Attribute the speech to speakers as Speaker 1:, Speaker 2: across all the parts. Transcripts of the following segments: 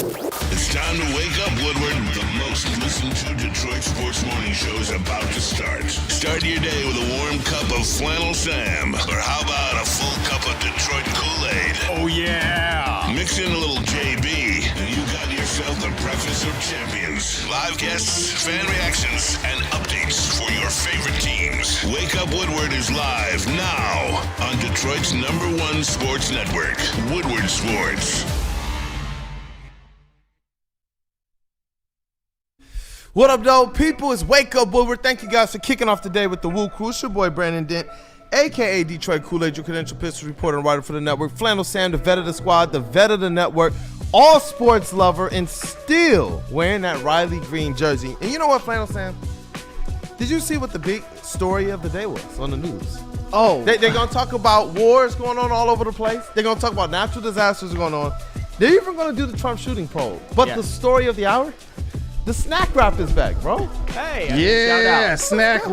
Speaker 1: It's time to wake up, Woodward. The most listened to Detroit sports morning show is about to start. Start your day with a warm cup of Flannel Sam. Or how about a full cup of Detroit Kool-Aid?
Speaker 2: Oh, yeah.
Speaker 1: Mix in a little JB, and you got yourself the breakfast of champions. Live guests, fan reactions, and updates for your favorite teams. Wake Up Woodward is live now on Detroit's #1 sports network, Woodward Sports.
Speaker 3: What up, though? People, it's Wake Up Woodward. Thank you guys for kicking off the day with the WUW Crew. It's your boy, Brandon Dent, a.k.a. Detroit Kool-Aid, your credential Pistons reporter and writer for the network. Flannel Sam, the vet of the squad, the vet of the network, all sports lover, and still wearing that Riley Greene jersey. And you know what, Flannel Sam? Did you see what the big story of the day was on the news?
Speaker 4: Oh.
Speaker 3: They're going to talk about wars going on all over the place. They're going to talk about natural disasters going on. They're even going to do the Trump shooting poll. But the story of the hour? The snack wrap is back, bro.
Speaker 4: Hey,
Speaker 2: Yeah,
Speaker 4: shout out.
Speaker 2: snack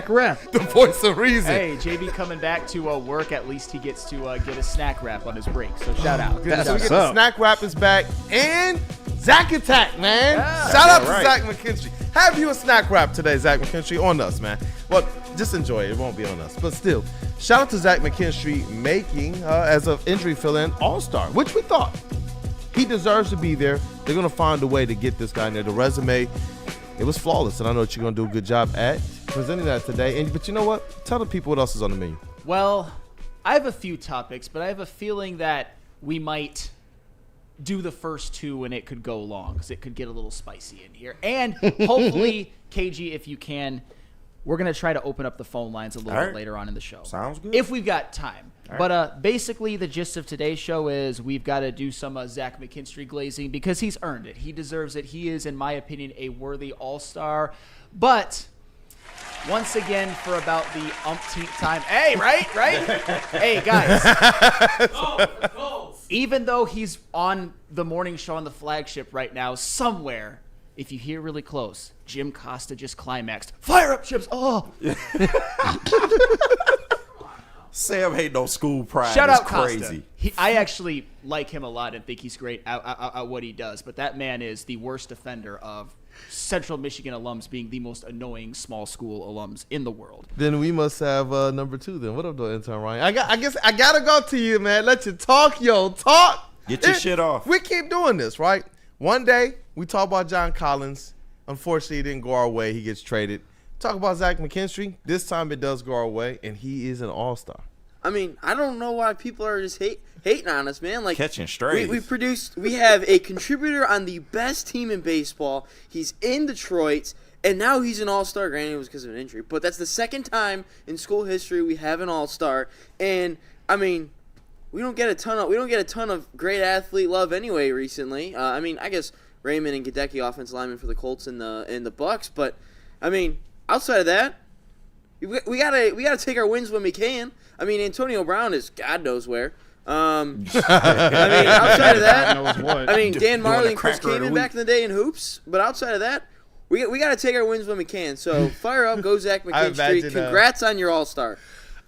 Speaker 2: rap.
Speaker 3: The voice of reason.
Speaker 4: Hey, JB coming back to work. At least he gets to get a snack wrap on his break. So shout out.
Speaker 3: Good. So we
Speaker 4: Shout
Speaker 3: get
Speaker 4: out.
Speaker 3: the snack wrap is back. And Zach Attack, man.
Speaker 4: Yeah.
Speaker 3: Shout out to
Speaker 2: Right.
Speaker 3: Zach McKinstry. Have you a snack wrap today, Zach McKinstry, on us, man. Well, just enjoy it. It won't be on us. But still, shout out to Zach McKinstry making, as of injury fill-in, All-Star, which we thought. He deserves to be there. They're going to find a way to get this guy in there. The resume, it was flawless, and I know that you're going to do a good job at presenting that today. But you know what? Tell the people what else is on the menu.
Speaker 4: Well, I have a few topics, but I have a feeling that we might do the first two and it could go long because it could get a little spicy in here. And hopefully, KG, if you can, we're going to try to open up the phone lines a little bit later on in the show.
Speaker 2: Sounds good.
Speaker 4: If we've got time. But basically, the gist of today's show is we've got to do some Zach McKinstry glazing because he's earned it. He deserves it. He is, in my opinion, a worthy all-star. But once again, for about the umpteenth time. Hey, right? Hey, guys. Even though he's on the morning show on the flagship right now, somewhere, if you hear really close, Jim Costa just climaxed. Fire up, Chips. Oh.
Speaker 5: Sam ain't no school pride.
Speaker 4: Shout out
Speaker 5: crazy.
Speaker 4: Costa. I actually like him a lot and think he's great at what he does. But that man is the worst offender of Central Michigan alums being the most annoying small school alums in the world.
Speaker 3: Then we must have number 2 then. What up, though, intern Ryan? I guess I got to go to you, man. Let you talk, talk.
Speaker 5: Get your shit off.
Speaker 3: We keep doing this, right? One day, we talk about John Collins. Unfortunately, it didn't go our way. He gets traded. Talk about Zach McKinstry. This time it does go our way, and he is an all-star.
Speaker 6: I mean, I don't know why people are just hating on us, man. Like
Speaker 5: Catching strays.
Speaker 6: We have a contributor on the best team in baseball. He's in Detroit, and now he's an all-star. Granted, it was because of an injury, but that's the second time in school history we have an all-star. And I mean, we don't get a ton of great athlete love anyway recently. I mean, I guess Raymond and Gadecki, offensive linemen for the Colts and the Bucks, but I mean, outside of that, we gotta take our wins when we can. I mean, Antonio Brown is God knows where. I mean, outside of that, I mean, Dan Marley and Chris Kaman back in the day in hoops. But outside of that, we got to take our wins when we can. So fire up, go Zach McKinstry. Congrats on your All-Star.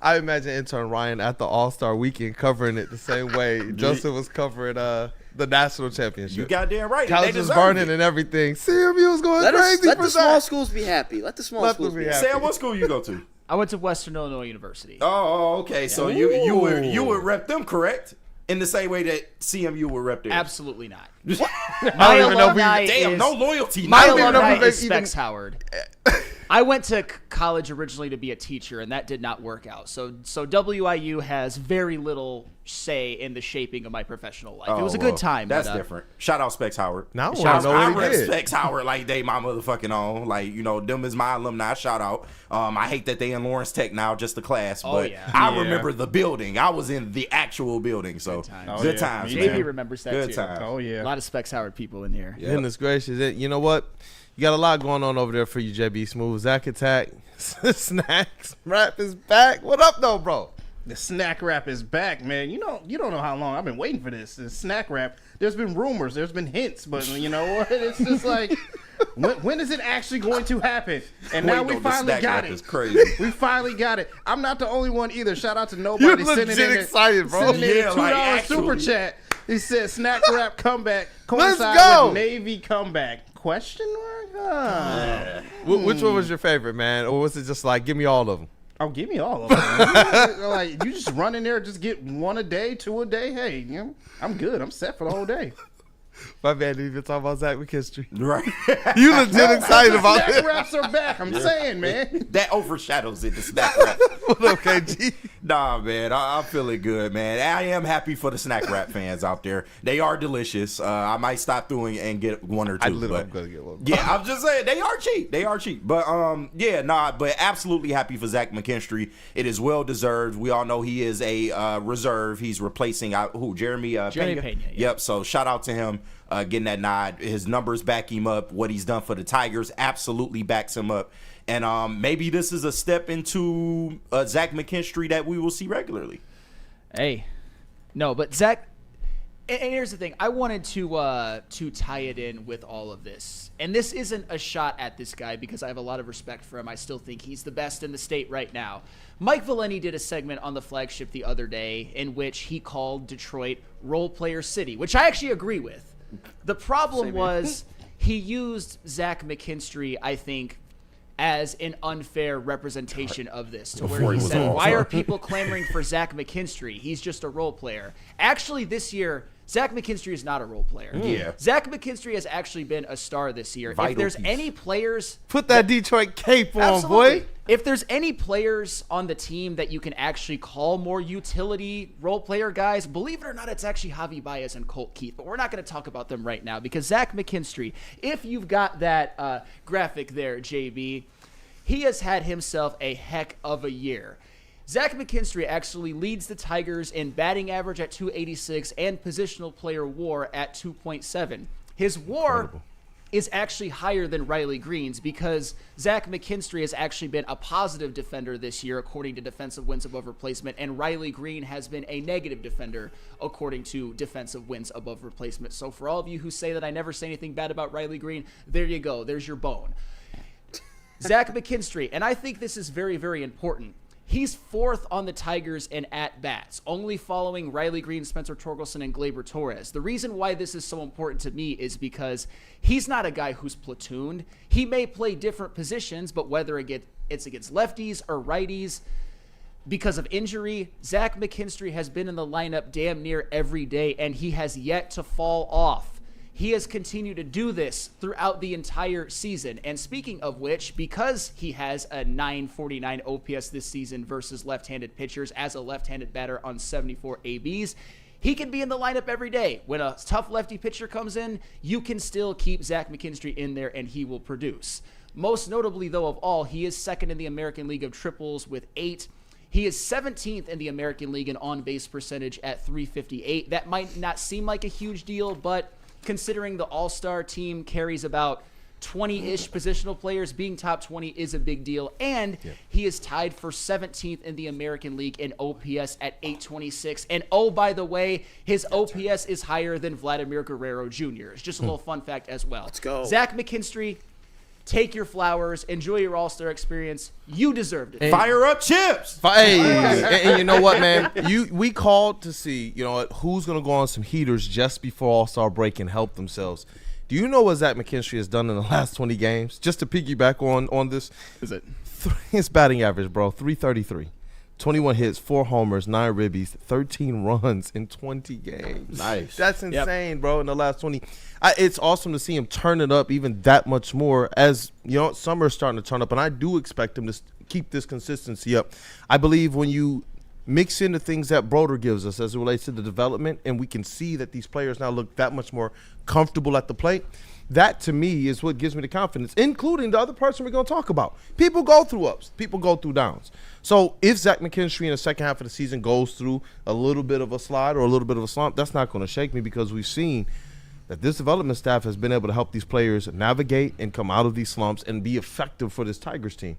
Speaker 3: I imagine intern Ryan at the All-Star weekend covering it the same way Joseph was covering the national championship.
Speaker 5: You goddamn right.
Speaker 3: College was burning and everything. CMU was going crazy.
Speaker 6: Let the small schools be happy. Let the small schools be happy.
Speaker 5: Sam, what school you go to?
Speaker 4: I went to Western Illinois University.
Speaker 5: Oh, okay. So you would rep them, correct? In the same way that CMU would rep theirs.
Speaker 4: Absolutely not.
Speaker 3: I don't even know
Speaker 5: Damn, no loyalty.
Speaker 4: My
Speaker 3: don't even know
Speaker 4: alumni
Speaker 3: if
Speaker 4: is
Speaker 3: even-
Speaker 4: Specs Howard. I went to college originally to be a teacher, and that did not work out. So WIU has very little say in the shaping of my professional life. It was a good time.
Speaker 5: That's
Speaker 4: but,
Speaker 5: different. Shout out Specs Howard.
Speaker 3: Now
Speaker 5: I rep Specs Howard like they my motherfucking own. Like, you know, them is my alumni. Shout out. I hate that they in Lawrence Tech now, just the class. But I remember the building. I was in the actual building. So good times.
Speaker 4: JB remembers that
Speaker 5: good
Speaker 4: too.
Speaker 5: times.
Speaker 2: Oh, yeah.
Speaker 4: A lot of Specs Howard people in here.
Speaker 3: Yep. Goodness gracious. You know what? You got a lot going on over there for you, JB Smooth. Zach Attack, Snacks, Rap is back. What up, though, bro?
Speaker 2: The snack wrap is back, man. You don't know how long I've been waiting for this. The snack wrap. There's been rumors, there's been hints, but you know what? It's just like, when is it actually going to happen? And now we finally got it.
Speaker 5: Crazy.
Speaker 2: We finally got it. I'm not the only one either. Shout out to nobody
Speaker 3: You
Speaker 2: sending
Speaker 3: legit
Speaker 2: in
Speaker 3: excited, bro.
Speaker 2: Sending in a $2
Speaker 5: like,
Speaker 2: super chat. He said snack wrap comeback
Speaker 3: Let's
Speaker 2: coincide
Speaker 3: go.
Speaker 2: with Navy comeback. Question mark?
Speaker 3: Which one was your favorite, man? Or was it just like, give me all of them?
Speaker 2: Oh, give me all of them. Like, you just run in there, just get 1 a day, 2 a day. Hey, you know, I'm good. I'm set for the whole day.
Speaker 3: My man didn't even talk about Zach McKinstry.
Speaker 5: Right.
Speaker 3: You legit excited about
Speaker 2: Snack
Speaker 3: it.
Speaker 2: wraps are back. I'm saying, man.
Speaker 5: That overshadows it, the snack wrap.
Speaker 3: What up, KG?
Speaker 5: Nah, man, I'm feeling good, man. I am happy for the snack wrap fans out there. They are delicious. I might stop through and get 1 or 2.
Speaker 3: I'm gonna get one.
Speaker 5: Yeah, I'm just saying they are cheap. They are cheap. But but absolutely happy for Zach McKinstry. It is well deserved. We all know he is a reserve. He's replacing Jeremy Pena.
Speaker 4: Pena, yeah.
Speaker 5: Yep. So shout out to him getting that nod. His numbers back him up. What he's done for the Tigers absolutely backs him up. And maybe this is a step into Zach McKinstry that we will see regularly.
Speaker 4: Hey, no, but Zach. And here's the thing. I wanted to tie it in with all of this. And this isn't a shot at this guy because I have a lot of respect for him. I still think he's the best in the state right now. Mike Valeni did a segment on the Flagship the other day in which he called Detroit role player city, which I actually agree with. The problem was he used Zach McKinstry, I think, as an unfair representation of this, to where he said, why are people clamoring for Zach McKinstry? He's just a role player. Actually, this year, Zach McKinstry is not a role player.
Speaker 5: Yeah.
Speaker 4: Zach McKinstry has actually been a star this year.
Speaker 5: Vital
Speaker 4: if there's
Speaker 5: piece.
Speaker 4: any players...
Speaker 3: Put that Detroit cape on,
Speaker 4: Absolutely.
Speaker 3: boy.
Speaker 4: If there's any players on the team that you can actually call more utility role player guys, believe it or not, it's actually Javi Baez and Colt Keith. But we're not going to talk about them right now because Zach McKinstry, if you've got that graphic there, JB, he has had himself a heck of a year. Zach McKinstry actually leads the Tigers in batting average at 286 and positional player WAR at 2.7. His WAR is actually higher than Riley Greene's because Zach McKinstry has actually been a positive defender this year according to defensive wins above replacement, and Riley Greene has been a negative defender according to defensive wins above replacement. So for all of you who say that I never say anything bad about Riley Greene, there you go. There's your bone. Zach McKinstry, and I think this is very, very important. He's 4th on the Tigers in at-bats, only following Riley Greene, Spencer Torkelson, and Gleyber Torres. The reason why this is so important to me is because he's not a guy who's platooned. He may play different positions, but whether it's against lefties or righties, because of injury, Zach McKinstry has been in the lineup damn near every day, and he has yet to fall off. He has continued to do this throughout the entire season. And speaking of which, because he has a 949 OPS this season versus left-handed pitchers as a left-handed batter on 74 ABs, he can be in the lineup every day. When a tough lefty pitcher comes in, you can still keep Zach McKinstry in there and he will produce. Most notably, though, of all, he is 2nd in the American League of Triples with 8. He is 17th in the American League in on-base percentage at 358. That might not seem like a huge deal, but considering the all-star team carries about 20-ish positional players, being top 20 is a big deal. And he is tied for 17th in the American League in OPS at 826. And oh, by the way, his OPS is higher than Vladimir Guerrero Jr. It's just a little fun fact as well.
Speaker 6: Let's go.
Speaker 4: Zach McKinstry, take your flowers. Enjoy your all-star experience. You deserved it.
Speaker 5: Fire up chips.
Speaker 3: Hey, and you know what, man? We called to see, you know what, who's going to go on some heaters just before All-Star break and help themselves. Do you know what Zach McKinstry has done in the last 20 games? Just to piggyback on this.
Speaker 2: Is it?
Speaker 3: His batting average, bro, 333. 21 hits, 4 homers, 9 ribbies, 13 runs in 20 games.
Speaker 5: Nice.
Speaker 3: That's insane, bro, in the last 20. It's awesome to see him turn it up even that much more as, you know, summer's starting to turn up, and I do expect him to keep this consistency up. I believe when you mix in the things that Broder gives us as it relates to the development, and we can see that these players now look that much more comfortable at the plate, that to me is what gives me the confidence, including the other person we're going to talk about. People go through ups. People go through downs. So if Zach McKinstry in the second half of the season goes through a little bit of a slide or a little bit of a slump, that's not going to shake me because we've seen that this development staff has been able to help these players navigate and come out of these slumps and be effective for this Tigers team.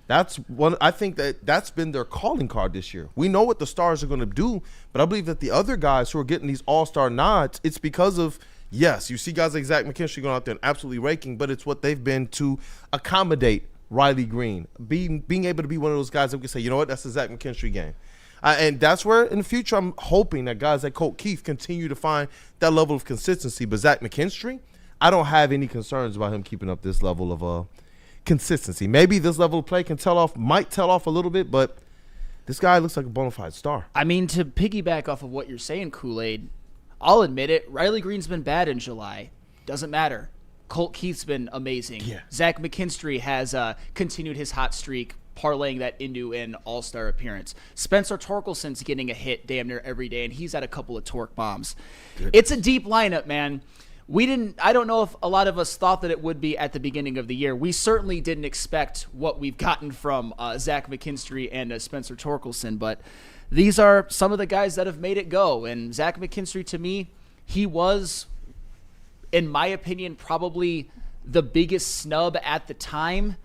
Speaker 3: That's one. I think that's been their calling card this year. We know what the stars are going to do, but I believe that the other guys who are getting these all-star nods, it's because of, yes, you see guys like Zach McKinstry going out there and absolutely raking, but it's what they've been to accommodate Riley Greene, being able to be one of those guys that we can say, you know what, that's the Zach McKinstry game. And that's where in the future I'm hoping that guys like Colt Keith continue to find that level of consistency. But Zach McKinstry, I don't have any concerns about him keeping up this level of consistency. Maybe this level of play might tell off a little bit, but this guy looks like a bona fide star.
Speaker 4: I mean, to piggyback off of what you're saying, Kool-Aid, I'll admit it. Riley Greene's been bad in July. Doesn't matter. Colt Keith's been amazing.
Speaker 3: Yeah.
Speaker 4: Zach McKinstry has continued his hot streak, parlaying that into an all-star appearance. Spencer Torkelson's getting a hit damn near every day, and he's had a couple of torque bombs. It's a deep lineup, man. I don't know if a lot of us thought that it would be at the beginning of the year. We certainly didn't expect what we've gotten from Zach McKinstry and Spencer Torkelson, but these are some of the guys that have made it go. And Zach McKinstry, to me, he was, in my opinion, probably the biggest snub at the time,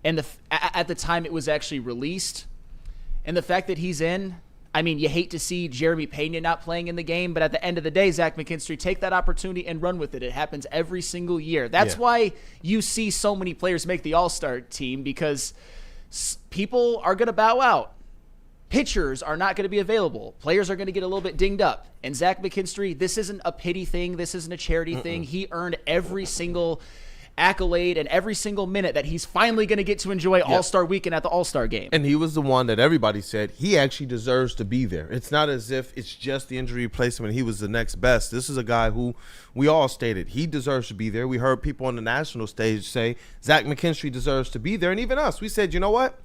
Speaker 4: and at the time it was actually released. And the fact that he's in, I mean, you hate to see Jeremy Pena not playing in the game, but at the end of the day, Zach McKinstry, take that opportunity and run with it. It happens every single year. That's why you see so many players make the All-Star team, because people are going to bow out. Pitchers are not going to be available. Players are going to get a little bit dinged up. And Zach McKinstry, this isn't a pity thing. This isn't a charity thing. He earned every single accolade and every single minute that he's finally going to get to enjoy All-Star Weekend at the All-Star Game.
Speaker 3: And he was the one that everybody said he actually deserves to be there. It's not as if it's just the injury replacement. He was the next best. This is a guy who we all stated he deserves to be there. We heard people on the national stage say Zach McKinstry deserves to be there. And even us, we said, you know what?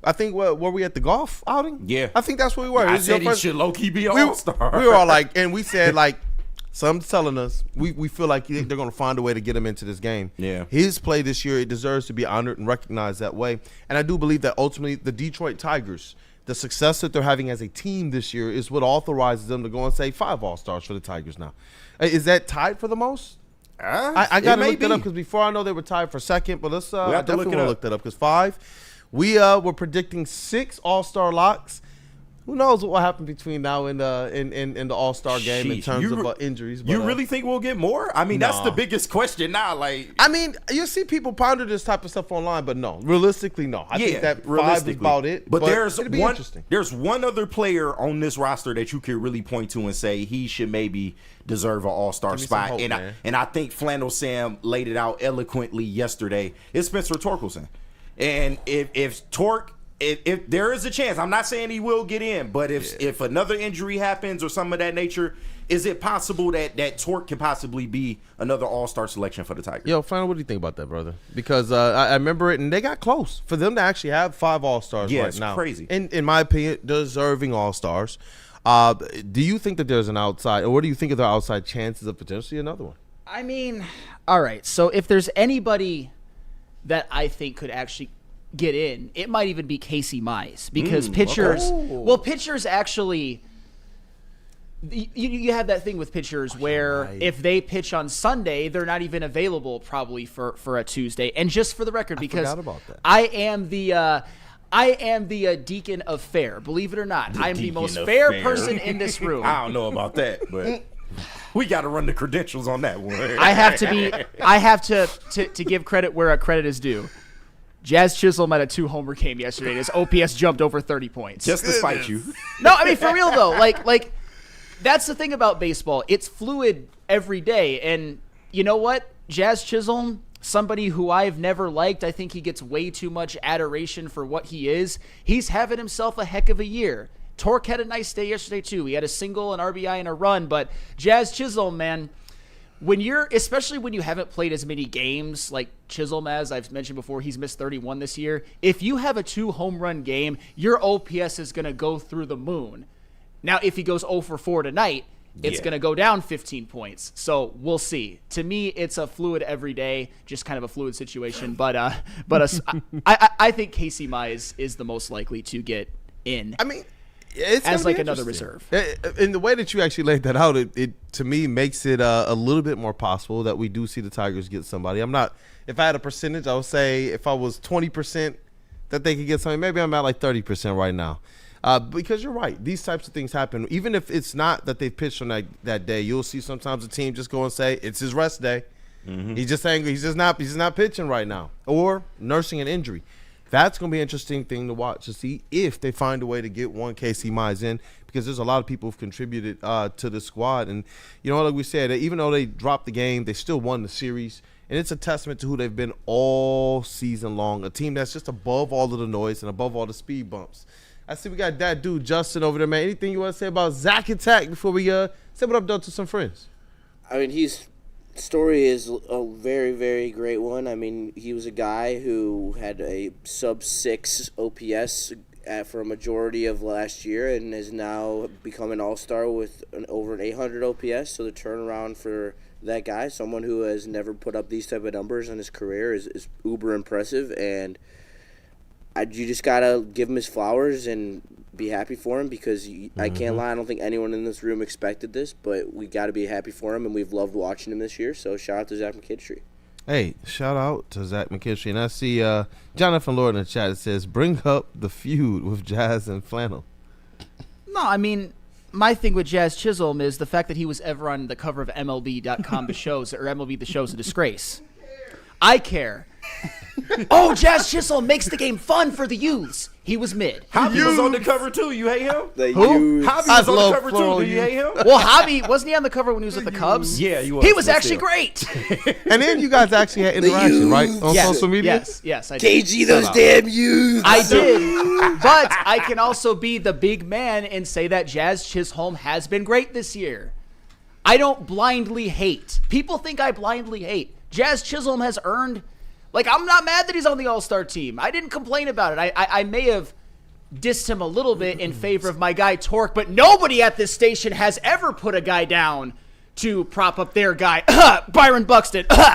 Speaker 3: I think, were we at the golf outing?
Speaker 5: Yeah.
Speaker 3: I think that's where we were.
Speaker 5: I said he should low-key be an all-star.
Speaker 3: We were all like, and we said like, something's telling us we feel like they're going to find a way to get him into this game.
Speaker 5: Yeah.
Speaker 3: His play this year, it deserves to be honored and recognized that way. And I do believe that ultimately the Detroit Tigers, the success that they're having as a team this year is what authorizes them to go and say 5 All-Stars for the Tigers now. Is that tied for the most? I got to look that up because before I know they were tied for second, but let's I definitely want to look that up because 5. We were predicting 6 All-Star locks. Who knows what will happen between now and the All-Star game in terms of injuries. But,
Speaker 5: you really think we'll get more? I mean, that's the biggest question now. Like,
Speaker 3: I mean, you see people ponder this type of stuff online, but no. Realistically, no. I think that 5 is about it.
Speaker 5: But there's one other player on this roster that you could really point to and say he should maybe deserve an All-Star spot.
Speaker 3: Hope,
Speaker 5: and I think Flannel Sam laid it out eloquently yesterday. It's Spencer Torkelson. And if Torque, if there is a chance, I'm not saying he will get in, but if another injury happens or something of that nature, is it possible that Torque can possibly be another All-Star selection for the Tigers?
Speaker 3: Yo, Flannel, what do you think about that, brother? Because I remember it, and they got close. For them to actually have 5 All-Stars right
Speaker 5: it's
Speaker 3: now.
Speaker 5: Crazy.
Speaker 3: In my opinion, deserving All-Stars. Do you think that there's an outside, or what do you think of the outside chances of potentially another one?
Speaker 4: I mean, all right, so if there's anybody that I think could actually get in, it might even be Casey Mize, because pitchers actually, you have that thing with pitchers where if they pitch on Sunday, they're not even available probably for a Tuesday. And just for the record, because I am the deacon of fair, believe it or not. I'm the most fair person in this room.
Speaker 5: I don't know about that, but we got to run the credentials on that one.
Speaker 4: I have to give credit where credit is due. Jazz Chisholm had a 2-homer game yesterday, and his OPS jumped over 30 points.
Speaker 5: Just to spite you.
Speaker 4: No, I mean, for real, though. Like that's the thing about baseball. It's fluid every day. And you know what? Jazz Chisholm, somebody who I've never liked, I think he gets way too much adoration for what he is. He's having himself a heck of a year. Torque had a nice day yesterday, too. He had a single, an RBI, and a run. But Jazz Chisholm, man, especially when you haven't played as many games like Chisholm as I've mentioned before, he's missed 31 this year. If you have a 2-home-run game, your OPS is going to go through the moon. Now, if he goes 0 for 4 tonight, it's going to go down 15 points. So we'll see. To me, it's a fluid every day, just kind of a fluid situation. But I think Casey Mize is the most likely to get in.
Speaker 3: I mean, it's
Speaker 4: as like another reserve.
Speaker 3: In the way that you actually laid that out, it to me makes it a little bit more possible that we do see the Tigers get somebody. If I had a percentage, I would say if I was 20% that they could get something, maybe I'm at like 30% right now. Because you're right, these types of things happen. Even if it's not that they pitched on that day, you'll see sometimes a team just go and say it's his rest day. Mm-hmm. He's just angry. He's just not pitching right now, or nursing an injury. That's going to be an interesting thing to watch, to see if they find a way to get one Casey Mize in, because there's a lot of people who've contributed to the squad. And, like we said, even though they dropped the game, they still won the series. And it's a testament to who they've been all season long, a team that's just above all of the noise and above all the speed bumps. I see we got that dude, Justin, over there, man. Anything you want to say about Zach Attack before we say what I've done to some friends?
Speaker 7: I mean, his story is a very, very great one. I mean, he was a guy who had a sub-6 OPS for a majority of last year and has now become an all-star with over an 800 OPS. So the turnaround for that guy, someone who has never put up these type of numbers in his career, is uber impressive. And you just got to give him his flowers and be happy for him, because I can't lie, I don't think anyone in this room expected this, but we got to be happy for him, and we've loved watching him this year. So shout out to Zach McKinstry.
Speaker 3: Hey, shout out to Zach McKinstry. And I see Jonathan Lord in the chat that says, bring up the feud with Jazz and Flannel.
Speaker 4: No, I mean, my thing with Jazz Chisholm is the fact that he was ever on the cover of MLB.com, MLB The Show's a disgrace. I care. Oh, Jazz Chisholm makes the game fun for the youths. He was mid.
Speaker 5: Javi was on the cover too. You hate him?
Speaker 4: Who?
Speaker 5: Javi was on the cover too. Do you hate him?
Speaker 4: Well, Javi, wasn't he on the cover when he was with the Cubs?
Speaker 5: Yeah, he was.
Speaker 4: He was actually great.
Speaker 3: And then you guys actually had interaction, right? On social media?
Speaker 4: Yes, I did.
Speaker 7: KG, those damn youths.
Speaker 4: I did. But I can also be the big man and say that Jazz Chisholm has been great this year. I don't blindly hate. People think I blindly hate. Jazz Chisholm has earned... Like, I'm not mad that he's on the All-Star team. I didn't complain about it. I may have dissed him a little bit in favor of my guy Torque, but nobody at this station has ever put a guy down to prop up their guy. Byron Buxton. Byron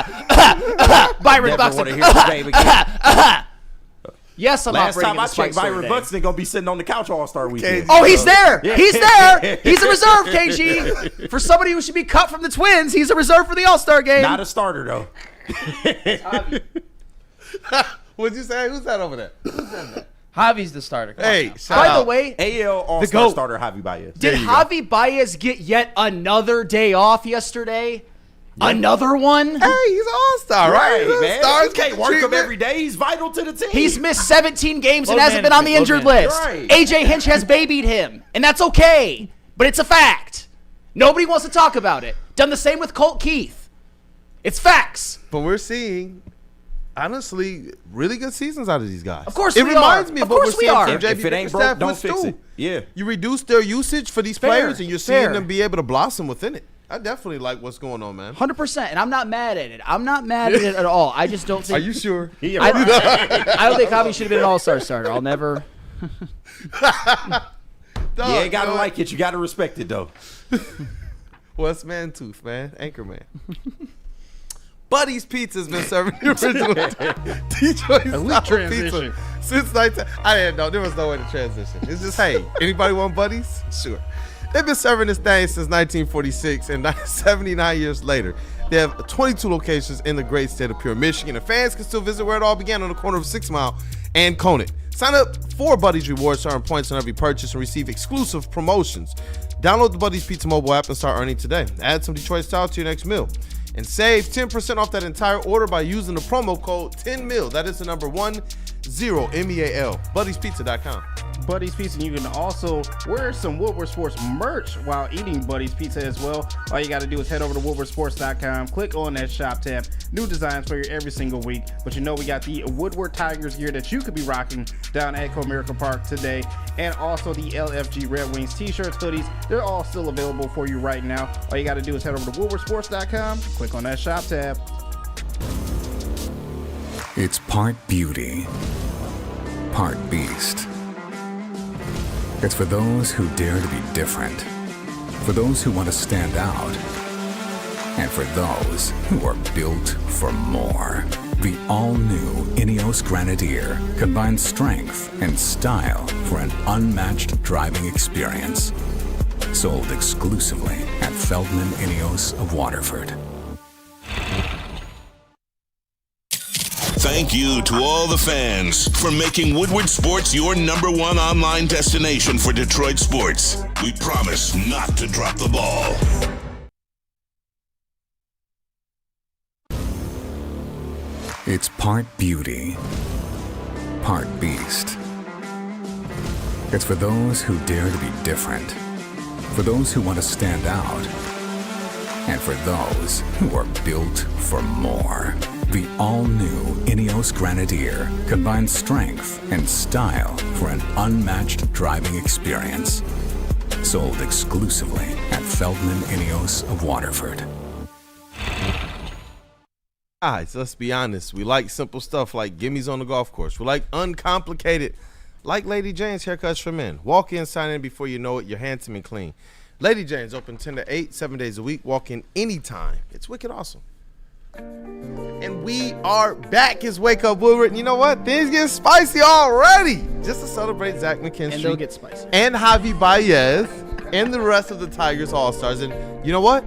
Speaker 4: Buxton.
Speaker 5: Never want to hear his name again.
Speaker 4: Yes, I'm
Speaker 5: Last
Speaker 4: operating
Speaker 5: time I
Speaker 4: in the Spike
Speaker 5: checked,
Speaker 4: Story
Speaker 5: Byron
Speaker 4: day.
Speaker 5: Buxton going to be sitting on the couch All-Star weekend.
Speaker 4: Oh, he's there. Yeah. He's there. He's a reserve, KG. For somebody who should be cut from the Twins, he's a reserve for the All-Star game.
Speaker 5: Not a starter, though.
Speaker 3: What'd you say? Who's that over there?
Speaker 8: Javi's the starter.
Speaker 3: Hey,
Speaker 4: By the way,
Speaker 5: AL All-Star starter Javi Baez.
Speaker 4: did Javi Baez get yet another day off yesterday? Yeah. Another one?
Speaker 3: Hey, he's an all-star, right?
Speaker 5: Right, man.
Speaker 3: Star
Speaker 5: You can't work him every day. He's vital to the team.
Speaker 4: He's missed 17 games and
Speaker 8: Load
Speaker 4: hasn't been on the
Speaker 8: management,
Speaker 4: injured
Speaker 8: load
Speaker 4: list.
Speaker 5: Right.
Speaker 4: AJ Hinch has babied him, and that's okay, but it's a fact. Nobody wants to talk about it. Done the same with Colt Keith. It's facts.
Speaker 3: But we're seeing, honestly, really good seasons out of these guys.
Speaker 4: Of course
Speaker 3: it
Speaker 4: we
Speaker 3: reminds
Speaker 4: are.
Speaker 3: me
Speaker 4: Of
Speaker 3: of what we're
Speaker 4: course we
Speaker 3: seeing
Speaker 4: are.
Speaker 3: from
Speaker 5: If
Speaker 3: JB
Speaker 5: it ain't
Speaker 3: Bickerstaff
Speaker 5: broke, don't
Speaker 3: with
Speaker 5: fix
Speaker 3: Stu.
Speaker 5: it. Yeah.
Speaker 3: You reduce their usage for these
Speaker 4: Fair.
Speaker 3: players, and you're seeing
Speaker 4: Fair.
Speaker 3: them be able to blossom within it. I definitely like what's going on, man.
Speaker 4: 100%, and I'm not mad at it. I'm not mad at it at all. I just don't think.
Speaker 3: Are you sure?
Speaker 4: I don't think Javi should have been an all-star starter. I'll never.
Speaker 3: Dog,
Speaker 5: You ain't got to
Speaker 3: man.
Speaker 5: like it. You got to respect it, though.
Speaker 3: What's man tooth, man? Anchorman. Buddy's Pizza's been serving the original Detroit style
Speaker 2: transition.
Speaker 3: pizza since 19. I didn't know there was no way to transition. It's just, hey, anybody want Buddies? Sure. They've been serving this thing since 1946, and 79 years later, they have 22 locations in the great state of Pure Michigan. And fans can still visit where it all began on the corner of 6 Mile and Conant. Sign up for Buddies Rewards to earn points on every purchase and receive exclusive promotions. Download the Buddies Pizza mobile app and start earning today. Add some Detroit style to your next meal. And save 10% off that entire order by using the promo code 10MIL. That is the number 10 MEAL. BuddiesPizza.com.
Speaker 2: Buddy's Pizza, and you can also wear some Woodward Sports merch while eating Buddy's Pizza as well. All you got to do is head over to woodwardsports.com, click on that shop tab. New designs for you every single week. But you know we got the Woodward Tigers gear that you could be rocking down at Comerica Park today, and also the LFG Red Wings t-shirts, hoodies. They're all still available for you right now. All you got to do is head over to woodwardsports.com, click on that shop tab.
Speaker 9: It's part beauty, part beast. It's for those who dare to be different, for those who want to stand out, and for those who are built for more. The all-new Ineos Grenadier combines strength and style for an unmatched driving experience. Sold exclusively at Feldman Ineos of Waterford.
Speaker 1: Thank you to all the fans for making Woodward Sports your #1 online destination for Detroit sports. We promise not to drop the ball.
Speaker 9: It's part beauty, part beast. It's for those who dare to be different, for those who want to stand out, and for those who are built for more. The all-new Ineos Grenadier combines strength and style for an unmatched driving experience. Sold exclusively at Feldman Ineos of Waterford.
Speaker 3: Guys, let's be honest. We like simple stuff like gimmies on the golf course. We like uncomplicated, like Lady Jane's haircuts for men. Walk in, sign in, before you know it, you're handsome and clean. Lady Jane's open 10 to 8, 7 days a week. Walk in anytime. It's wicked awesome. And we are back. It's Wake Up Woodward. And you know what? Things get spicy already. Just to celebrate Zach McKinstry.
Speaker 4: And they'll get spicy.
Speaker 3: And Javi Baez and the rest of the Tigers All-Stars. And you know what?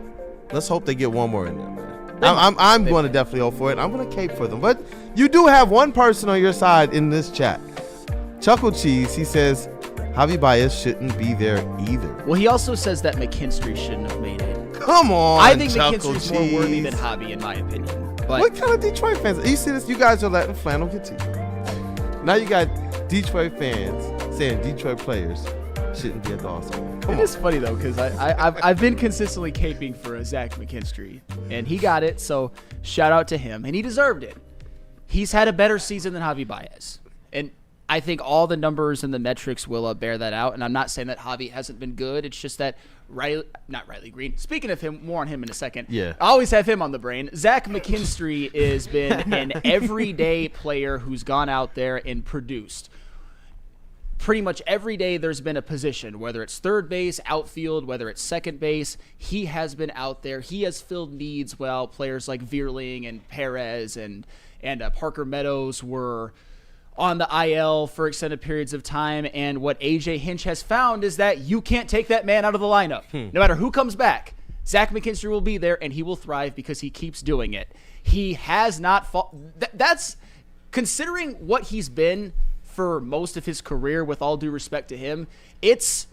Speaker 3: Let's hope they get one more in there, man. I'm going to definitely hope for it. I'm going to cape for them. But you do have one person on your side in this chat. Chuckle Cheese, he says, Javi Baez shouldn't be there either.
Speaker 4: Well, he also says that McKinstry shouldn't have made it.
Speaker 3: Come on,
Speaker 4: I think
Speaker 3: Chuckle
Speaker 4: McKinstry's
Speaker 3: Cheese.
Speaker 4: more worthy than Javi, in my opinion. But
Speaker 3: What kind of Detroit fans? You see this? You guys are letting flannel get to you. Now you got Detroit fans saying Detroit players shouldn't be at the All-Star.
Speaker 4: It is funny, though, because I've been consistently caping for Zach McKinstry, and he got it, so shout out to him, and he deserved it. He's had a better season than Javi Baez, and I think all the numbers and the metrics will bear that out, and I'm not saying that Javi hasn't been good. It's just that not Riley Greene. Speaking of him, more on him in a second.
Speaker 3: Yeah.
Speaker 4: I always have him on the brain. Zach McKinstry has been an everyday player who's gone out there and produced. Pretty much every day there's been a position, whether it's third base, outfield, whether it's second base. He has been out there. He has filled needs while players like Vierling and Perez and Parker Meadows were on the IL for extended periods of time. And what AJ Hinch has found is that you can't take that man out of the lineup. No matter who comes back, Zach McKinstry will be there and he will thrive because he keeps doing it. He has not that's considering what he's been for most of his career, with all due respect to him. It's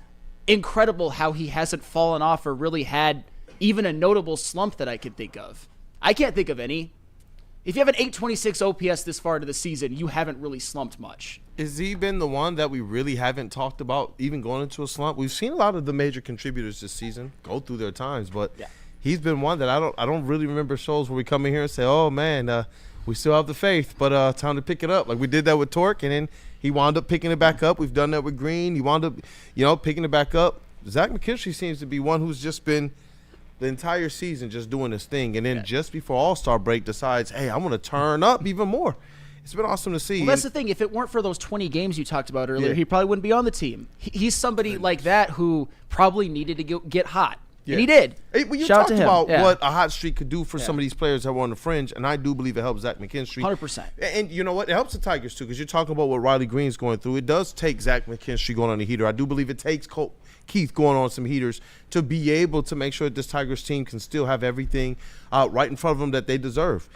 Speaker 4: incredible how he hasn't fallen off or really had even a notable slump that I could think of. I can't think of any. If you have an 826 OPS this far into the season, you haven't really slumped much.
Speaker 3: Has he been the one that we really haven't talked about even going into a slump? We've seen a lot of the major contributors this season go through their times, but he's been one that I don't really remember shows where we come in here and say, oh man, we still have the faith, but time to pick it up. Like we did that with Torque, and then he wound up picking it back up. We've done that with Greene. He wound up, picking it back up. Zach McKinstry seems to be one who's just been the entire season just doing his thing, and then just before All-Star break decides, hey, I want to turn up even more. It's been awesome to see.
Speaker 4: Well, that's the thing. If it weren't for those 20 games you talked about earlier, he probably wouldn't be on the team. He's somebody like that who probably needed to get hot. Yeah. And he did.
Speaker 3: Hey, well, you talked about what a hot streak could do for some of these players that were on the fringe, and I do believe it helps Zach McKinstry.
Speaker 4: 100%.
Speaker 3: And you know what? It helps the Tigers, too, because you're talking about what Riley Greene's going through. It does take Zach McKinstry going on the heater. I do believe it takes Keith going on some heaters to be able to make sure that this Tigers team can still have everything right in front of them that they deserve.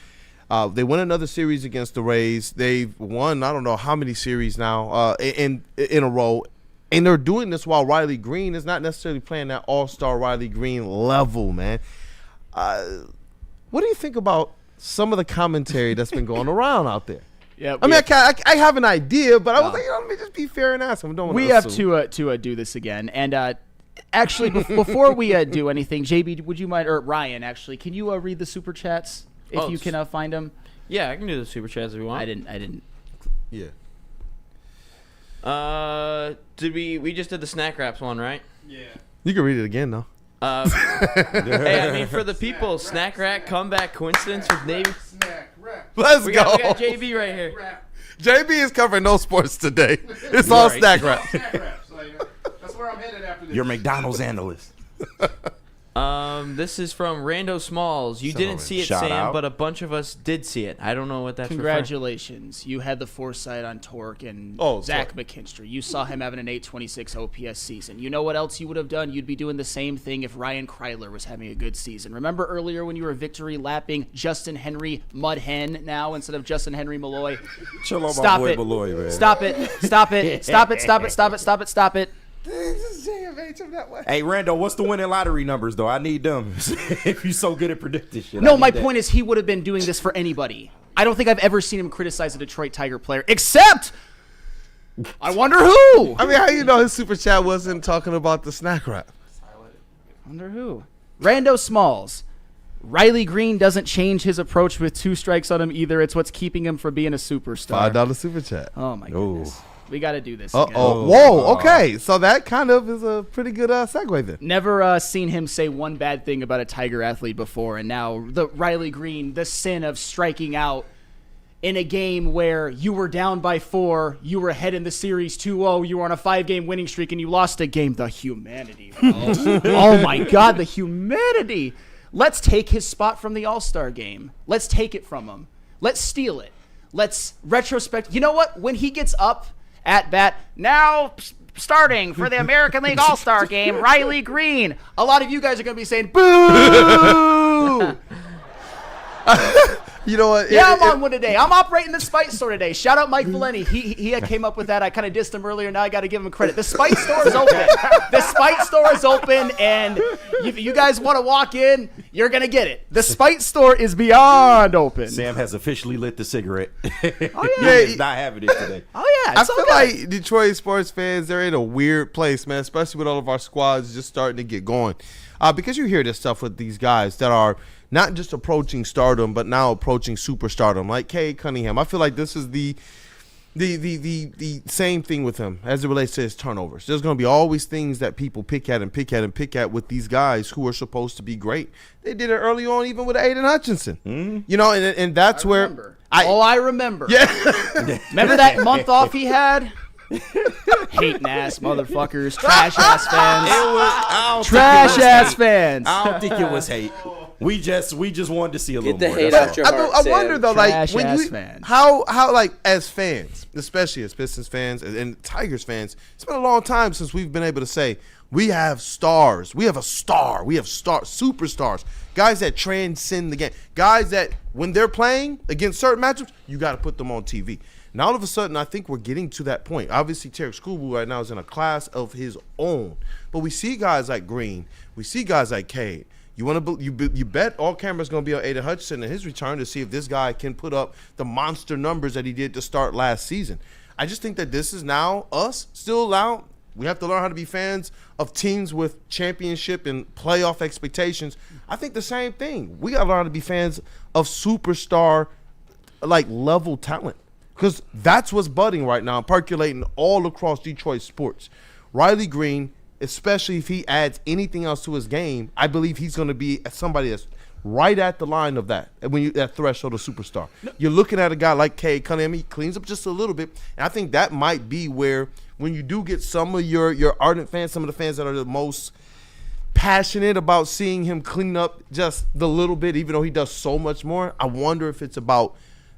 Speaker 3: They win another series against the Rays. They've won I don't know how many series now in a row. And they're doing this while Riley Greene is not necessarily playing that all-star Riley Greene level, man. What do you think about some of the commentary that's been going around out there?
Speaker 4: Yeah,
Speaker 3: I mean, I have an idea, but I was like, let me just be fair and ask him.
Speaker 4: We have to do this again. And actually, before we do anything, JB, would you mind, or Ryan, actually, can you read the Super Chats if you can find them?
Speaker 8: Yeah, I can do the Super Chats if you want.
Speaker 4: I didn't.
Speaker 3: Yeah.
Speaker 8: Did we just did the snack wraps one, right?
Speaker 2: Yeah.
Speaker 3: You can read it again, though.
Speaker 8: Hey, I mean, for the people, snack rack comeback coincidence with Navy.
Speaker 2: Snack wrap.
Speaker 3: Let's
Speaker 8: We
Speaker 3: go.
Speaker 8: got JB right here.
Speaker 3: JB is covering no sports today. It's all
Speaker 5: right.
Speaker 3: snack wrap.
Speaker 2: Snack wraps. That's where I'm headed after this.
Speaker 5: Your McDonald's analyst.
Speaker 8: This is from Rando Smalls. You didn't see it,
Speaker 5: Shout
Speaker 8: Sam,
Speaker 5: out.
Speaker 8: but a bunch of us did see it. I don't know what that's
Speaker 4: Congratulations. You had the foresight on Torque and Zach McKinstry. You saw him having an 826 OPS season. You know what else you would have done? You'd be doing the same thing if Ryan Kryler was having a good season. Remember earlier when you were victory lapping Justin Henry Mudhen now instead of Justin Henry Malloy?
Speaker 5: Chill on
Speaker 4: Stop
Speaker 5: my boy
Speaker 4: it.
Speaker 5: Malloy, man.
Speaker 4: Stop it. Stop it. Stop it. Stop it. Stop it. Stop it. Stop it.
Speaker 5: Hey, Rando, what's the winning lottery numbers, though? I need them. If you're so good at predicting shit.
Speaker 4: No, my point is he would have been doing this for anybody. I don't think I've ever seen him criticize a Detroit Tiger player, except I wonder who.
Speaker 3: I mean, how you know his super chat wasn't talking about the snack wrap?
Speaker 4: Wonder who. Rando Smalls. Riley Greene doesn't change his approach with 2 strikes on him either. It's what's keeping him from being a superstar.
Speaker 3: $5 super chat.
Speaker 4: Oh, my goodness. We got to do this
Speaker 3: Uh
Speaker 4: again.
Speaker 3: oh. Whoa. Okay. So that kind of is a pretty good segue then.
Speaker 4: Never seen him say one bad thing about a Tiger athlete before, and now the Riley Greene, the sin of striking out in a game where you were down by 4, you were ahead in the series 2-0, you were on a 5-game winning streak, and you lost a game. The humanity, bro. Oh, my God, the humanity. Let's take his spot from the All-Star game. Let's take it from him. Let's steal it. Let's retrospect. You know what? When he gets up at bat, now starting for the American League All-Star game, Riley Greene. A lot of you guys are going to be saying, boo!
Speaker 3: You know what?
Speaker 4: Yeah, I'm on one today. I'm operating the Spice Store today. Shout out Mike Valeni. He came up with that. I kind of dissed him earlier. Now I got to give him credit. The Spice Store is open. The Spice Store is open, and if you guys want to walk in, you're going to get it. The Spice Store is beyond open.
Speaker 5: Sam has officially lit the cigarette.
Speaker 4: Oh, yeah.
Speaker 5: He is not having it today.
Speaker 4: Oh, yeah.
Speaker 3: I
Speaker 4: It's
Speaker 3: feel
Speaker 4: okay.
Speaker 3: like Detroit sports fans, they're in a weird place, man, especially with all of our squads just starting to get going. Because you hear this stuff with these guys that are not just approaching stardom, but now approaching superstardom, like Cade Cunningham. I feel like this is the same thing with him as it relates to his turnovers. There's going to be always things that people pick at with these guys who are supposed to be great. They did it early on, even with Aiden Hutchinson. You know, and that's where
Speaker 4: I remember.
Speaker 3: Yeah.
Speaker 4: Remember that month off he had? Hating ass motherfuckers, trash ass fans, trash ass fans.
Speaker 5: I don't think it was hate. We just wanted to see a little
Speaker 7: the
Speaker 5: more.
Speaker 7: hate
Speaker 5: That's
Speaker 7: out your
Speaker 5: all.
Speaker 7: heart.
Speaker 3: I wonder though, like
Speaker 4: Trash
Speaker 3: when
Speaker 4: ass
Speaker 3: you
Speaker 4: fans.
Speaker 3: how like as fans, especially as Pistons fans and Tigers fans, it's been a long time since we've been able to say we have stars, we have superstars, guys that transcend the game, guys that when they're playing against certain matchups, you got to put them on TV. Now all of a sudden, I think we're getting to that point. Obviously, Tarek Schoolboy right now is in a class of his own, but we see guys like Greene, we see guys like Cade. You want to you bet all cameras going to be on Aiden Hutchinson and his return to see if this guy can put up the monster numbers that he did to start last season. I just think that this is now us still allowed. We have to learn how to be fans of teams with championship and playoff expectations. I think the same thing. We got to learn how to be fans of superstar like level talent because that's what's budding right now, percolating all across Detroit sports. Riley Greene, especially if he adds anything else to his game, I believe he's going to be somebody that's right at the line of that. And when you that threshold of superstar, you're looking at a guy like Cade Cunningham. He cleans up just a little bit, and I think that might be where when you do get some of your ardent fans, some of the fans that are the most passionate about seeing him clean up just the little bit, even though he does so much more. I wonder if it's about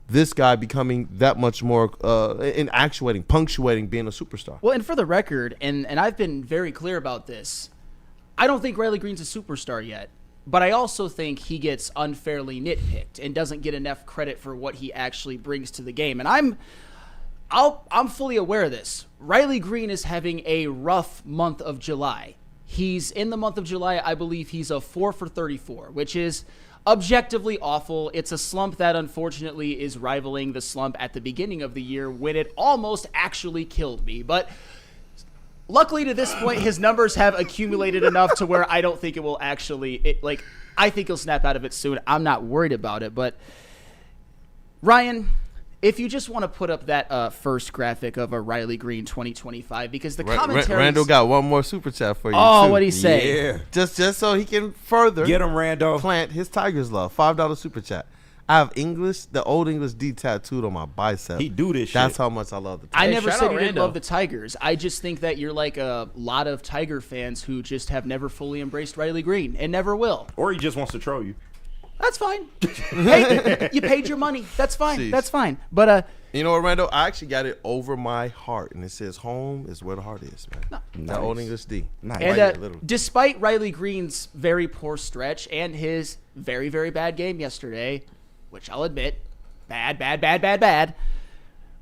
Speaker 3: this guy becoming that much more punctuating being a superstar.
Speaker 4: Well, and for the record, and I've been very clear about this, I don't think Riley Greene's a superstar yet, but I also think he gets unfairly nitpicked and doesn't get enough credit for what he actually brings to the game. And I'm fully aware of this. Riley Greene is having a rough month of July. He's in the month of July, I believe he's a 4 for 34, which is objectively awful. It's a slump that unfortunately is rivaling the slump at the beginning of the year when it almost actually killed me. But luckily to this point, his numbers have accumulated enough to where I don't think it will actually, I think he'll snap out of it soon. I'm not worried about it. But Ryan, if you just want to put up that first graphic of a Riley Greene 2025, because the commentary.
Speaker 3: Randall got one more super chat for you.
Speaker 4: Oh,
Speaker 3: too.
Speaker 4: what'd he say?
Speaker 5: Yeah.
Speaker 3: Just so he can further
Speaker 5: Get him, Rando.
Speaker 3: plant his Tigers love. $5 super chat. I have the old English D tattooed on my bicep.
Speaker 5: He do this shit.
Speaker 3: That's how much I love the
Speaker 4: I
Speaker 3: Tigers.
Speaker 4: never
Speaker 8: shout
Speaker 4: said
Speaker 8: out
Speaker 4: you didn't
Speaker 8: Rando.
Speaker 4: love the Tigers. I just think that you're like a lot of Tiger fans who just have never fully embraced Riley Greene and never will.
Speaker 5: Or he just wants to troll you.
Speaker 4: That's fine. Hey, you paid your money. That's fine.
Speaker 3: Jeez.
Speaker 4: That's fine. But
Speaker 3: You know what, Randall? I actually got it over my heart, and it says home is where the heart is, man. That old English D.
Speaker 5: Nice.
Speaker 4: and
Speaker 3: Right here, literally.
Speaker 4: despite Riley Greene's very poor stretch and his very, very bad game yesterday, which I'll admit, bad,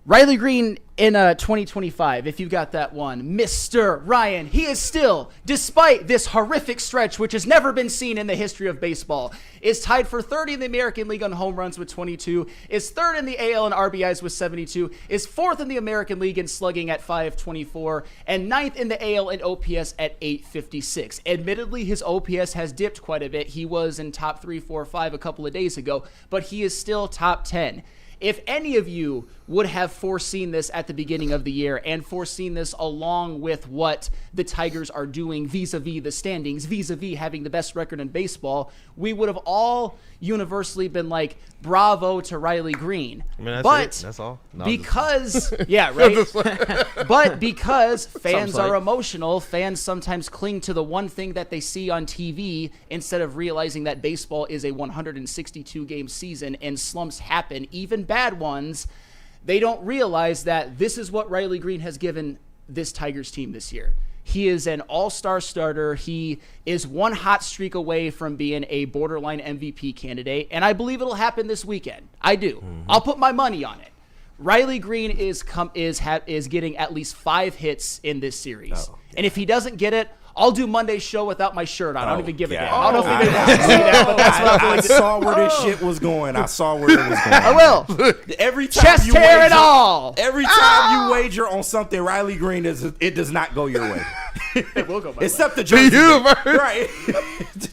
Speaker 4: Riley Greene in 2025, if you've got that one, Mr. Ryan, he is still, despite this horrific stretch, which has never been seen in the history of baseball, is tied for third in the American League on home runs with 22, is third in the AL in RBIs with 72, is fourth in the American League in slugging at 524, and ninth in the AL in OPS at 856. Admittedly, his OPS has dipped quite a bit. He was in top 3, 4, 5 a couple of days ago, but he is still top 10. If any of you would have foreseen this at the beginning of the year and foreseen this along with what the Tigers are doing vis-a-vis the standings, vis-a-vis having the best record in baseball, we would have all universally been like, bravo to Riley Greene.
Speaker 3: I mean, that's all. No,
Speaker 4: because, yeah, right? But because fans are emotional, fans sometimes cling to the one thing that they see on TV instead of realizing that baseball is a 162-game season and slumps happen, even bad ones. They don't realize that this is what Riley Greene has given this Tigers team this year. He is an all-star starter. He is one hot streak away from being a borderline MVP candidate, and I believe it'll happen this weekend. I do. Mm-hmm. I'll put my money on it. Riley Greene is getting at least 5 hits in this series. Oh, yeah. And if he doesn't get it, I'll do Monday's show without my shirt on. I don't even give a damn. I don't know if anybody wants to see that, but that's what I'm going to do.
Speaker 5: I saw where this shit was going. I saw where it was going.
Speaker 4: I will.
Speaker 5: Every time
Speaker 4: chest hair and all.
Speaker 5: Every time you wager on something, Riley Greene it does not go your way.
Speaker 4: It will go my
Speaker 5: Except
Speaker 4: way.
Speaker 5: the jersey.
Speaker 3: Right.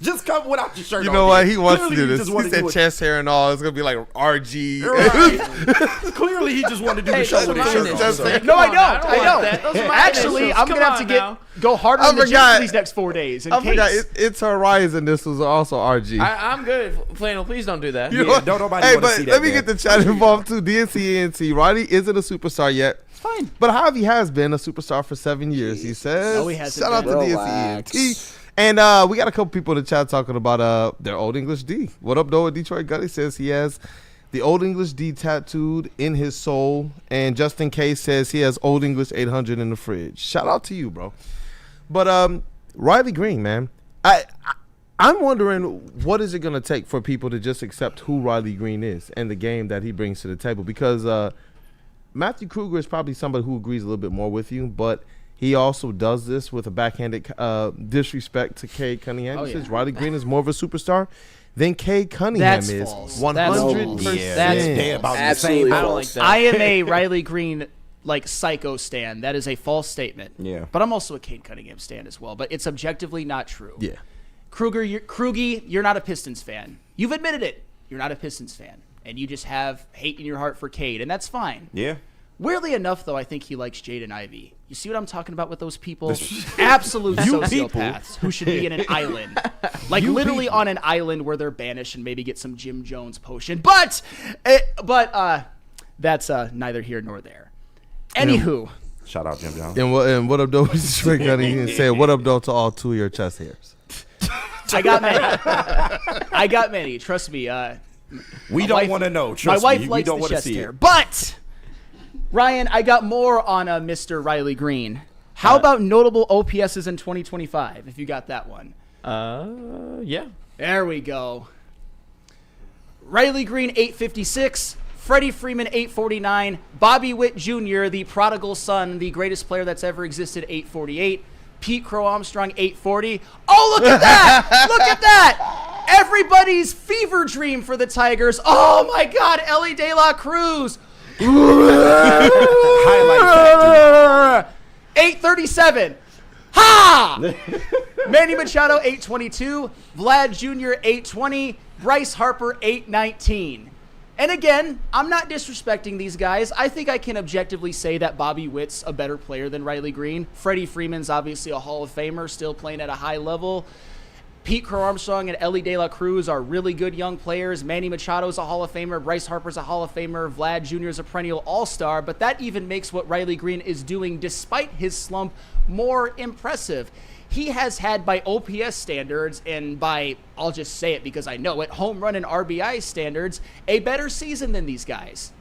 Speaker 5: Just come without your shirt on.
Speaker 3: You know what? He wants
Speaker 5: Clearly,
Speaker 3: to do this. He said chest hair and all. It's going to be like RG.
Speaker 5: Right. Clearly, he just wanted to do the show with his shirt on.
Speaker 4: No, I don't. I don't. Actually, I'm going to have to go harder in the gym for these next 4 days.
Speaker 3: I forgot. It's Horizon. This was also RG.
Speaker 8: I'm good. Flannel, please don't do that.
Speaker 5: Yeah, don't nobody want to see that.
Speaker 3: Let me get the chat involved too. DNC. Riley isn't a superstar yet.
Speaker 4: It's fine.
Speaker 3: But Javi has been a superstar for 7 years, he says.
Speaker 4: No, he hasn't.
Speaker 3: Shout out to DNC. And we got a couple people in the chat talking about their Old English D. What up, though? Detroit Gutty says he has the Old English D tattooed in his soul. And Justin K says he has Old English 800 in the fridge. Shout out to you, bro. But Riley Greene, man, I'm wondering what is it going to take for people to just accept who Riley Greene is and the game that he brings to the table? Because Matthew Kruger is probably somebody who agrees a little bit more with you, but he also does this with a backhanded disrespect to Cade Cunningham. He says Riley Greene is more of a superstar than Cade Cunningham is.
Speaker 4: False.
Speaker 3: 100%.
Speaker 5: Yeah, that's about
Speaker 6: absolutely
Speaker 5: the same.
Speaker 8: I don't like that.
Speaker 4: I am a Riley Greene psycho stan. That is a false statement.
Speaker 5: Yeah.
Speaker 4: But I'm also a Cade Cunningham stan as well. But it's objectively not true.
Speaker 3: Yeah.
Speaker 4: Krugie, you're not a Pistons fan. You've admitted it. You're not a Pistons fan. And you just have hate in your heart for Cade. And that's fine.
Speaker 5: Yeah.
Speaker 4: Weirdly enough, though, I think he likes Jaden Ivey. You see what I'm talking about with those people? Absolute sociopaths who should be in an island. Like literally on an island where they're banished and maybe get some Jim Jones potion. But that's neither here nor there. Anywho.
Speaker 5: Shout out Jim Jones.
Speaker 3: And what up, though? Straight Gunny and say, what up, though, to all 2 of your chest hairs?
Speaker 4: I got many. Trust me.
Speaker 5: We don't want to know. Trust
Speaker 4: my wife
Speaker 5: me.
Speaker 4: likes
Speaker 5: We don't
Speaker 4: the
Speaker 5: want to
Speaker 4: chest
Speaker 5: see
Speaker 4: hair.
Speaker 5: it.
Speaker 4: But, Ryan, I got more on Mr. Riley Greene. How about notable OPSs in 2025, if you got that one?
Speaker 8: Yeah.
Speaker 4: There we go. Riley Greene, 856. Freddie Freeman, 849. Bobby Witt Jr., the prodigal son, the greatest player that's ever existed, 848. Pete Crow Armstrong, 840. Oh, look at that! Look at that! Everybody's fever dream for the Tigers. Oh, my God, Ellie De La Cruz.
Speaker 5: Highlight
Speaker 4: 837. Ha! Manny Machado, 822. Vlad Jr., 820. Bryce Harper, 819. And again, I'm not disrespecting these guys. I think I can objectively say that Bobby Witt's a better player than Riley Greene. Freddie Freeman's obviously a Hall of Famer, still playing at a high level. Pete Crow Armstrong and Ellie De La Cruz are really good young players. Manny Machado's a Hall of Famer. Bryce Harper's a Hall of Famer. Vlad Jr. is a perennial all-star. But that even makes what Riley Greene is doing, despite his slump, more impressive. He has had, by OPS standards, and by, I'll just say it because I know it, home run and RBI standards, a better season than these guys.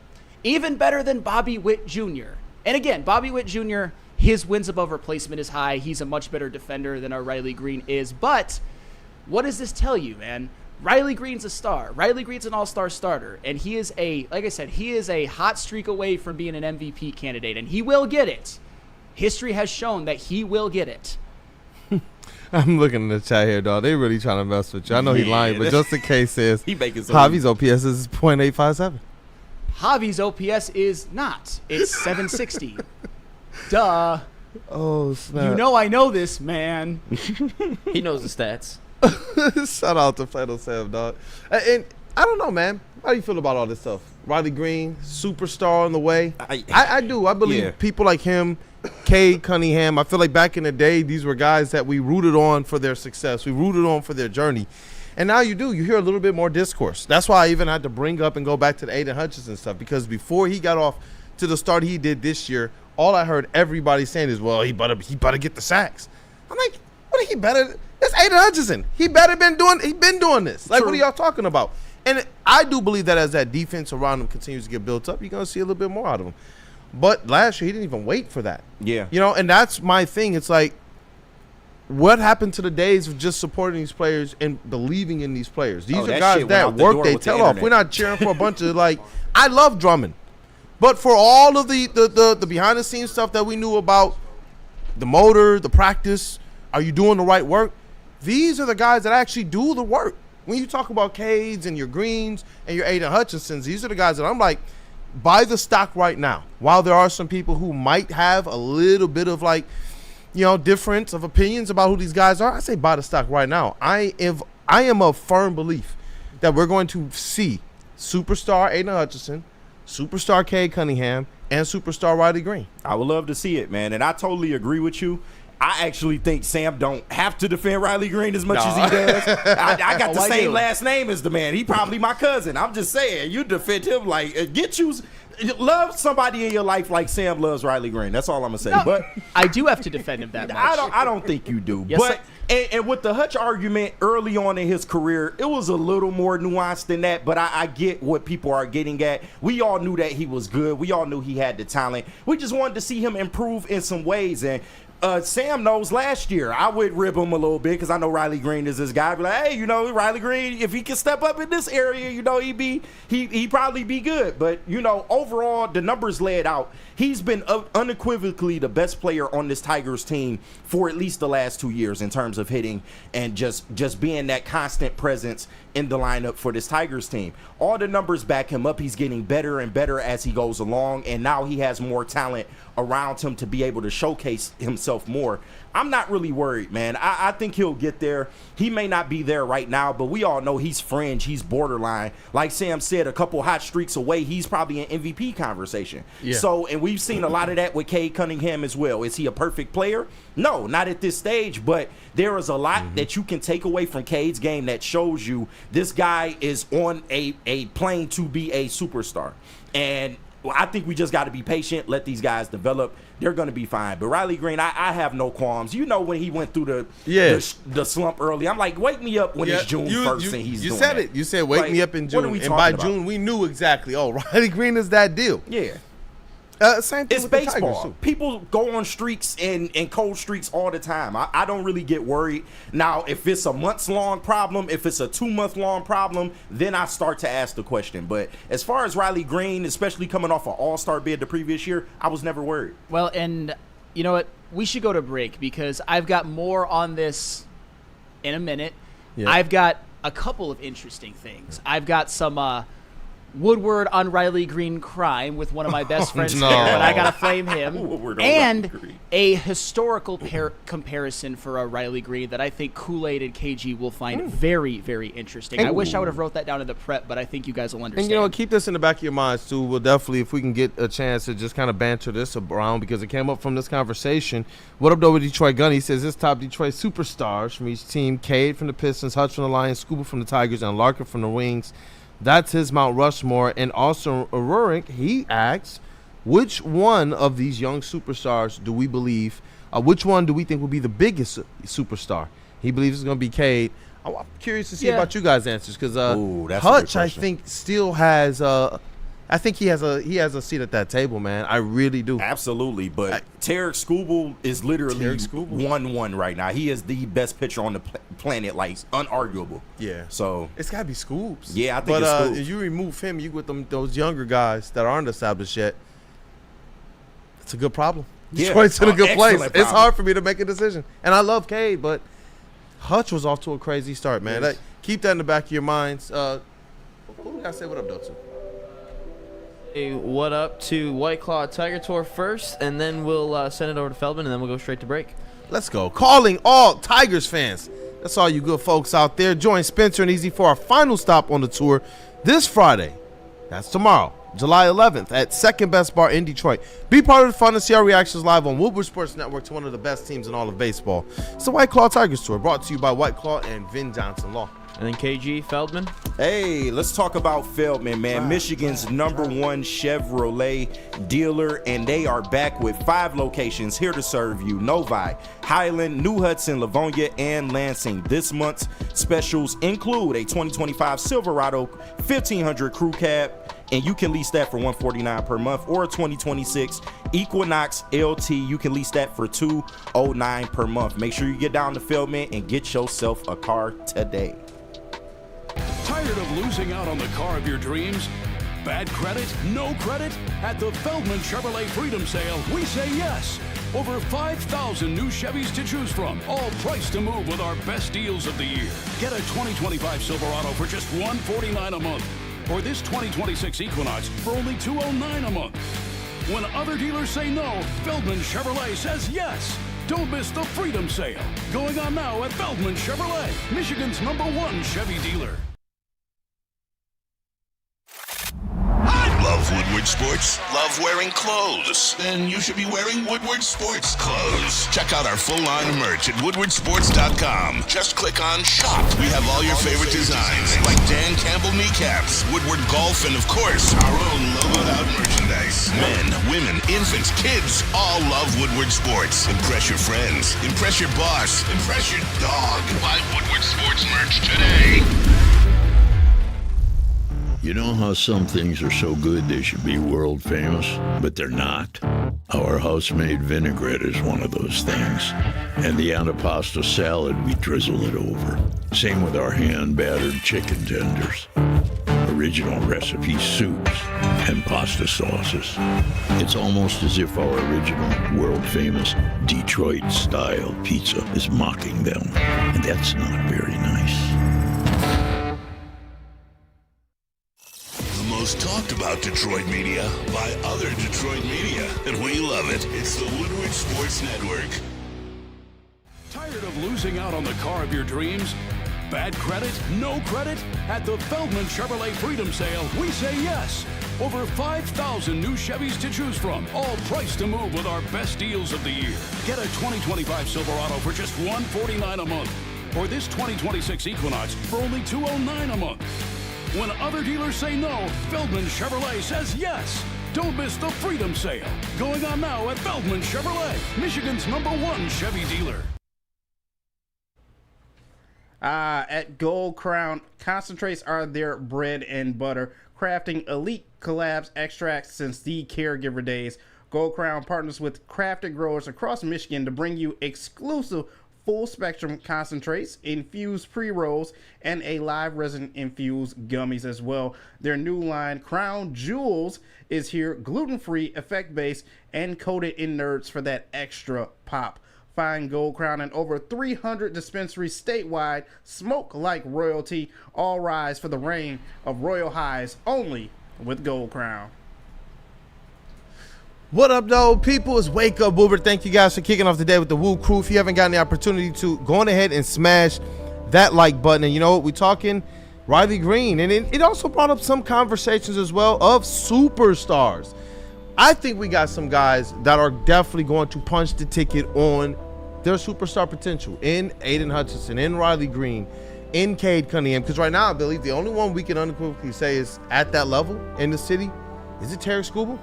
Speaker 4: Even better than Bobby Witt Jr. And again, Bobby Witt Jr., his wins above replacement is high. He's a much better defender than our Riley Greene is. But what does this tell you, man? Riley Greene's a star. Riley Greene's an all-star starter, and he is like I said, he is a hot streak away from being an MVP candidate, and he will get it. History has shown that he will get it.
Speaker 3: I'm looking in the chat here, dog. They really trying to mess with you. I know he's lying, but just in case, says
Speaker 5: he making some
Speaker 3: Javi's OPS is .857.
Speaker 4: Javi's OPS is not. It's 760. Duh.
Speaker 3: Oh, snap.
Speaker 4: You know I know this, man.
Speaker 8: He knows the stats.
Speaker 3: Shout out to Flannel Sam, dog. And I don't know, man. How do you feel about all this stuff? Riley Greene, superstar on the way. I do. I believe people like him, Cade Cunningham. I feel like back in the day, these were guys that we rooted on for their success. We rooted on for their journey. And now you do. You hear a little bit more discourse. That's why I even had to bring up and go back to the Aiden Hutchinson stuff, because before he got off to the start he did this year, all I heard everybody saying is, well, he better get the sacks. I'm like, what he better? That's Aiden Hutchinson. He been doing this. Like, What are y'all talking about? And I do believe that as that defense around him continues to get built up, you're going to see a little bit more out of him. But last year, he didn't even wait for that.
Speaker 5: Yeah.
Speaker 3: You know, and that's my thing. It's like, what happened to the days of just supporting these players and believing in these players? These are guys that work their tail off. We're not cheering for a bunch of, like, I love Drummond. But for all of the behind-the-scenes stuff that we knew about, the motor, the practice, are you doing the right work? These are the guys that actually do the work. When you talk about Cades and your Greenes and your Aiden Hutchinsons, these are the guys that I'm like, buy the stock right now. While there are some people who might have a little bit of, like, you know, difference of opinions about who these guys are, I say buy the stock right now. I am a firm belief that we're going to see superstar Aiden Hutchinson, superstar Cade Cunningham, and superstar Riley Greene.
Speaker 5: I would love to see it, man, and I totally agree with you. I actually think Sam don't have to defend Riley Greene as much as he does. I got the same last name as the man. He probably my cousin. I'm just saying, you defend him like love somebody in your life like Sam loves Riley Greene. That's all I'm gonna say. No, but
Speaker 4: I do have to defend him that much.
Speaker 5: I don't think you do.
Speaker 4: Yes,
Speaker 5: but and with the Hutch argument early on in his career, it was a little more nuanced than that. But I get what people are getting at. We all knew that he was good. We all knew he had the talent. We just wanted to see him improve in some ways. And Sam knows last year I would rib him a little bit because I know Riley Greene is this guy. I'd be like, hey, you know, Riley Greene, if he can step up in this area, you know, he'd probably be good. But, you know, overall, the numbers laid out. He's been unequivocally the best player on this Tigers team for at least the last 2 years in terms of hitting and just being that constant presence in the lineup for this Tigers team. All the numbers back him up. He's getting better and better as he goes along, and now he has more talent around him to be able to showcase himself more. I'm not really worried, man. I think he'll get there. He may not be there right now, but we all know he's fringe. He's borderline. Like Sam said, a couple hot streaks away, he's probably an MVP conversation. Yeah. So, and we've seen a lot of that with Cade Cunningham as well. Is he a perfect player? No, not at this stage, but there is a lot that you can take away from Cade's game that shows you this guy is on a plane to be a superstar. And I think we just got to be patient, let these guys develop. They're going to be fine. But Riley Greene, I have no qualms. You know, when he went through the slump early, I'm like, wake me up when it's June 1st and he's doing
Speaker 3: said
Speaker 5: that.
Speaker 3: it. You said wake me up in June. And by June, we knew exactly, Riley Greene is that deal.
Speaker 5: Yeah.
Speaker 3: Same thing
Speaker 5: it's
Speaker 3: with
Speaker 5: baseball.
Speaker 3: The Tigers too.
Speaker 5: People go on streaks and cold streaks all the time. I don't really get worried. Now, if it's a months-long problem, if it's a 2-month-long problem, then I start to ask the question. But as far as Riley Greene, especially coming off an all-star bid the previous year, I was never worried.
Speaker 4: Well, and you know what? We should go to break because I've got more on this in a minute. Yeah. I've got a couple of interesting things. I've got some Woodward on Riley Greene crime with one of my best friends here, but I gotta flame him. And a historical comparison for a Riley Greene that I think Kool-Aid and KG will find very, very interesting. I wish I would have wrote that down in the prep, but I think you guys will understand.
Speaker 3: And you know, keep this in the back of your minds too. We'll definitely, if we can get a chance to just kind of banter this around because it came up from this conversation. What up though with Detroit Gunny? He says his top Detroit superstars from each team: Cade from the Pistons, Hutch from the Lions, Scuba from the Tigers, and Larkin from the Wings. That's his Mount Rushmore. And also Rurik, he asks, which one of these young superstars do we believe, which one do we think will be the biggest superstar? He believes it's going to be Cade. I'm curious to see about you guys' answers because Hutch, I think, still has I think he has a seat at that table, man. I really do.
Speaker 5: Absolutely, but Tarek Skubal is literally 1-1 right now. He is the best pitcher on the planet, like unarguable.
Speaker 3: Yeah.
Speaker 5: So
Speaker 3: it's gotta be Scoobs.
Speaker 5: Yeah, I think it's Scoobs.
Speaker 3: If you remove him, you with those younger guys that aren't established yet. It's a good problem.
Speaker 5: Yeah.
Speaker 3: Detroit's in a good place.
Speaker 5: Excellent
Speaker 3: It's hard for me to make a decision, and I love Cade, but Hutch was off to a crazy start, man.
Speaker 5: Yes.
Speaker 3: Keep that in the back of your minds. Who do we gotta say what up, though, to?
Speaker 8: Hey, what up to White Claw Tiger Tour first, and then we'll send it over to Feldman, and then we'll go straight to break.
Speaker 3: Let's go. Calling all Tigers fans. That's all you good folks out there. Join Spencer and Easy for our final stop on the tour this Friday. That's tomorrow, July 11th at Second Best Bar in Detroit. Be part of the fun and see our reactions live on Woodward Sports Network to one of the best teams in all of baseball. It's the White Claw Tigers Tour, brought to you by White Claw and Vin Johnson Law.
Speaker 8: And then KG, Feldman.
Speaker 5: Hey, let's talk about Feldman, man. Michigan's #1 Chevrolet dealer, and they are back with 5 locations here to serve you. Novi, Highland, New Hudson, Livonia, and Lansing. This month's specials include a 2025 Silverado 1500 crew cab, and you can lease that for $149 per month, or a 2026 Equinox LT. You can lease that for $209 per month. Make sure you get down to Feldman and get yourself a car today.
Speaker 10: Tired of losing out on the car of your dreams? Bad credit? No credit? At the Feldman Chevrolet Freedom Sale, we say yes. Over 5,000 new Chevys to choose from, all priced to move with our best deals of the year. Get a 2025 Silverado for just $149 a month, or this 2026 Equinox for only $209 a month. When other dealers say no, Feldman Chevrolet says yes. Don't miss the Freedom Sale, going on now at Feldman Chevrolet, Michigan's #1 Chevy dealer.
Speaker 1: Love Woodward Sports? Love wearing clothes? Then you should be wearing Woodward Sports clothes. Check out our full line of merch at woodwardsports.com. Just click on Shop. We have all your favorite designs, like Dan Campbell kneecaps, Woodward Golf, and of course, our own logoed out merchandise. Men, women, infants, kids all love Woodward Sports. Impress your friends. Impress your boss. Impress your dog. Buy Woodward Sports merch today.
Speaker 11: You know how some things are so good they should be world famous, but they're not? Our house-made vinaigrette is one of those things. And the antipasto salad, we drizzle it over. Same with our hand-battered chicken tenders. Original recipe soups and pasta sauces. It's almost as if our original world-famous Detroit-style pizza is mocking them. And that's not very nice.
Speaker 1: Most talked about Detroit media by other Detroit media, and we love it. It's the Woodward Sports Network.
Speaker 10: Tired of losing out on the car of your dreams? Bad credit? No credit? At the Feldman Chevrolet Freedom Sale, we say yes. Over 5,000 new Chevys to choose from, all priced to move with our best deals of the year. Get a 2025 Silverado for just $149 a month, or this 2026 Equinox for only $209 a month. When other dealers say no, Feldman Chevrolet says yes. Don't miss the Freedom Sale, going on now at Feldman Chevrolet, Michigan's #1 Chevy dealer.
Speaker 2: At Gold Crown, concentrates are their bread and butter, crafting elite collabs extracts since the caregiver days. Gold Crown partners with crafted growers across Michigan to bring you exclusive full-spectrum concentrates, infused pre-rolls, and a live resin-infused gummies as well. Their new line, Crown Jewels, is here, gluten-free, effect-based, and coated in nerds for that extra pop. Find Gold Crown in over 300 dispensaries statewide. Smoke like royalty. All rise for the reign of royal highs, only with Gold Crown.
Speaker 3: What up, though, people? It's Wake Up Woodward. Thank you guys for kicking off the day with the WUW Crew. If you haven't gotten the opportunity to, go on ahead and smash that like button. And you know what? We're talking Riley Greene. And it also brought up some conversations as well of superstars. I think we got some guys that are definitely going to punch the ticket on their superstar potential in Aiden Hutchinson, in Riley Greene, in Cade Cunningham. Because right now, I believe the only one we can unequivocally say is at that level in the city. Is it Tarek Skubal?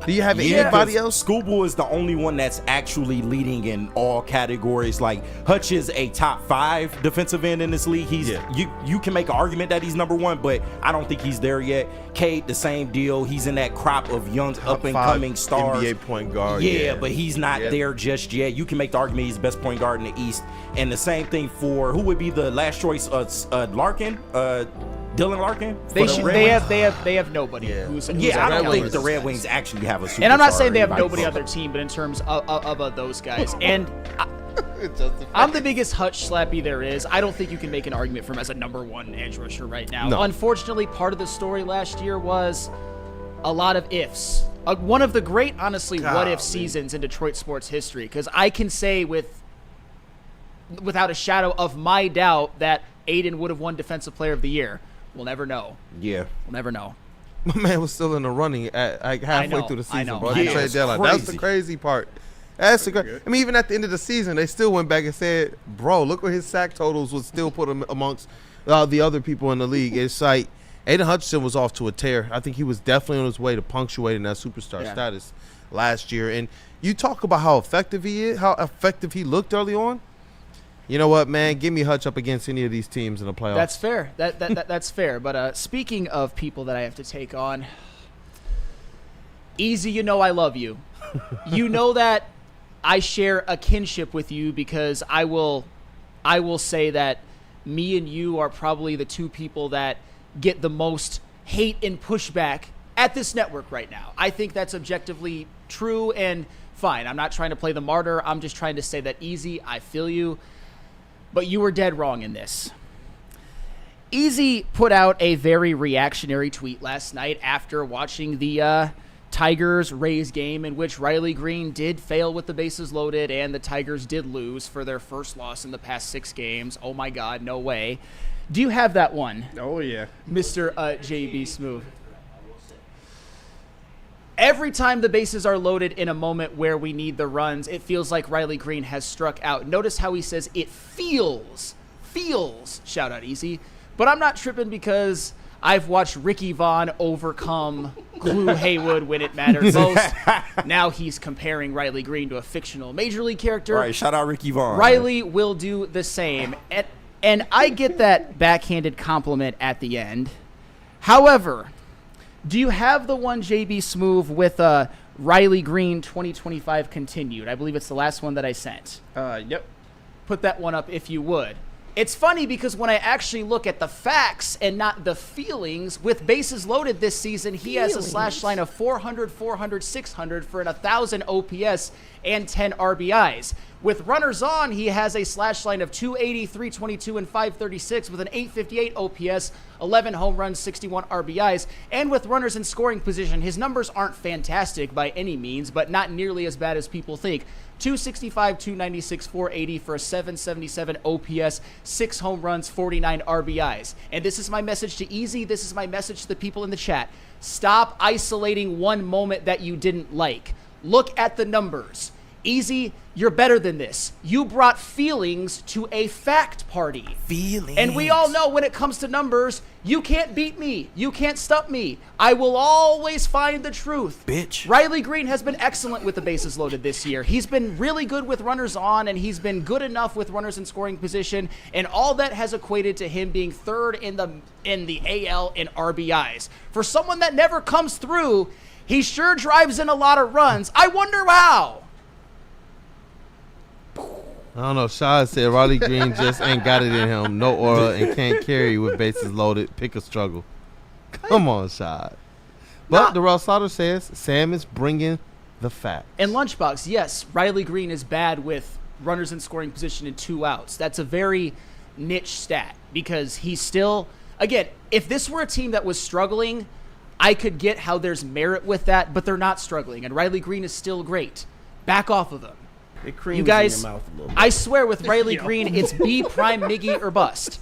Speaker 3: Do you have anybody else?
Speaker 5: Schoolboy is the only one that's actually leading in all categories. Like Hutch is a top 5 defensive end in this league. You can make an argument that he's number 1, but I don't think he's there yet. Cade, the same deal. He's in that crop of young up and coming stars.
Speaker 3: NBA point guard.
Speaker 5: Yeah, but he's not there just yet. You can make the argument he's the best point guard in the East. And the same thing for who would be the last choice? Larkin. Dylan Larkin?
Speaker 4: They have nobody. Who's
Speaker 5: I don't think the Red Wings actually have a superstar.
Speaker 4: And I'm not saying they have nobody on their team, but in terms of those guys. And I'm the biggest Hutch slappy there is. I don't think you can make an argument for him as a number 1 edge rusher right now.
Speaker 3: No.
Speaker 4: Unfortunately, part of the story last year was a lot of ifs. One of the great, honestly, what-if seasons in Detroit sports history. Because I can say without a shadow of my doubt that Aiden would have won Defensive Player of the Year. We'll never know.
Speaker 5: Yeah.
Speaker 4: We'll never know.
Speaker 3: My man was still in the running at halfway through the season, bro.
Speaker 5: Yeah,
Speaker 3: Trade deadline. That's the crazy part. I mean, even at the end of the season, they still went back and said, bro, look what his sack totals would still put him amongst the other people in the league. It's like Aiden Hutchinson was off to a tear. I think he was definitely on his way to punctuating that superstar status last year. And you talk about how effective he is, how effective he looked early on. You know what, man? Give me Hutch up against any of these teams in the playoffs.
Speaker 4: That's fair. That's fair. But speaking of people that I have to take on, Easy, you know I love you. You know that I share a kinship with you because I will say that me and you are probably the 2 people that get the most hate and pushback at this network right now. I think that's objectively true and fine. I'm not trying to play the martyr. I'm just trying to say that, Easy, I feel you. But you were dead wrong in this. Easy put out a very reactionary tweet last night after watching the Tigers-Rays game in which Riley Greene did fail with the bases loaded and the Tigers did lose for their first loss in the past 6 games. Oh, my God, no way. Do you have that one?
Speaker 2: Oh, yeah.
Speaker 4: Mr. JB Smooth. Every time the bases are loaded in a moment where we need the runs, it feels like Riley Greene has struck out. Notice how he says it feels, shout out Easy. But I'm not tripping because I've watched Ricky Vaughn overcome Clue Haywood when it mattered most. Now he's comparing Riley Greene to a fictional Major League character.
Speaker 5: All right, shout out Ricky Vaughn.
Speaker 4: Riley will do the same. And I get that backhanded compliment at the end. However, do you have the one, JB Smooth, with Riley Greene 2025 continued? I believe it's the last one that I sent.
Speaker 2: Yep.
Speaker 4: Put that one up if you would. It's funny because when I actually look at the facts and not the feelings, with bases loaded this season, he has a slash line of 400, 400, 600 for an 1,000 OPS and 10 RBIs. With runners on, he has a slash line of 280, 322, and 536 with an 858 OPS, 11 home runs, 61 RBIs. And with runners in scoring position, his numbers aren't fantastic by any means, but not nearly as bad as people think. 265, 296, 480 for a 777 OPS, 6 home runs, 49 RBIs. And this is my message to Easy. This is my message to the people in the chat. Stop isolating one moment that you didn't like. Look at the numbers. Easy, you're better than this. You brought feelings to a fact party.
Speaker 5: Feelings.
Speaker 4: And we all know when it comes to numbers, you can't beat me. You can't stump me. I will always find the truth.
Speaker 5: Bitch.
Speaker 4: Riley Greene has been excellent with the bases loaded this year. He's been really good with runners on, and he's been good enough with runners in scoring position, and all that has equated to him being third in the AL in RBIs. For someone that never comes through, he sure drives in a lot of runs. I wonder how.
Speaker 3: I don't know. Shad said Riley Greene just ain't got it in him. No aura and can't carry with bases loaded. Pick a struggle. Come on, Shad. But the Darrell Slaughter says Sam is bringing the facts.
Speaker 4: And Lunchbox, yes, Riley Greene is bad with runners in scoring position and 2 outs. That's a very niche stat because he's still, again, if this were a team that was struggling, I could get how there's merit with that, but they're not struggling, and Riley Greene is still great. Back off of them. You guys, I swear with Riley Greene, it's B prime Miggy or bust.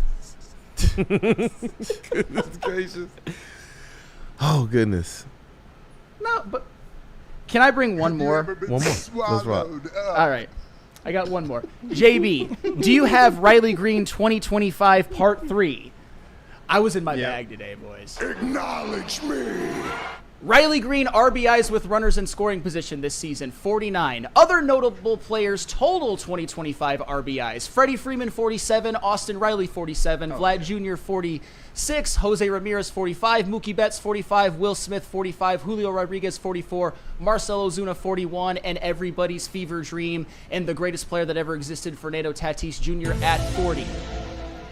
Speaker 3: Goodness gracious. Oh, goodness.
Speaker 4: No, but can I bring one more?
Speaker 3: One more. Let's rock.
Speaker 4: All right. I got one more. JB, do you have Riley Greene 2025 Part 3? I was in my bag today, boys.
Speaker 1: Acknowledge me.
Speaker 4: Riley Greene RBIs with runners in scoring position this season, 49. Other notable players total 2025 RBIs. Freddie Freeman, 47. Austin Riley, 47. Vlad Jr., 46. Jose Ramirez, 45. Mookie Betts, 45. Will Smith, 45. Julio Rodriguez, 44. Marcell Ozuna, 41. And everybody's fever dream and the greatest player that ever existed, Fernando Tatis Jr. at 40.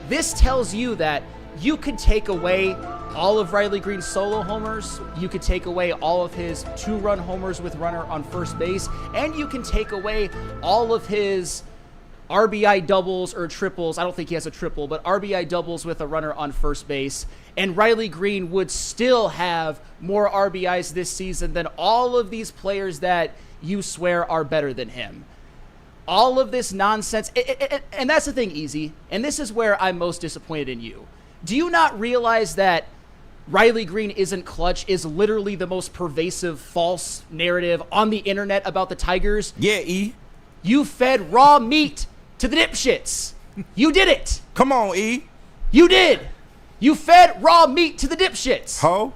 Speaker 4: This tells you that you could take away all of Riley Greene's solo homers, you could take away all of his 2-run homers with runner on first base, and you can take away all of his RBI doubles or triples. I don't think he has a triple, but RBI doubles with a runner on first base. And Riley Greene would still have more RBIs this season than all of these players that you swear are better than him. All of this nonsense, and that's the thing, Easy, and this is where I'm most disappointed in you. Do you not realize that Riley Greene isn't clutch is literally the most pervasive false narrative on the internet about the Tigers?
Speaker 5: Yeah, E.
Speaker 4: You fed raw meat to the dipshits. You did it.
Speaker 5: Come on, E.
Speaker 4: You did. You fed raw meat to the dipshits.
Speaker 5: Ho?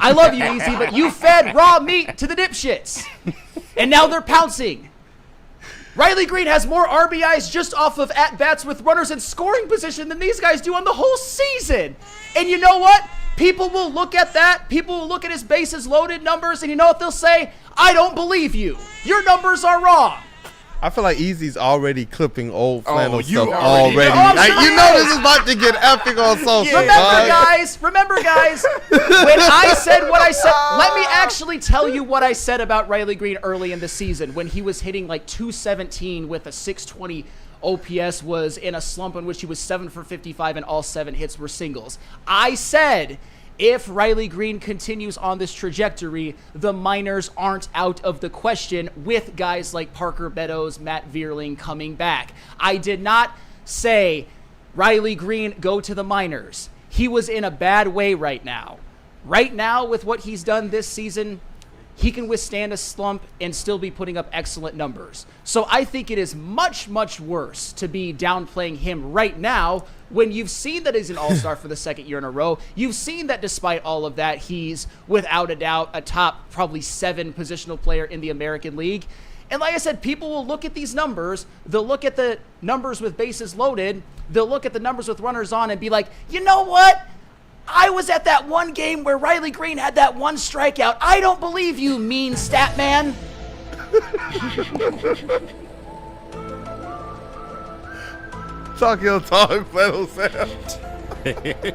Speaker 4: I love you, Easy, but you fed raw meat to the dipshits. And now they're pouncing. Riley Greene has more RBIs just off of at-bats with runners in scoring position than these guys do on the whole season. And you know what? People will look at that. People will look at his bases loaded numbers, and you know what they'll say? I don't believe you. Your numbers are wrong.
Speaker 3: I feel like Easy's already clipping old flannel
Speaker 5: you
Speaker 3: stuff
Speaker 5: already.
Speaker 3: already.
Speaker 4: Oh,
Speaker 3: Like,
Speaker 4: sure
Speaker 3: you know this is about to get epic on social.
Speaker 4: Remember, guys, when I said what I said, let me actually tell you what I said about Riley Greene early in the season when he was hitting like 217 with a 620 OPS, was in a slump in which he was 7 for 55 and all 7 hits were singles. I said, if Riley Greene continues on this trajectory, the minors aren't out of the question with guys like Parker Beddoes, Matt Vierling coming back. I did not say, Riley Greene, go to the minors. He was in a bad way right now. Right now, with what he's done this season, he can withstand a slump and still be putting up excellent numbers. So I think it is much, much worse to be downplaying him right now when you've seen that he's an all-star for the second year in a row. You've seen that despite all of that, he's without a doubt a top probably 7 positional player in the American League. And like I said, people will look at these numbers. They'll look at the numbers with bases loaded. They'll look at the numbers with runners on and be like, you know what? I was at that one game where Riley Greene had that one strikeout. I don't believe you, mean stat man.
Speaker 3: Talk your talk, flannel Sam.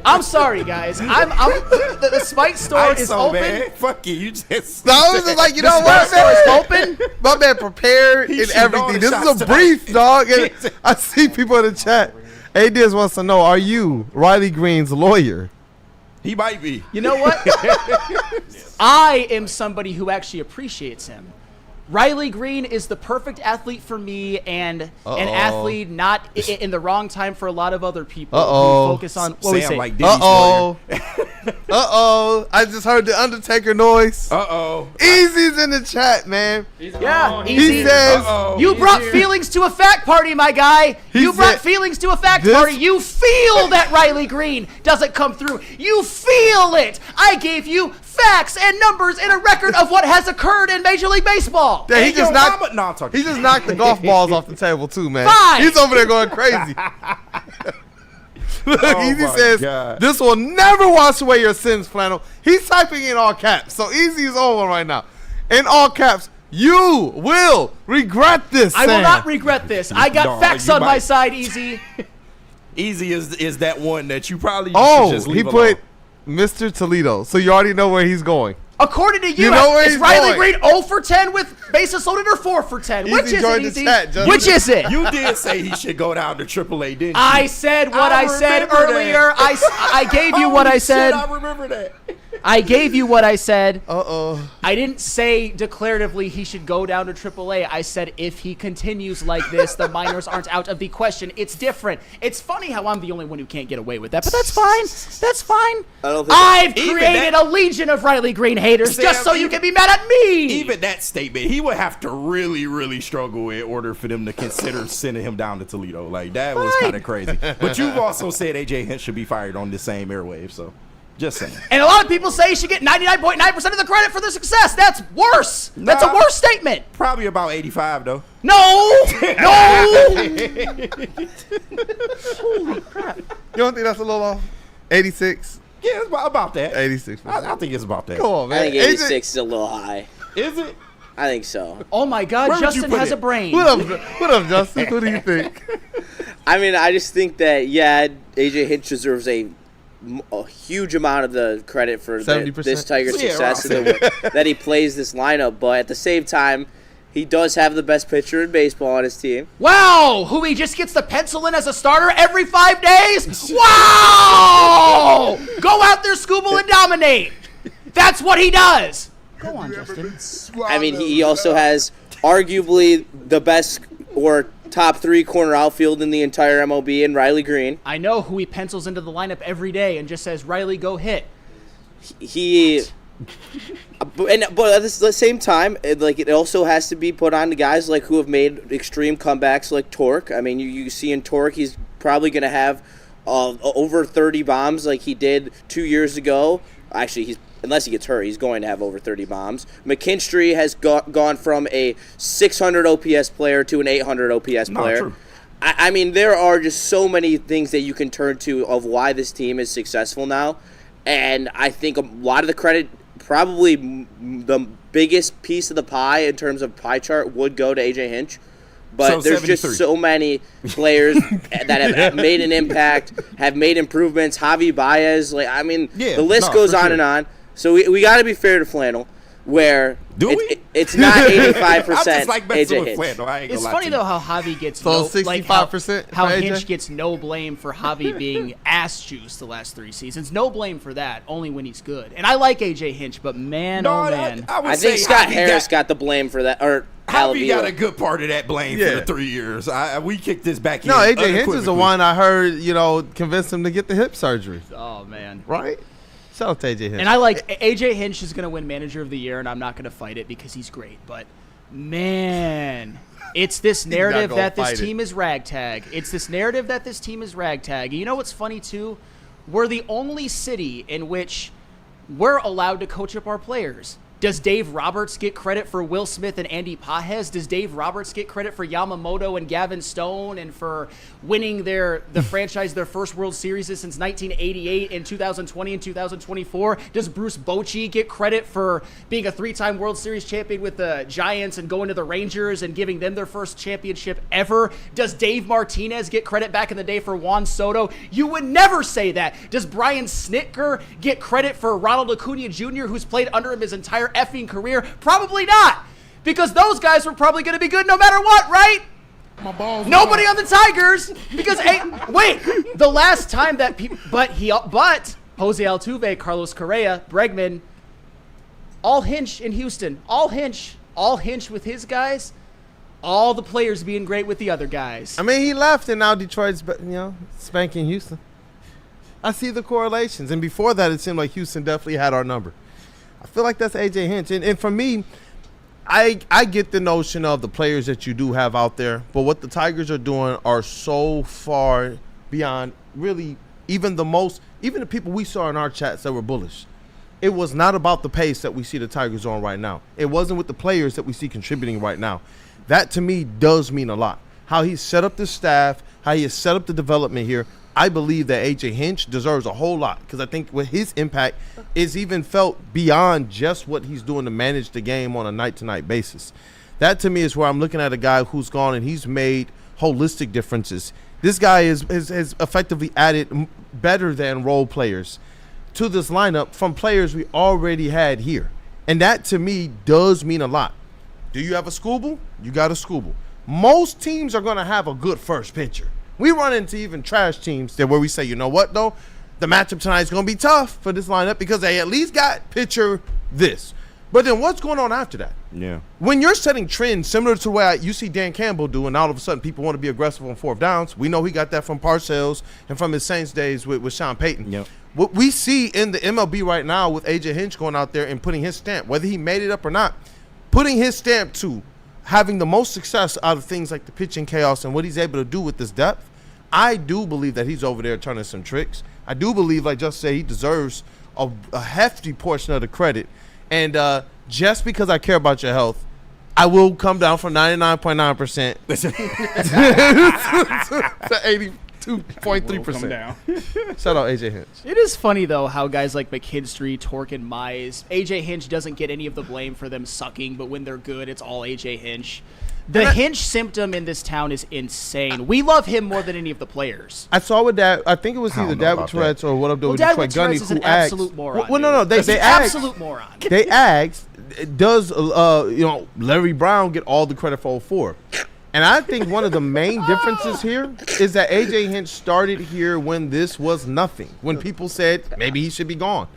Speaker 4: I'm sorry, guys. The spite store is open.
Speaker 5: Man. Fuck you. You just.
Speaker 3: No, I was just like, you know what,
Speaker 4: store is
Speaker 3: man?
Speaker 4: open.
Speaker 3: My man prepared and everything. This is a brief, dog. And I see people in the chat. A-Diz wants to know, are you Riley Greene's lawyer?
Speaker 5: He might be.
Speaker 4: You know what? I am somebody who actually appreciates him. Riley Greene is the perfect athlete for me, and an athlete not in the wrong time for a lot of other people who focus on what we say.
Speaker 5: Like I
Speaker 3: just heard the Undertaker noise. Easy's in the chat, man.
Speaker 4: Yeah,
Speaker 3: He says,
Speaker 4: you brought feelings to a fact party, my guy. You brought feelings to a fact party. You feel that Riley Greene doesn't come through. You feel it. I gave you facts and numbers and a record of what has occurred in Major League Baseball.
Speaker 3: Yeah, he just knocked the golf balls off the table too, man.
Speaker 4: Fine.
Speaker 3: He's over there going crazy. Look, Easy says, this will never wash away your sins, flannel. He's typing in all caps, so Easy is over right now. In all caps, you will regret this.
Speaker 4: I will not regret this. I got facts on my side, Easy.
Speaker 5: Easy is that one that you probably should just leave
Speaker 3: he put Mr. Toledo, so you already know where he's going.
Speaker 4: According to you, is Riley Greene 0 for 10 with bases loaded or 4 for 10? Which is it, Easy? Which is it?
Speaker 5: You did say he should go down to AAA, didn't you?
Speaker 4: I said what I said earlier. I gave you what I said.
Speaker 5: I remember that.
Speaker 4: I gave you what I said.
Speaker 3: Uh-oh.
Speaker 4: I didn't say declaratively he should go down to AAA. I said if he continues like this, the minors aren't out of the question. It's different. It's funny how I'm the only one who can't get away with that, but that's fine. That's fine. I've created a legion of Riley Greene haters just so you can be mad at me.
Speaker 5: Even that statement, he would have to really, really struggle in order for them to consider sending him down to Toledo. Like, that was kind of crazy. But you've also said A.J. Hinch should be fired on the same airwave, so. Just saying.
Speaker 4: And a lot of people say he should get 99.9% of the credit for the success. That's worse. That's a worse statement.
Speaker 5: Probably about 85, though.
Speaker 4: No.
Speaker 3: Holy crap. You don't think that's a little off? 86?
Speaker 5: Yeah, it's about that.
Speaker 3: 86.
Speaker 5: I think it's about that.
Speaker 3: Come on, man.
Speaker 6: I think 86 is a little high.
Speaker 5: Is it?
Speaker 6: I think so.
Speaker 4: Oh, my God.
Speaker 5: Where would you
Speaker 4: Justin
Speaker 5: put
Speaker 4: has
Speaker 5: it?
Speaker 4: a brain.
Speaker 3: What up, Justin? What do you think?
Speaker 6: I mean, I just think that, yeah, AJ Hinch deserves a huge amount of the credit for
Speaker 3: 70%?
Speaker 6: this Tiger
Speaker 5: Yeah,
Speaker 6: success and that he plays this lineup. But at the same time, he does have the best pitcher in baseball on his team.
Speaker 4: Wow. Who he just gets to pencil in as a starter every 5 days? Wow. Go out there, Scooble, and dominate. That's what he does. Go on, Justin.
Speaker 6: I mean, he also has arguably the best or top 3 corner outfield in the entire MLB in Riley Greene.
Speaker 4: I know who he pencils into the lineup every day and just says, Riley, go hit.
Speaker 6: But at the same time, it also has to be put on to guys like who have made extreme comebacks like Torque. I mean, you see in Torque, he's probably going to have over 30 bombs like he did 2 years ago. Actually, unless he gets hurt, he's going to have over 30 bombs. McKinstry has gone from a 600 OPS player to an 800 OPS player.
Speaker 5: True.
Speaker 6: I mean, there are just so many things that you can turn to of why this team is successful now. And I think a lot of the credit, probably the biggest piece of the pie in terms of pie chart, would go to AJ Hinch. But
Speaker 5: So
Speaker 6: there's
Speaker 5: 73.
Speaker 6: just so many players that have made an impact, have made improvements. Javi Baez, the list goes on and on. So we got to be fair to Flannel, where it's not 85%
Speaker 5: I just like messing
Speaker 6: AJ
Speaker 5: with
Speaker 6: Hinch.
Speaker 5: Flannel. I ain't gonna
Speaker 4: It's
Speaker 5: lie
Speaker 4: funny
Speaker 5: to
Speaker 4: though
Speaker 5: you.
Speaker 4: how Javi gets
Speaker 3: So 65%
Speaker 4: how
Speaker 3: for AJ?
Speaker 4: Hinch gets no blame for Javi being ass juice the last 3 seasons. No blame for that, only when he's good. And I like AJ Hinch, but man,
Speaker 5: No,
Speaker 4: oh man.
Speaker 5: I would
Speaker 6: I think
Speaker 5: say
Speaker 6: Scott
Speaker 5: Javi
Speaker 6: Harris got the blame for that, or
Speaker 5: Javi got
Speaker 6: Alavila.
Speaker 5: a good part of that blame for
Speaker 3: Yeah.
Speaker 5: the 3 years. We kicked this back in.
Speaker 3: No, AJ Hinch is the
Speaker 5: unequivocally.
Speaker 3: one I heard, convinced him to get the hip surgery.
Speaker 4: Oh man.
Speaker 3: Right? Shout out to AJ Hinch.
Speaker 4: And I like AJ Hinch is going to win Manager of the Year, and I'm not going to fight it because he's great. But man, it's this narrative
Speaker 3: gonna
Speaker 4: that this
Speaker 3: fight it.
Speaker 4: team is ragtag. It's this narrative that this team is ragtag. And you know what's funny too? We're the only city in which we're allowed to coach up our players. Does Dave Roberts get credit for Will Smith and Andy Pajes? Does Dave Roberts get credit for Yamamoto and Gavin Stone and for winning the franchise their first World Series since 1988 in 2020 and 2024? Does Bruce Bochy get credit for being a 3-time World Series champion with the Giants and going to the Rangers and giving them their first championship ever? Does Dave Martinez get credit back in the day for Juan Soto? You would never say that. Does Brian Snitker get credit for Ronald Acuna Jr., who's played under him his entire effing career? Probably not, because those guys were probably going to be good no matter what, right? Nobody on the Tigers, because the last time that people, but Jose Altuve, Carlos Correa, Bregman, all Hinch in Houston, all Hinch with his guys, all the players being great with the other guys.
Speaker 3: I mean, he left, and now Detroit's, spanking Houston. I see the correlations, and before that, it seemed like Houston definitely had our number. I feel like that's AJ Hinch, and for me, I get the notion of the players that you do have out there, but what the Tigers are doing are so far beyond really even the people we saw in our chats that were bullish. It was not about the pace that we see the Tigers on right now. It wasn't with the players that we see contributing right now. That to me does mean a lot. How he set up the staff, how he has set up the development here. I believe that AJ Hinch deserves a whole lot, because I think with his impact is even felt beyond just what he's doing to manage the game on a night-to-night basis. That to me is where I'm looking at a guy who's gone and he's made holistic differences. This guy has effectively added better than role players to this lineup from players we already had here. And that to me does mean a lot. Do you have a Scooble? You got a Scooble. Most teams are going to have a good first pitcher. We run into even trash teams that where we say, you know what, though? The matchup tonight is going to be tough for this lineup because they at least got pitcher this. But then what's going on after that?
Speaker 5: Yeah.
Speaker 3: When you're setting trends similar to what you see Dan Campbell do, and all of a sudden people want to be aggressive on 4th downs, we know he got that from Parcells and from his Saints days with Sean Payton.
Speaker 5: Yep.
Speaker 3: What we see in the MLB right now with AJ Hinch going out there and putting his stamp, whether he made it up or not, putting his stamp to having the most success out of things like the pitching chaos and what he's able to do with this depth, I do believe that he's over there turning some tricks. I do believe, like Just said, he deserves a hefty portion of the credit. And just because I care about your health, I will come down from 99.9% to 82.3%. Shout out AJ Hinch.
Speaker 4: It is funny, though, how guys like McKinstry, Torque, and Mize, AJ Hinch doesn't get any of the blame for them sucking, but when they're good, it's all AJ Hinch. The Hinch symptom in this town is insane. We love him more than any of the players.
Speaker 3: I saw with that. I think it was either Dad with Tourette's or what I'm doing with
Speaker 4: Dad
Speaker 3: Detroit
Speaker 4: with
Speaker 3: Gunny,
Speaker 4: Tourette's is
Speaker 3: who
Speaker 4: an
Speaker 3: asked.
Speaker 4: absolute moron.
Speaker 3: Well, no,
Speaker 4: He's
Speaker 3: they
Speaker 4: an
Speaker 3: asked.
Speaker 4: absolute moron.
Speaker 3: They asked, does Larry Brown get all the credit for 04? And I think one of the main differences here is that AJ Hinch started here when this was nothing. When people said maybe he should be gone.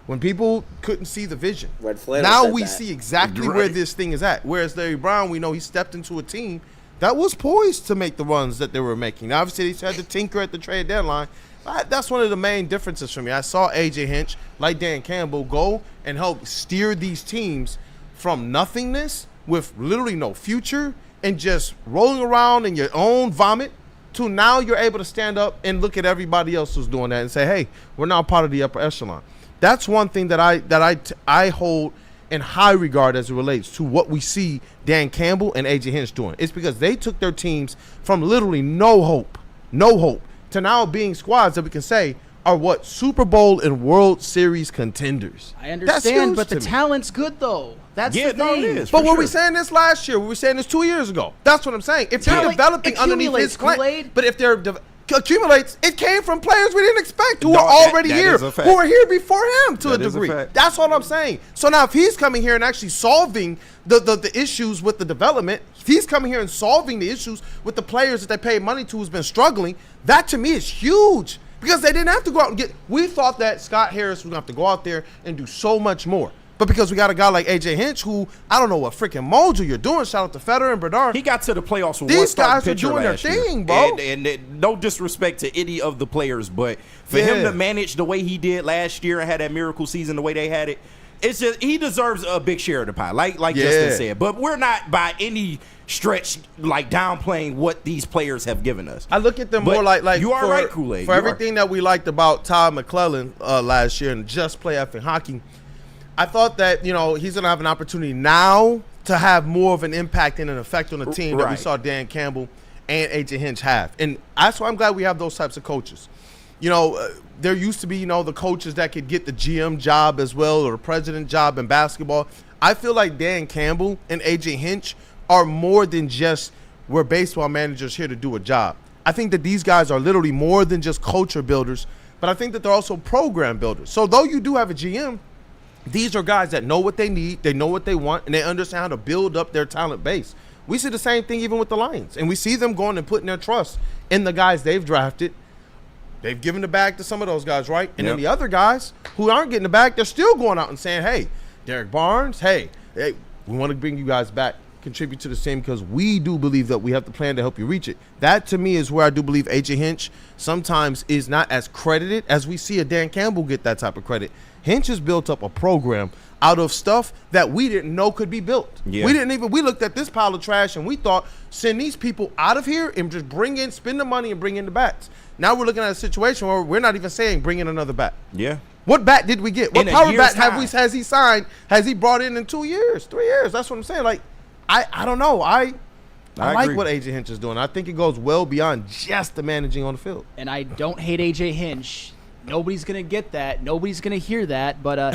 Speaker 3: When people couldn't see the vision.
Speaker 7: Red Flannel
Speaker 3: now
Speaker 7: said
Speaker 3: we
Speaker 7: that.
Speaker 3: see exactly where this thing is at. Whereas Larry Brown, we know he stepped into a team that was poised to make the runs that they were making. Now, obviously, they had to tinker at the trade deadline. That's one of the main differences for me. I saw AJ Hinch, like Dan Campbell, go and help steer these teams from nothingness with literally no future and just rolling around in your own vomit to now you're able to stand up and look at everybody else who's doing that and say, hey, we're now part of the upper echelon. That's one thing that I hold in high regard as it relates to what we see Dan Campbell and AJ Hinch doing. It's because they took their teams from literally no hope, to now being squads that we can say are what Super Bowl and World Series contenders.
Speaker 4: I understand, but the
Speaker 3: me.
Speaker 4: talent's good, though. That's the thing.
Speaker 5: No, it is.
Speaker 3: But were we saying this last year? Were we saying this 2 years ago? That's what I'm saying. If they're
Speaker 4: Talent
Speaker 3: developing underneath
Speaker 4: accumulates,
Speaker 3: his claim,
Speaker 4: Kool-Aid.
Speaker 3: but if they're accumulates, it came from players we didn't expect who
Speaker 5: No,
Speaker 3: are already
Speaker 5: that
Speaker 3: here,
Speaker 5: is a fact.
Speaker 3: who are here before him to
Speaker 5: That
Speaker 3: a
Speaker 5: is a
Speaker 3: degree.
Speaker 5: fact.
Speaker 3: That's all I'm saying. So now if he's coming here and actually solving the issues with the development, if he's coming here and solving the issues with the players that they pay money to who's been struggling, that to me is huge. Because they didn't have to go out and get – we thought that Scott Harris was going to have to go out there and do so much more. But because we got a guy like A.J. Hinch who, I don't know what freaking mojo you're doing. Shout out to Federer and Bernard.
Speaker 5: He got to the playoffs with
Speaker 3: These
Speaker 5: one starting
Speaker 3: guys are
Speaker 5: pitcher
Speaker 3: doing their
Speaker 5: last year.
Speaker 3: thing, bro.
Speaker 5: And no disrespect to any of the players, but for him to manage the way he did last year and had that miracle season the way they had it, it's just he deserves a big share of the pie, like Justin said. But we're not by any stretch like downplaying what these players have given us.
Speaker 3: I look at them
Speaker 5: But
Speaker 3: more like
Speaker 5: you are
Speaker 3: for,
Speaker 5: right, Kool-Aid.
Speaker 3: For
Speaker 5: You
Speaker 3: everything that we liked about Todd McClellan last year and just play effing hockey, I thought that he's gonna have an opportunity now to have more of an impact and an effect on the team that we saw Dan Campbell and AJ Hinch have, and that's why I'm glad we have those types of coaches. There used to be the coaches that could get the GM job as well or the president job in basketball. I feel like Dan Campbell and AJ Hinch are more than just we're baseball managers here to do a job. I think that these guys are literally more than just culture builders, but I think that they're also program builders. So though you do have a GM, these are guys that know what they need, they know what they want, and they understand how to build up their talent base. We see the same thing even with the Lions, and we see them going and putting their trust in the guys they've drafted. They've given the bag to some of those guys, right? And then the other guys who aren't getting the bag, they're still going out and saying, hey, Derek Barnes, hey, we want to bring you guys back, contribute to the team because we do believe that we have the plan to help you reach it. That, to me, is where I do believe A.J. Hinch sometimes is not as credited as we see a Dan Campbell get that type of credit. Hinch has built up a program out of stuff that we didn't know could be built. Yeah. We looked at this pile of trash and we thought, send these people out of here and just spend the money and bring in the bats. Now we're looking at a situation where we're not even saying bring in another bat.
Speaker 5: Yeah.
Speaker 3: What bat did we get? What power bat has he signed? Has he brought in 2 years, 3 years? That's what I'm saying. Like, I don't know. I like what AJ Hinch is doing. I think it goes well beyond just the managing on the field.
Speaker 4: And I don't hate AJ Hinch. Nobody's going to get that. Nobody's going to hear that. But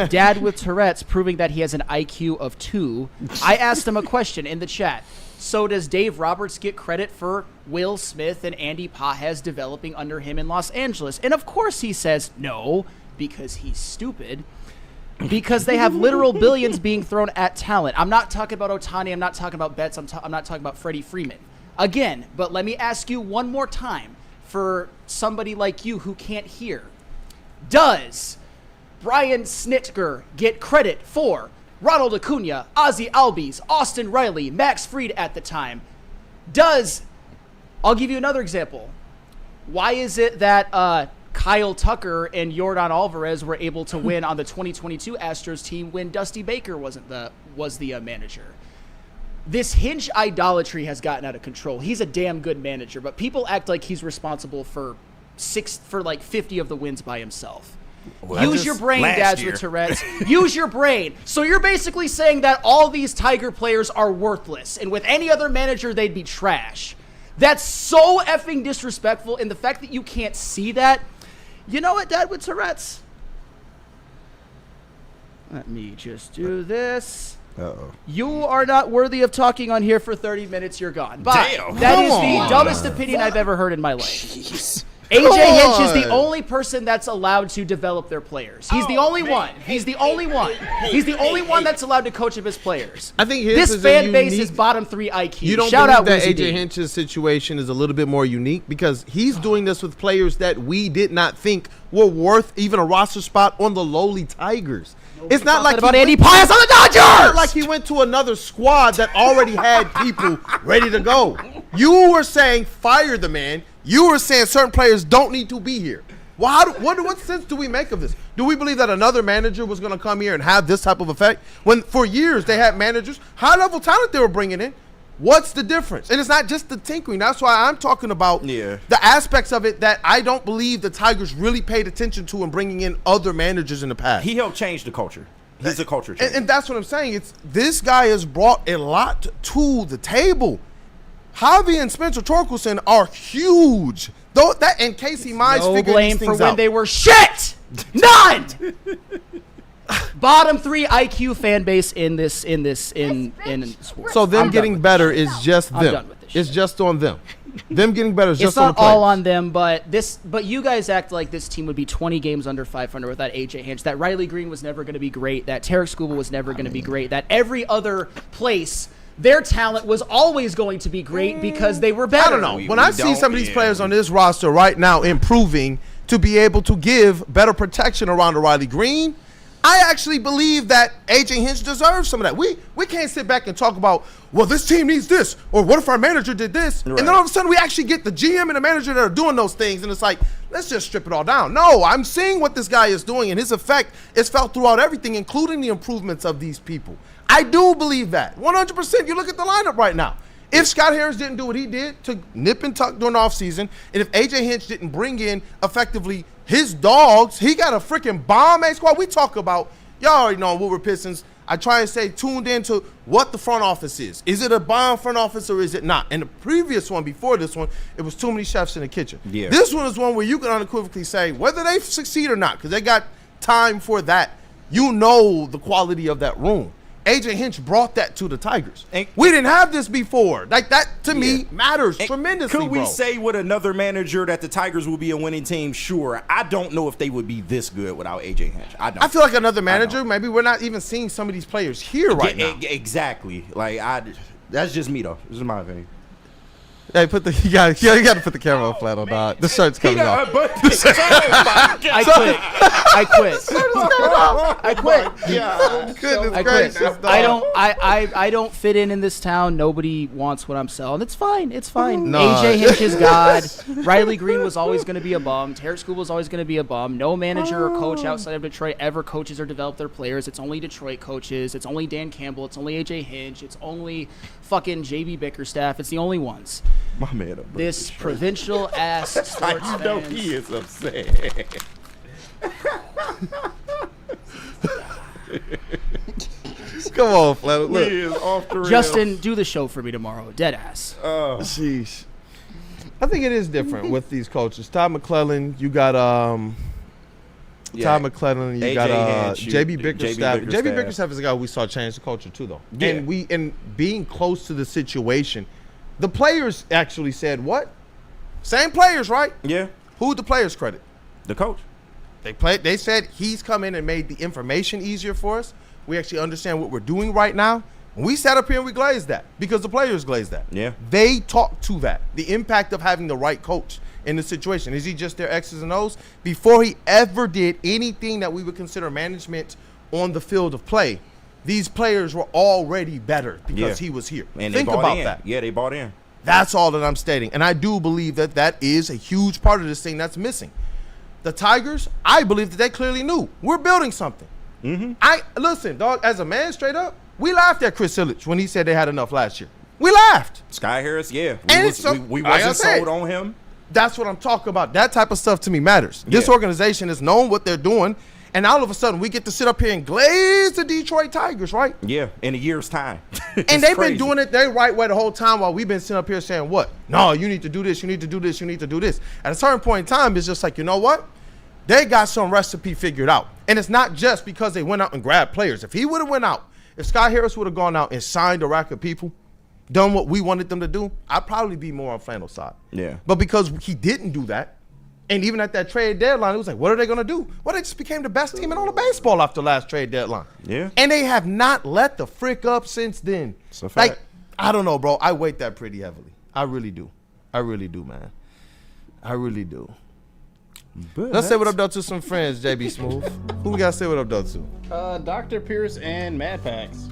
Speaker 4: Dad with Tourette's proving that he has an IQ of 2. I asked him a question in the chat. So does Dave Roberts get credit for Will Smith and Andy Pages developing under him in Los Angeles? And of course he says no, because he's stupid. Because they have literal billions being thrown at talent. I'm not talking about Ohtani. I'm not talking about Betts. I'm not talking about Freddie Freeman. Again, but let me ask you one more time for somebody like you who can't hear. Does Brian Snitker get credit for Ronald Acuna, Ozzie Albies, Austin Riley, Max Fried at the time? I'll give you another example. Why is it that Kyle Tucker and Yordan Alvarez were able to win on the 2022 Astros team when Dusty Baker was the manager? This Hinch idolatry has gotten out of control. He's a damn good manager, but people act like he's responsible for 50 of the wins by himself. Use your brain, dads with Tourette's. Use your brain. So you're basically saying that all these Tiger players are worthless, and with any other manager, they'd be trash. That's so effing disrespectful, and the fact that you can't see that, you know what, dad with Tourette's? Let me just do this.
Speaker 5: Uh-oh.
Speaker 4: You are not worthy of talking on here for 30 minutes. You're gone. Bye.
Speaker 5: Damn.
Speaker 4: That is the dumbest opinion I've ever heard in my life. AJ Hinch is the only person that's allowed to develop their players. He's the only one. He's the only one. He's the only one that's allowed to coach up his players.
Speaker 3: I think
Speaker 4: this fan base is bottom 3 IQ.
Speaker 3: You don't
Speaker 4: Shout
Speaker 3: believe
Speaker 4: out
Speaker 3: that
Speaker 4: Wizzy
Speaker 3: AJ
Speaker 4: D.
Speaker 3: Hinch's situation is a little bit more unique because he's doing this with players that we did not think were worth even a roster spot on the lowly Tigers. It's not like
Speaker 4: about Andy Pius on the Dodgers.
Speaker 3: It's not like he went to another squad that already had people ready to go. You were saying fire the man. You were saying certain players don't need to be here. Well, what sense do we make of this? Do we believe that another manager was going to come here and have this type of effect? When for years they had managers, high-level talent they were bringing in. What's the difference? And it's not just the tinkering. That's why I'm talking about the aspects of it that I don't believe the Tigers really paid attention to in bringing in other managers in the past.
Speaker 5: He helped change the culture. He's a culture changer.
Speaker 3: And that's what I'm saying. It's this guy has brought a lot to the table. Javi and Spencer Torkelson are huge. Though that and Casey Mize figured
Speaker 4: blame
Speaker 3: these things
Speaker 4: for when
Speaker 3: out.
Speaker 4: they were shit. None. Bottom 3 IQ fan base in sports.
Speaker 3: So them
Speaker 4: I'm
Speaker 3: getting better is just them.
Speaker 4: I'm done with this shit.
Speaker 3: It's just on them. Them getting better is
Speaker 4: It's
Speaker 3: just on the
Speaker 4: not
Speaker 3: players.
Speaker 4: all on them, but you guys act like this team would be 20 games under 500 without AJ Hinch. That Riley Greene was never going to be great. That Tarek Skubal was never going to be great. That every other place, their talent was always going to be great because they were better.
Speaker 3: I don't know. When I see some of these players on this roster right now improving to be able to give better protection around the Riley Greene, I actually believe that AJ Hinch deserves some of that. We can't sit back and talk about, well, this team needs this, or what if our manager did this? Right. And then all of a sudden we actually get the GM and the manager that are doing those things, and it's like, let's just strip it all down. No, I'm seeing what this guy is doing, and his effect is felt throughout everything, including the improvements of these people. I do believe that. 100%. You look at the lineup right now. If Scott Harris didn't do what he did to nip and tuck during the offseason, and if AJ Hinch didn't bring in effectively his dogs, he got a freaking bomb-ass squad. We talk about, y'all already know Woodward Pistons, I try and say tuned into what the front office is. Is it a bomb front office or is it not? And the previous one, before this one, it was too many chefs in the kitchen. Yeah. This one is one where you can unequivocally say whether they succeed or not, because they got time for that. You know the quality of that room. AJ Hinch brought that to the Tigers. We didn't have this before. Like, that, to me, matters tremendously,
Speaker 5: Could we say with another manager that the Tigers will be a winning team? Sure. I don't know if they would be this good without AJ Hinch. I don't.
Speaker 3: I feel like another manager, maybe we're not even seeing some of these players here right now.
Speaker 5: Exactly. Like, that's just me, though. This is my opinion.
Speaker 3: Hey, you got to put the camera on flat on that. The shirt's coming off.
Speaker 4: I quit.
Speaker 3: Goodness gracious,
Speaker 4: I don't fit in this town. Nobody wants what I'm selling. It's fine.
Speaker 3: No.
Speaker 4: AJ Hinch is God. Riley Greene was always going to be a bum. Tarek Skubal was always going to be a bum. No manager or coach outside of Detroit ever coaches or develop their players. It's only Detroit coaches. It's only Dan Campbell. It's only AJ Hinch. It's only fucking JB Bickerstaff. It's the only ones.
Speaker 5: My man,
Speaker 4: this provincial ass sports
Speaker 5: I know
Speaker 4: fans.
Speaker 5: he is upset.
Speaker 3: Come on, Flat. Look.
Speaker 5: He is off the rails.
Speaker 4: Justin, do the show for me tomorrow. Dead ass.
Speaker 5: Oh,
Speaker 3: sheesh. I think it is different with these coaches. Todd McClellan, you got Todd McClellan, you got JB Bickerstaff. JB Bickerstaff is a guy we saw change the culture too, though. Yeah. And being close to the situation, the players actually said what? Same players, right?
Speaker 5: Yeah.
Speaker 3: Who would the players credit?
Speaker 5: The coach.
Speaker 3: They said he's come in and made the information easier for us. We actually understand what we're doing right now. And we sat up here and we glazed that because the players glazed that.
Speaker 5: Yeah.
Speaker 3: They talked to that. The impact of having the right coach in the situation. Is he just their X's and O's? Before he ever did anything that we would consider management on the field of play, these players were already better because he was here.
Speaker 5: And
Speaker 3: think about that.
Speaker 5: Yeah, they bought in.
Speaker 3: That's all that I'm stating. And I do believe that that is a huge part of this thing that's missing. The Tigers, I believe that they clearly knew. We're building something. Mm-hmm. Listen, dog, as a man, straight up, we laughed at Chris Ilitch when he said they had enough last year. We laughed.
Speaker 5: Sky Harris, yeah. We wasn't sold on him.
Speaker 3: That's what I'm talking about. That type of stuff to me matters. This organization is known what they're doing, and all of a sudden we get to sit up here and glaze the Detroit Tigers, right?
Speaker 5: Yeah, in a year's time.
Speaker 3: And they've been doing it their right way the whole time while we've been sitting up here saying, what? No, you need to do this, you need to do this, you need to do this. At a certain point in time, it's just like, you know what? They got some recipe figured out. And it's not just because they went out and grabbed players. If he would have went out, if Scott Harris would have gone out and signed a rack of people, done what we wanted them to do, I'd probably be more on Flannel's side.
Speaker 5: Yeah.
Speaker 3: But because he didn't do that, and even at that trade deadline, it was like, what are they going to do? Well, they just became the best team in all of baseball after last trade deadline.
Speaker 5: Yeah.
Speaker 3: And they have not let the frick up since then.
Speaker 5: It's a fact.
Speaker 3: Like, I don't know, bro. I weight that pretty heavily. I really do. I really do, man. I really do.
Speaker 5: But
Speaker 3: Let's say what up though to some friends, JB Smooth. Who we got to say what up though to?
Speaker 2: Dr. Pierce and Mad Packs.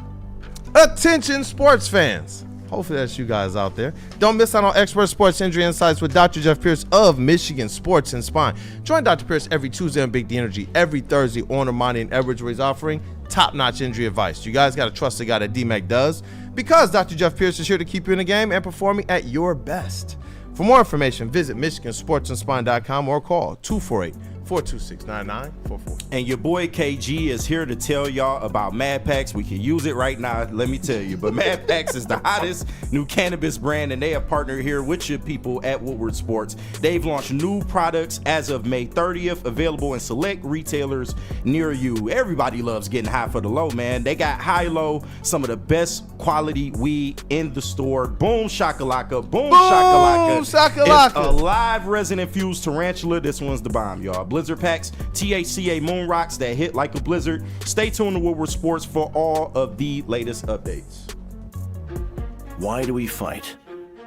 Speaker 3: Attention sports fans. Hopefully that's you guys out there. Don't miss out on expert sports injury insights with Dr. Jeff Pierce of Michigan Sports and Spine. Join Dr. Pierce every Tuesday on Big D Energy, every Thursday on Ermanni and Edwards, where he's offering top-notch injury advice. You guys got to trust the guy that D-Mac does, because Dr. Jeff Pierce is here to keep you in the game and performing at your best. For more information, visit MichiganSportsAndSpine.com or call 248-426-9944.
Speaker 5: And your boy KG is here to tell y'all about Mad Packs. We can use it right now, let me tell you. But Mad Packs is the hottest new cannabis brand, and they have partnered here with your people at Woodward Sports. They've launched new products as of May 30th, available in select retailers near you. Everybody loves getting high for the low, man. They got high-low, some of the best quality weed in the store. Boom shakalaka, boom shakalaka.
Speaker 3: Boom shakalaka.
Speaker 5: It's a live resin-infused tarantula. This one's the bomb, y'all. Blizzard packs, THCA moon rocks that hit like a blizzard. Stay tuned to Woodward Sports for all of the latest updates.
Speaker 12: Why do we fight?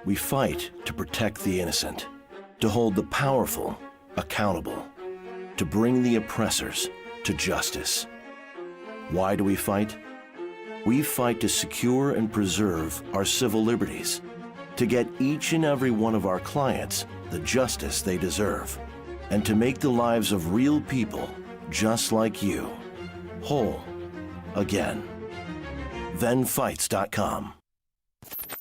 Speaker 12: We fight to protect the innocent, to hold the powerful accountable, to bring the oppressors to justice. Why do we fight? We fight to secure and preserve our civil liberties, to get each and every one of our clients the justice they deserve, and to make the lives of real people just like you whole again. ThenFights.com.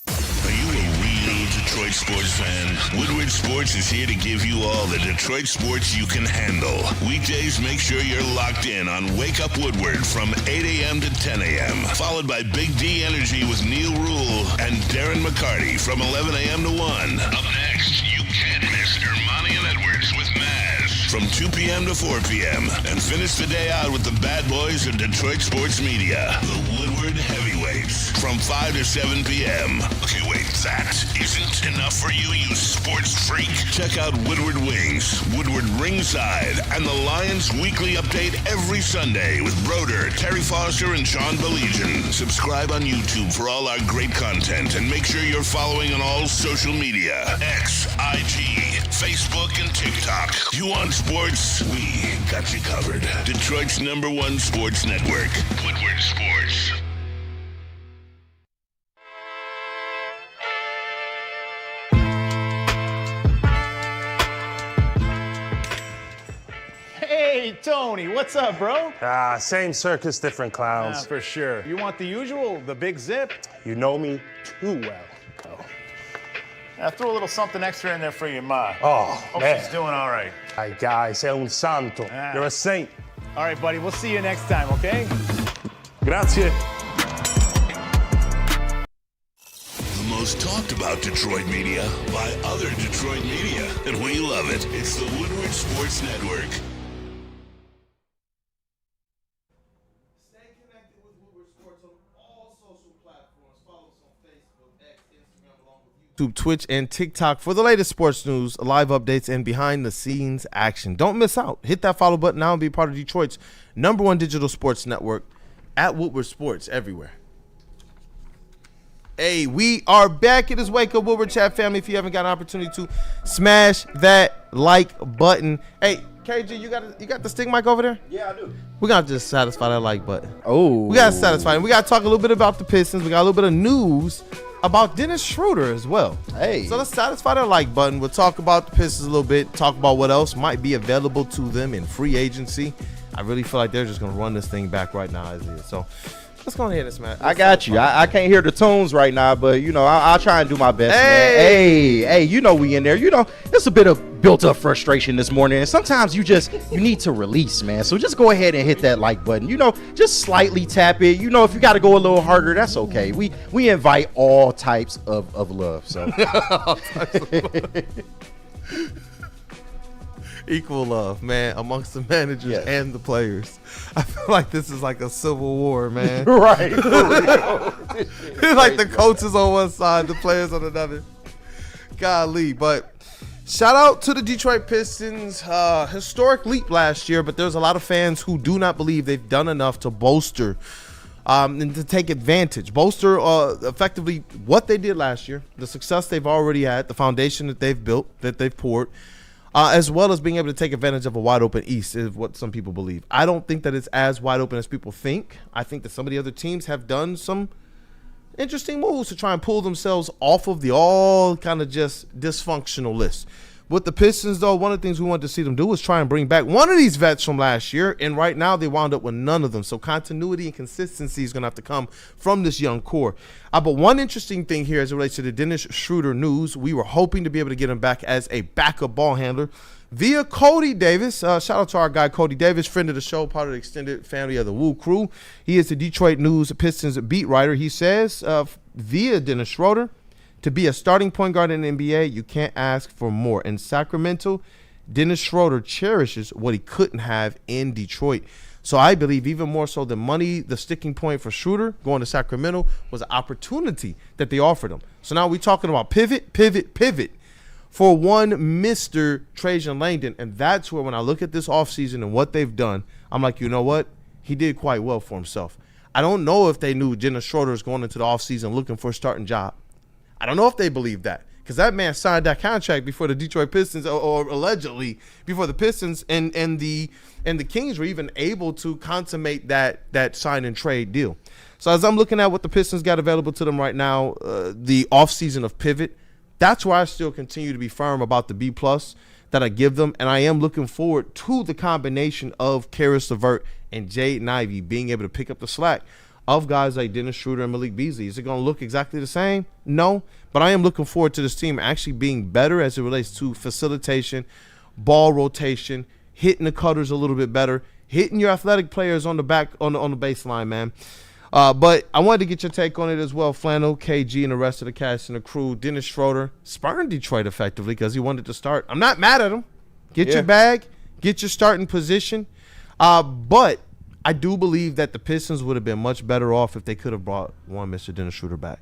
Speaker 1: Are you a real Detroit sports fan? Woodward Sports is here to give you all the Detroit sports you can handle. Weekdays, make sure you're locked in on Wake Up Woodward from 8 a.m. to 10 a.m., followed by Big D Energy with Neil Rule and Darren McCarty from 11 a.m. to 1. Up next, you can't miss Ermanni and Edwards with Maz from 2 p.m. to 4 p.m. And finish the day out with the bad boys of Detroit sports media, the Woodward Heavyweights, from 5 to 7 p.m. Okay, wait, that isn't enough for you, you sports freak. Check out Woodward Wings, Woodward Ringside, and the Lions Weekly Update every Sunday with Broder, Terry Foster, and Sean Baligian. Subscribe on YouTube for all our great content, and make sure you're following on all social media: X, IG, Facebook, and TikTok. You want sports? We got you covered. Detroit's #1 sports network, Woodward Sports.
Speaker 2: Hey, Tony, what's up, bro?
Speaker 13: Same circus, different clowns.
Speaker 2: For sure. You want the usual, the big zip?
Speaker 13: You know me too well.
Speaker 14: I threw a little something extra in there for your ma.
Speaker 13: Oh,
Speaker 14: Hope
Speaker 13: man.
Speaker 14: she's doing all right.
Speaker 13: Ay, guy, sei un santo. You're a saint.
Speaker 2: All right, buddy, we'll see you next time, okay?
Speaker 13: Grazie.
Speaker 1: The most talked about Detroit media by other Detroit media, and we love it. It's the Woodward Sports Network.
Speaker 3: Stay connected with Woodward Sports on all social platforms. Follow us on Facebook, X, Instagram, along with YouTube, Twitch, and TikTok for the latest sports news, live updates, and behind-the-scenes action. Don't miss out. Hit that follow button now and be part of Detroit's #1 digital sports network at Woodward Sports everywhere. Hey, we are back. It is Wake Up Woodward Chat family. If you haven't got an opportunity to smash that like button. Hey, KG, you got the stick mic over there?
Speaker 5: Yeah, I do.
Speaker 3: We're going to just satisfy that like button.
Speaker 2: Oh.
Speaker 3: We got to satisfy him. We got to talk a little bit about the Pistons. We got a little bit of news about Dennis Schroeder as well.
Speaker 2: Hey.
Speaker 3: So let's satisfy that like button. We'll talk about the Pistons a little bit, talk about what else might be available to them in free agency. I really feel like they're just going to run this thing back right now as it is. So Let's go ahead and smash.
Speaker 5: I got you. I can't hear the tunes right now, but you know I'll try and do my best. Man. Hey, you know we in there. You know it's a bit of built up frustration this morning, and sometimes you need to release, man. So just go ahead and hit that like button. You know, just slightly tap it. You know, if you got to go a little harder, that's okay. We invite all types of love. So
Speaker 3: equal love, man, amongst the managers and the players. I feel like this is like a civil war, man.
Speaker 5: Right.
Speaker 3: Like the coaches on one side, the players on another. Golly, but shout out to the Detroit Pistons. Historic leap last year, but there's a lot of fans who do not believe they've done enough to bolster and to take advantage. Bolster effectively what they did last year, the success they've already had, the foundation that they've built, that they've poured. As well as being able to take advantage of a wide open East is what some people believe. I don't think that it's as wide open as people think. I think that some of the other teams have done some interesting moves to try and pull themselves off of the all kind of just dysfunctional list. With the Pistons, though, one of the things we wanted to see them do was try and bring back one of these vets from last year, and right now they wound up with none of them. So continuity and consistency is going to have to come from this young core. But one interesting thing here as it relates to the Dennis Schroeder news, we were hoping to be able to get him back as a backup ball handler via Cody Davis. Shout out to our guy Cody Davis, friend of the show, part of the extended family of the WUW Crew. He is the Detroit News Pistons beat writer. He says via Dennis Schroeder, to be a starting point guard in the NBA, you can't ask for more. In Sacramento, Dennis Schroeder cherishes what he couldn't have in Detroit. So I believe even more so than money, the sticking point for Schroeder going to Sacramento was an opportunity that they offered him. So now we're talking about pivot for one Mr. Trajan Langdon. And that's where when I look at this offseason and what they've done, I'm like, you know what? He did quite well for himself. I don't know if they knew Dennis Schroeder was going into the offseason looking for a starting job. I don't know if they believe that, because that man signed that contract before the Detroit Pistons, or allegedly before the Pistons and the Kings were even able to consummate that sign and trade deal. So as I'm looking at what the Pistons got available to them right now, the offseason of pivot, that's why I still continue to be firm about the B+ that I give them, and I am looking forward to the combination of Karis LeVert and Jaden Ivey being able to pick up the slack of guys like Dennis Schroeder and Malik Beasley. Is it going to look exactly the same? No. But I am looking forward to this team actually being better as it relates to facilitation, ball rotation, hitting the cutters a little bit better, hitting your athletic players on the back on the baseline, man. But I wanted to get your take on it as well. Flannel, KG, and the rest of the cast and the crew. Dennis Schroeder spurned Detroit effectively because he wanted to start. I'm not mad at him. Get your bag. Get your starting position. But I do believe that the Pistons would have been much better off if they could have brought one Mr. Dennis Schroeder back.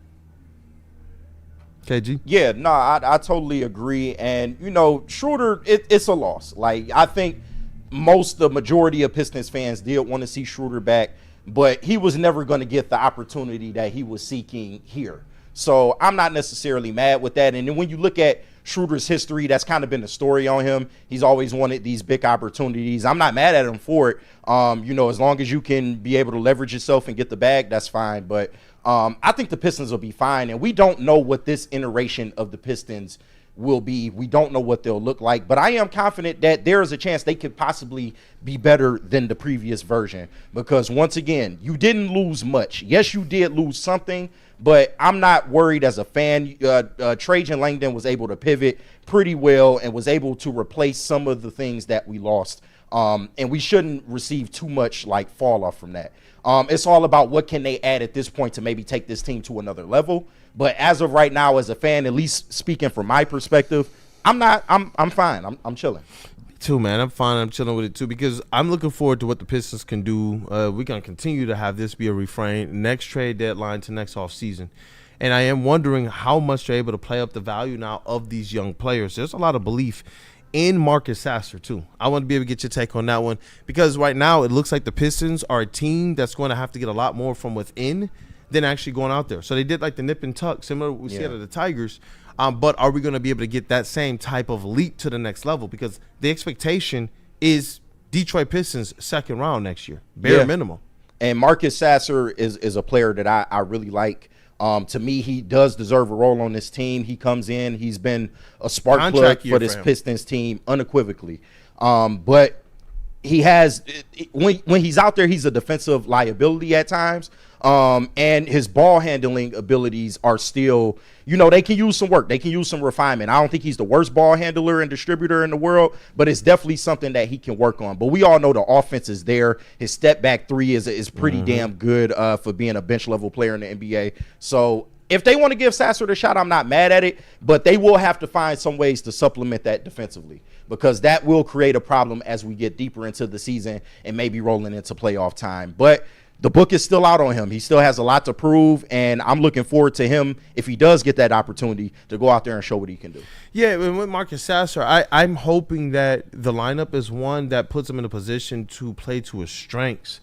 Speaker 3: KG?
Speaker 5: Yeah, no, I totally agree. And, you know, Schroeder, it's a loss. Like, I think the majority of Pistons fans did want to see Schroeder back, but he was never going to get the opportunity that he was seeking here. So I'm not necessarily mad with that. And then when you look at Schroeder's history, that's kind of been the story on him. He's always wanted these big opportunities. I'm not mad at him for it. You know, as long as you can be able to leverage yourself and get the bag, that's fine. But I think the Pistons will be fine. And we don't know what this iteration of the Pistons will be. We don't know what they'll look like. But I am confident that there is a chance they could possibly be better than the previous version. Because once again, you didn't lose much. Yes, you did lose something, but I'm not worried as a fan. Trajan Langdon was able to pivot pretty well and was able to replace some of the things that we lost. And we shouldn't receive too much like fall off from that. It's all about what can they add at this point to maybe take this team to another level. But as of right now, as a fan, at least speaking from my perspective, I'm fine. I'm chilling.
Speaker 3: Me too, man. I'm fine. I'm chilling with it too, because I'm looking forward to what the Pistons can do. We're going to continue to have this be a refrain next trade deadline to next offseason. And I am wondering how much they're able to play up the value now of these young players. There's a lot of belief in Marcus Sasser too. I want to be able to get your take on that one, because right now it looks like the Pistons are a team that's going to have to get a lot more from within than actually going out there. So they did like the nip and tuck, similar to what we see out of the Tigers. But are we going to be able to get that same type of leap to the next level? Because the expectation is Detroit Pistons second round next year, bare minimum.
Speaker 5: And Marcus Sasser is a player that I really like. To me, he does deserve a role on this team. He comes in. He's been a spark plug for this Pistons team unequivocally. But he has when he's out there, he's a defensive liability at times.
Speaker 15: And his ball handling abilities are still, they can use some work. They can use some refinement. I don't think he's the worst ball handler and distributor in the world, but it's definitely something that he can work on. But we all know the offense is there. His step back three is pretty damn good for being a bench level player in the NBA. So if they want to give Sasser the shot, I'm not mad at it, but they will have to find some ways to supplement that defensively, because that will create a problem as we get deeper into the season and maybe rolling into playoff time. But the book is still out on him. He still has a lot to prove, and I'm looking forward to him, if he does get that opportunity, to go out there and show what he can do.
Speaker 3: Yeah, and with Marcus Sasser, I'm hoping that the lineup is one that puts him in a position to play to his strengths.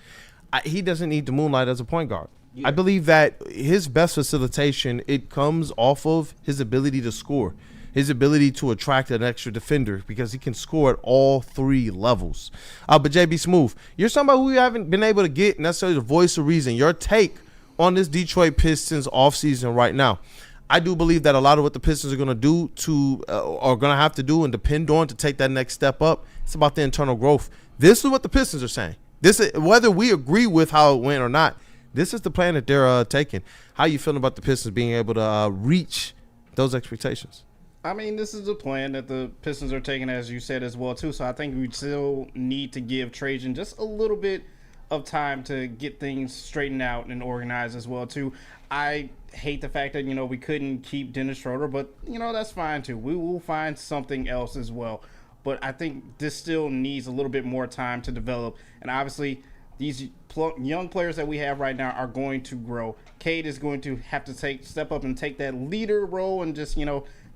Speaker 3: He doesn't need to moonlight as a point guard. I believe that his best facilitation, it comes off of his ability to score, his ability to attract an extra defender, because he can score at all three levels. But JB Smooth, you're somebody who we haven't been able to get necessarily the voice of reason. Your take on this Detroit Pistons offseason right now. I do believe that a lot of what the Pistons are going to do are going to have to do and depend on to take that next step up. It's about the internal growth. This is what the Pistons are saying. This is, whether we agree with how it went or not, this is the plan that they're taking. How you feeling about the Pistons being able to reach those expectations?
Speaker 2: I mean, this is the plan that the Pistons are taking, as you said, as well, too. So I think we still need to give Trajan just a little bit of time to get things straightened out and organized as well, too. I hate the fact that, we couldn't keep Dennis Schroeder, but, that's fine, too. We will find something else as well. But I think this still needs a little bit more time to develop. And obviously, these young players that we have right now are going to grow. Cade is going to have to step up and take that leader role and just,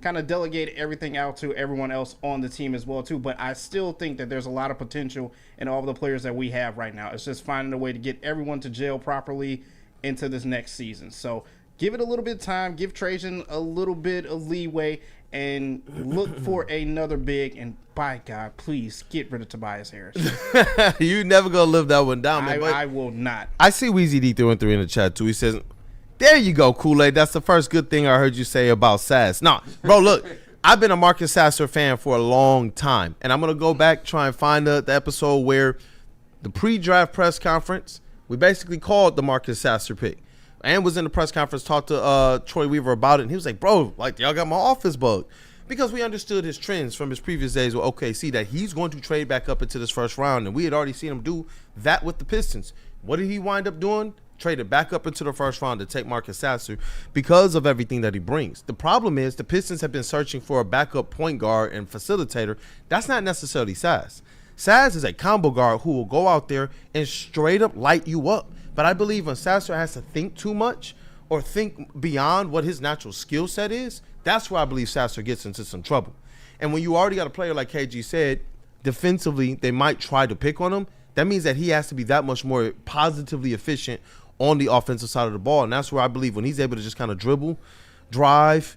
Speaker 2: kind of delegate everything out to everyone else on the team as well, too. But I still think that there's a lot of potential in all the players that we have right now. It's just finding a way to get everyone to gel properly into this next season. So give it a little bit of time, give Trajan a little bit of leeway, and look for another big. And by God, please get rid of Tobias Harris.
Speaker 3: You never gonna live that one down, man.
Speaker 2: I will not.
Speaker 3: I see Weezy D through and through in the chat too. He says, "There you go, Kool-Aid. That's the first good thing I heard you say about Sass." No, bro, look, I've been a Marcus Sasser fan for a long time, and I'm gonna go back try and find the episode where the pre-draft press conference we basically called the Marcus Sasser pick. And was in the press conference, talked to Troy Weaver about it, and he was like, bro, like, y'all got my office bugged. Because we understood his trends from his previous days with OKC, that he's going to trade back up into this first round, and we had already seen him do that with the Pistons. What did he wind up doing? Traded back up into the first round to take Marcus Sasser because of everything that he brings. The problem is the Pistons have been searching for a backup point guard and facilitator. That's not necessarily Saz. Saz is a combo guard who will go out there and straight up light you up. But I believe when Sasser has to think too much or think beyond what his natural skill set is, that's where I believe Sasser gets into some trouble. And when you already got a player like KG said, defensively, they might try to pick on him. That means that he has to be that much more positively efficient on the offensive side of the ball. And that's where I believe when he's able to just kind of dribble, drive,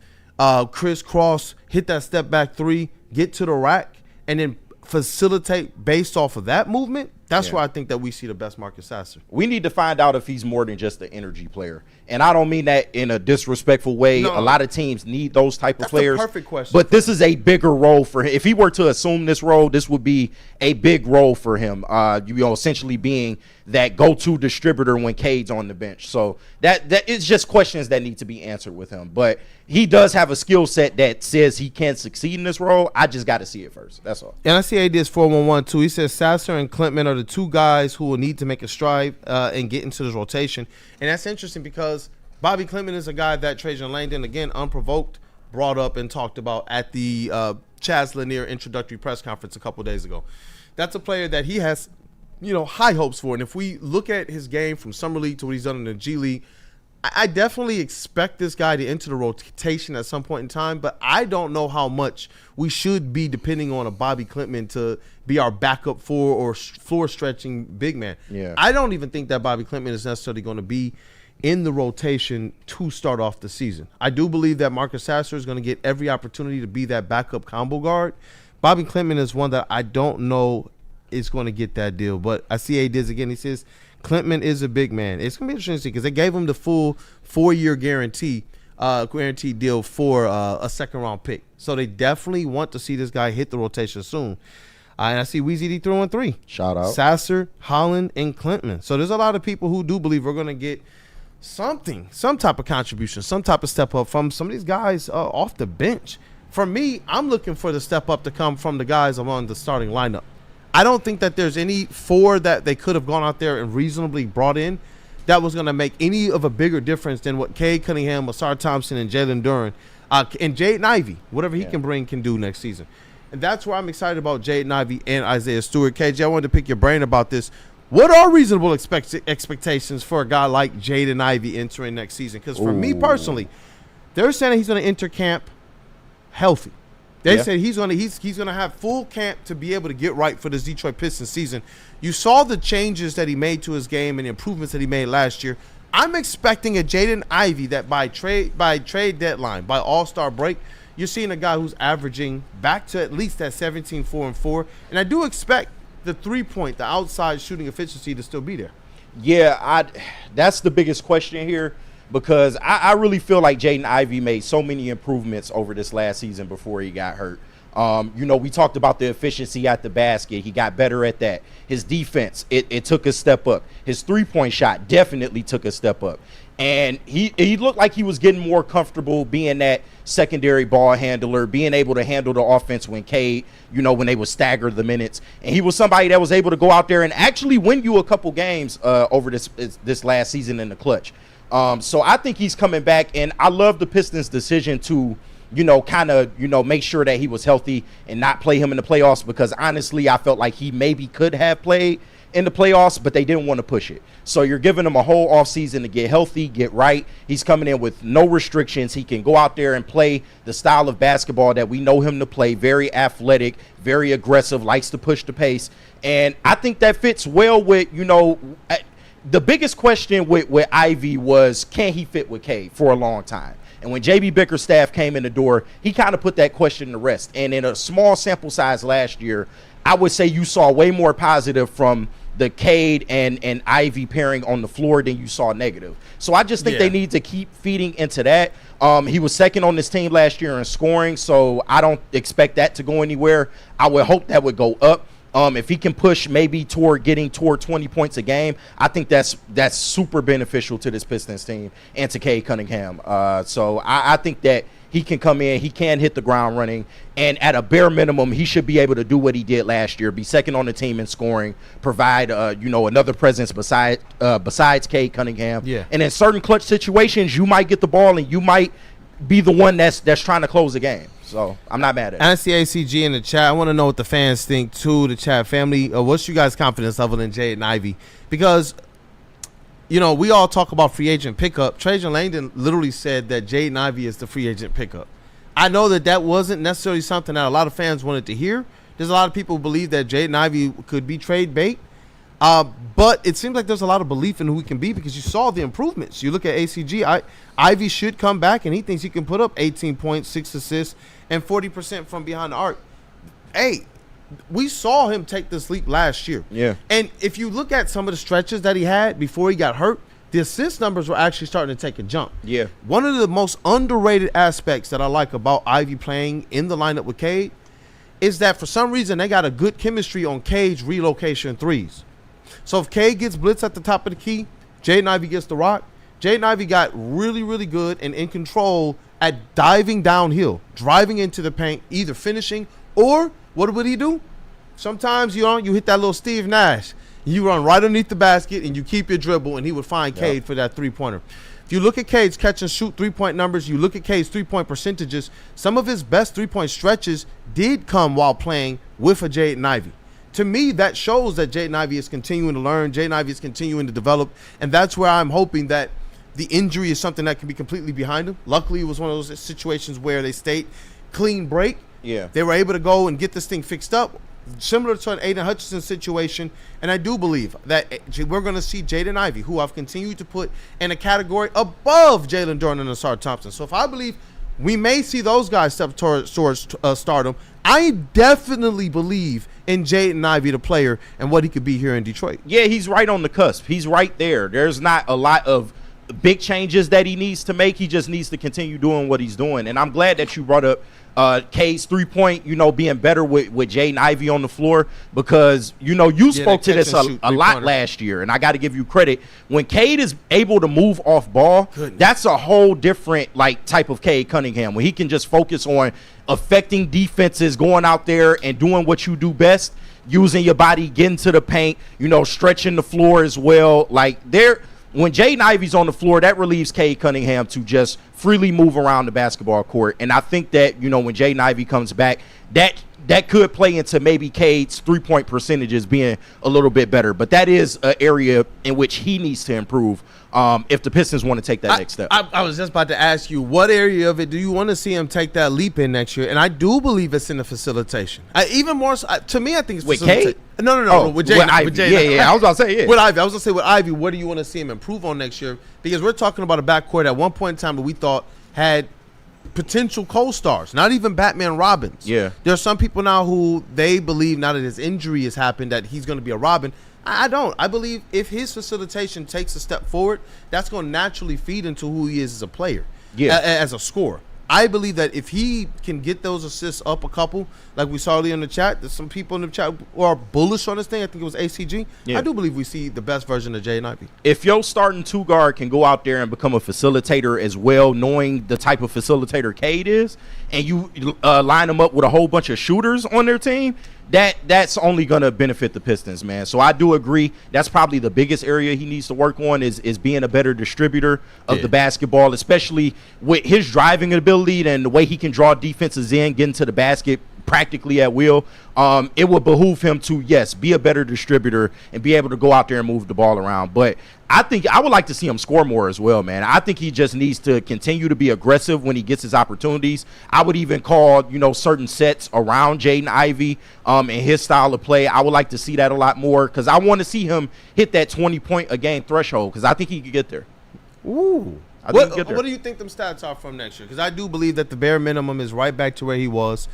Speaker 3: crisscross, hit that step back three, get to the rack, and then facilitate based off of that movement, that's where I think that we see the best Marcus Sasser.
Speaker 15: We need to find out if he's more than just an energy player. And I don't mean that in a disrespectful way. No. A lot of teams need those type of players.
Speaker 3: That's the perfect question.
Speaker 15: But this is a bigger role for him. If he were to assume this role, this would be a big role for him. Essentially being that go-to distributor when Cade's on the bench. So that is just questions that need to be answered with him. But he does have a skill set that says he can succeed in this role. I just got to see it first. That's all.
Speaker 3: And I see AD's 411 too. He says Sasser and Klintman are the two guys who will need to make a stride and get into this rotation. And that's interesting because Bobby Klintman is a guy that Trajan Langdon, again, unprovoked, brought up and talked about at the Chaz Lanier introductory press conference a couple of days ago. That's a player that he has, high hopes for. And if we look at his game from Summer League to what he's done in the G League, I definitely expect this guy to enter the rotation at some point in time, but I don't know how much we should be depending on a Bobby Klintman to be our backup floor stretching big man.
Speaker 15: Yeah.
Speaker 3: I don't even think that Bobby Klintman is necessarily going to be in the rotation to start off the season. I do believe that Marcus Sasser is going to get every opportunity to be that backup combo guard. Bobby Klintman is one that I don't know is going to get that deal, but I see Diz again. He says Klintman is a big man. It's going to be interesting because they gave him the full 4-year guarantee deal for a second-round pick. So they definitely want to see this guy hit the rotation soon. And I see Weezy D 3-on-3.
Speaker 15: Shout out.
Speaker 3: Sasser, Holland, and Klintman. So there's a lot of people who do believe we're going to get some type of contribution, some type of step up from some of these guys off the bench. For me, I'm looking for the step up to come from the guys among the starting lineup. I don't think that there's any 4 that they could have gone out there and reasonably brought in that was going to make any of a bigger difference than what Cade Cunningham, Ausar Thompson, and Jalen Duren, and Jaden Ivey, whatever he can bring, can do next season. And that's where I'm excited about Jaden Ivey and Isaiah Stewart. KJ, I wanted to pick your brain about this. What are reasonable expectations for a guy like Jaden Ivey entering next season? Because for me personally, they're saying that he's going to enter camp healthy. They said he's gonna have full camp to be able to get right for this Detroit Pistons season. You saw the changes that he made to his game and the improvements that he made last year. I'm expecting a Jaden Ivey that by trade deadline, by All-Star break, you're seeing a guy who's averaging back to at least that 17-4-4. And I do expect the 3-point, the outside shooting efficiency to still be there.
Speaker 15: Yeah, that's the biggest question here. Because I really feel like Jaden Ivey made so many improvements over this last season before he got hurt. We talked about the efficiency at the basket. He got better at that. His defense, it took a step up. His 3-point shot definitely took a step up. And he looked like he was getting more comfortable being that secondary ball handler, being able to handle the offense when Cade, when they would stagger the minutes. And he was somebody that was able to go out there and actually win you a couple games over this last season in the clutch. So I think he's coming back, and I love the Pistons' decision to, make sure that he was healthy and not play him in the playoffs, because honestly, I felt like he maybe could have played in the playoffs, but they didn't want to push it. So you're giving him a whole offseason to get healthy, get right. He's coming in with no restrictions. He can go out there and play the style of basketball that we know him to play, very athletic, very aggressive, likes to push the pace. And I think that fits well with, the biggest question with Ivy was, can he fit with Cade for a long time? And when J.B. Bickerstaff came in the door, he kind of put that question to rest. And in a small sample size last year, I would say you saw way more positive from the Cade and Ivy pairing on the floor than you saw negative. So I just think they need to keep feeding into that. He was second on this team last year in scoring, so I don't expect that to go anywhere. I would hope that would go up. If he can push maybe getting toward 20 points a game, I think that's super beneficial to this Pistons team and to Cade Cunningham. So I think that he can come in, he can hit the ground running, and at a bare minimum, he should be able to do what he did last year, be second on the team in scoring, provide another presence besides Cade Cunningham. Yeah. And in certain clutch situations, you might get the ball and you might be the one that's trying to close the game. So I'm not mad at it.
Speaker 3: And I see ACG in the chat. I want to know what the fans think too. The chat family, what's you guys' confidence level in Jaden Ivey? Because we all talk about free agent pickup. Trajan Langdon literally said that Jaden Ivey is the free agent pickup. I know that wasn't necessarily something that a lot of fans wanted to hear. There's a lot of people who believe that Jaden Ivey could be trade bait. But it seems like there's a lot of belief in who he can be, because you saw the improvements. You look at ACG, Ivy should come back, and he thinks he can put up 18 points, 6 assists, and 40% from behind the arc. Hey, we saw him take this leap last year.
Speaker 15: Yeah.
Speaker 3: And if you look at some of the stretches that he had before he got hurt, the assist numbers were actually starting to take a jump.
Speaker 15: Yeah.
Speaker 3: One of the most underrated aspects that I like about Ivy playing in the lineup with Cade is that for some reason they got a good chemistry on Cade's relocation threes. So if Cade gets blitz at the top of the key, Jaden Ivey gets the rock. Jaden Ivey got really, really good and in control at diving downhill, driving into the paint, either finishing or what would he do? Sometimes you hit that little Steve Nash. You run right underneath the basket and you keep your dribble, and he would find Cade for that three-pointer. If you look at Cade's catch and shoot three-point numbers, you look at Cade's three-point percentages, some of his best three-point stretches did come while playing with a Jaden Ivey. To me, that shows that Jaden Ivey is continuing to learn, Jaden Ivey is continuing to develop, and that's where I'm hoping that the injury is something that can be completely behind him. Luckily, it was one of those situations where they stayed clean break.
Speaker 15: Yeah.
Speaker 3: They were able to go and get this thing fixed up, similar to an Aiden Hutchinson situation, and I do believe that we're going to see Jaden Ivey, who I've continued to put in a category above Jalen Duren and Ausar Thompson. So if I believe we may see those guys step towards stardom, I definitely believe in Jaden Ivey, the player, and what he could be here in Detroit.
Speaker 15: Yeah, he's right on the cusp. He's right there. There's not a lot of big changes that he needs to make. He just needs to continue doing what he's doing. And I'm glad that you brought up Cade's 3-point, being better with Jaden Ivey on the floor, because, you spoke to this a lot last year, and I got to give you credit. When Cade is able to move off ball, that's a whole different type of Cade Cunningham, when he can just focus on affecting defenses, going out there and doing what you do best, using your body, getting to the paint, stretching the floor as well. When Jaden Ivey's on the floor, that relieves Cade Cunningham to just freely move around the basketball court. And I think that, when Jaden Ivey comes back, that could play into maybe Cade's 3-point percentages being a little bit better. But that is an area in which he needs to improve if the Pistons want to take that next step.
Speaker 3: I was just about to ask you, what area of it do you want to see him take that leap in next year? And I do believe it's in the facilitation. Even more so, to me, I think it's
Speaker 15: with Cade?
Speaker 3: No, with Ivey.
Speaker 15: Yeah, I was about to say, yeah.
Speaker 3: With Ivey. I was going to say, with Ivey, what do you want to see him improve on next year? Because we're talking about a backcourt at one point in time that we thought had potential co-stars, not even Batman Robins.
Speaker 15: Yeah.
Speaker 3: There are some people now who they believe, now that his injury has happened, that he's going to be a Robin. I don't. I believe if his facilitation takes a step forward, that's going to naturally feed into who he is as a player, as a scorer. I believe that if he can get those assists up a couple, like we saw earlier in the chat, there's some people in the chat who are bullish on this thing. I think it was ACG. Yeah. I do believe we see the best version of Jaden Ivey.
Speaker 15: If your starting two guard can go out there and become a facilitator as well, knowing the type of facilitator Cade is, and you line them up with a whole bunch of shooters on their team, that's only going to benefit the Pistons, man. So I do agree. That's probably the biggest area he needs to work on is being a better distributor of the basketball, especially with his driving ability and the way he can draw defenses in, get into the basket practically at will. It would behoove him to, be a better distributor and be able to go out there and move the ball around. But I think I would like to see him score more as well, man. I think he just needs to continue to be aggressive when he gets his opportunities. I would even call, certain sets around Jaden Ivey and his style of play. I would like to see that a lot more because I want to see him hit that 20-point a game threshold because I think he could get there.
Speaker 3: Ooh. What do you think them stats are from next year? Because I do believe that the bare minimum is right back to where he was.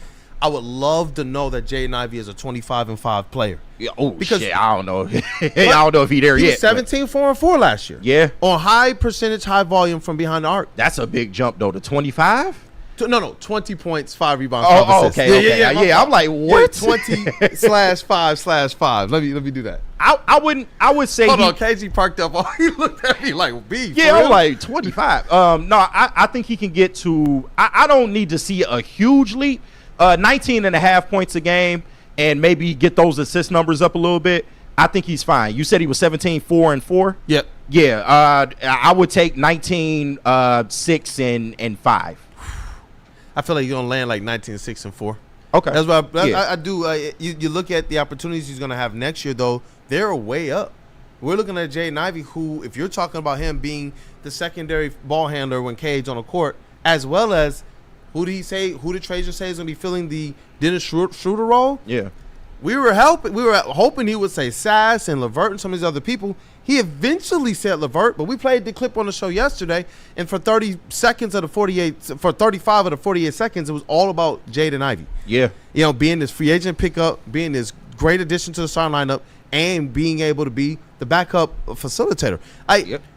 Speaker 3: I would love to know that Jaden Ivey is a 25-5 player.
Speaker 15: Yeah, shit, I don't know. I don't know if he's there yet.
Speaker 3: 17, 4, and 4 last year.
Speaker 15: Yeah.
Speaker 3: On high percentage, high volume from behind the arc.
Speaker 15: That's a big jump, though. To 25?
Speaker 3: No, 20 points, 5 rebounds, 5 assists.
Speaker 15: Okay. Yeah, I'm like, what?
Speaker 3: 20/5/5. Let me do that.
Speaker 15: I would say.
Speaker 3: Hold on, KG parked up. He looked at me like, beef.
Speaker 15: Yeah, I'm like 25. No, I think he can get to. I don't need to see a huge leap. 19.5 points a game and maybe get those assist numbers up a little bit. I think he's fine. You said he was 17, 4, and 4?
Speaker 3: Yep.
Speaker 15: Yeah, I would take 19, 6, and 5.
Speaker 3: I feel like you're going to land like 19, 6, and 4.
Speaker 15: Okay.
Speaker 3: That's what I do. You look at the opportunities he's going to have next year, though, they're way up. We're looking at Jaden Ivey, who, if you're talking about him being the secondary ball handler when Cade's on the court, as well as who did Trajan say is going to be filling the Dennis Schroeder role?
Speaker 15: Yeah.
Speaker 3: We were hoping he would say Sass and LeVert and some of these other people. He eventually said LeVert, but we played the clip on the show yesterday, and for 35 of the 48 seconds, it was all about Jaden Ivey.
Speaker 15: Yeah.
Speaker 3: Being this free agent pickup, being this great addition to the starting lineup, and being able to be the backup facilitator.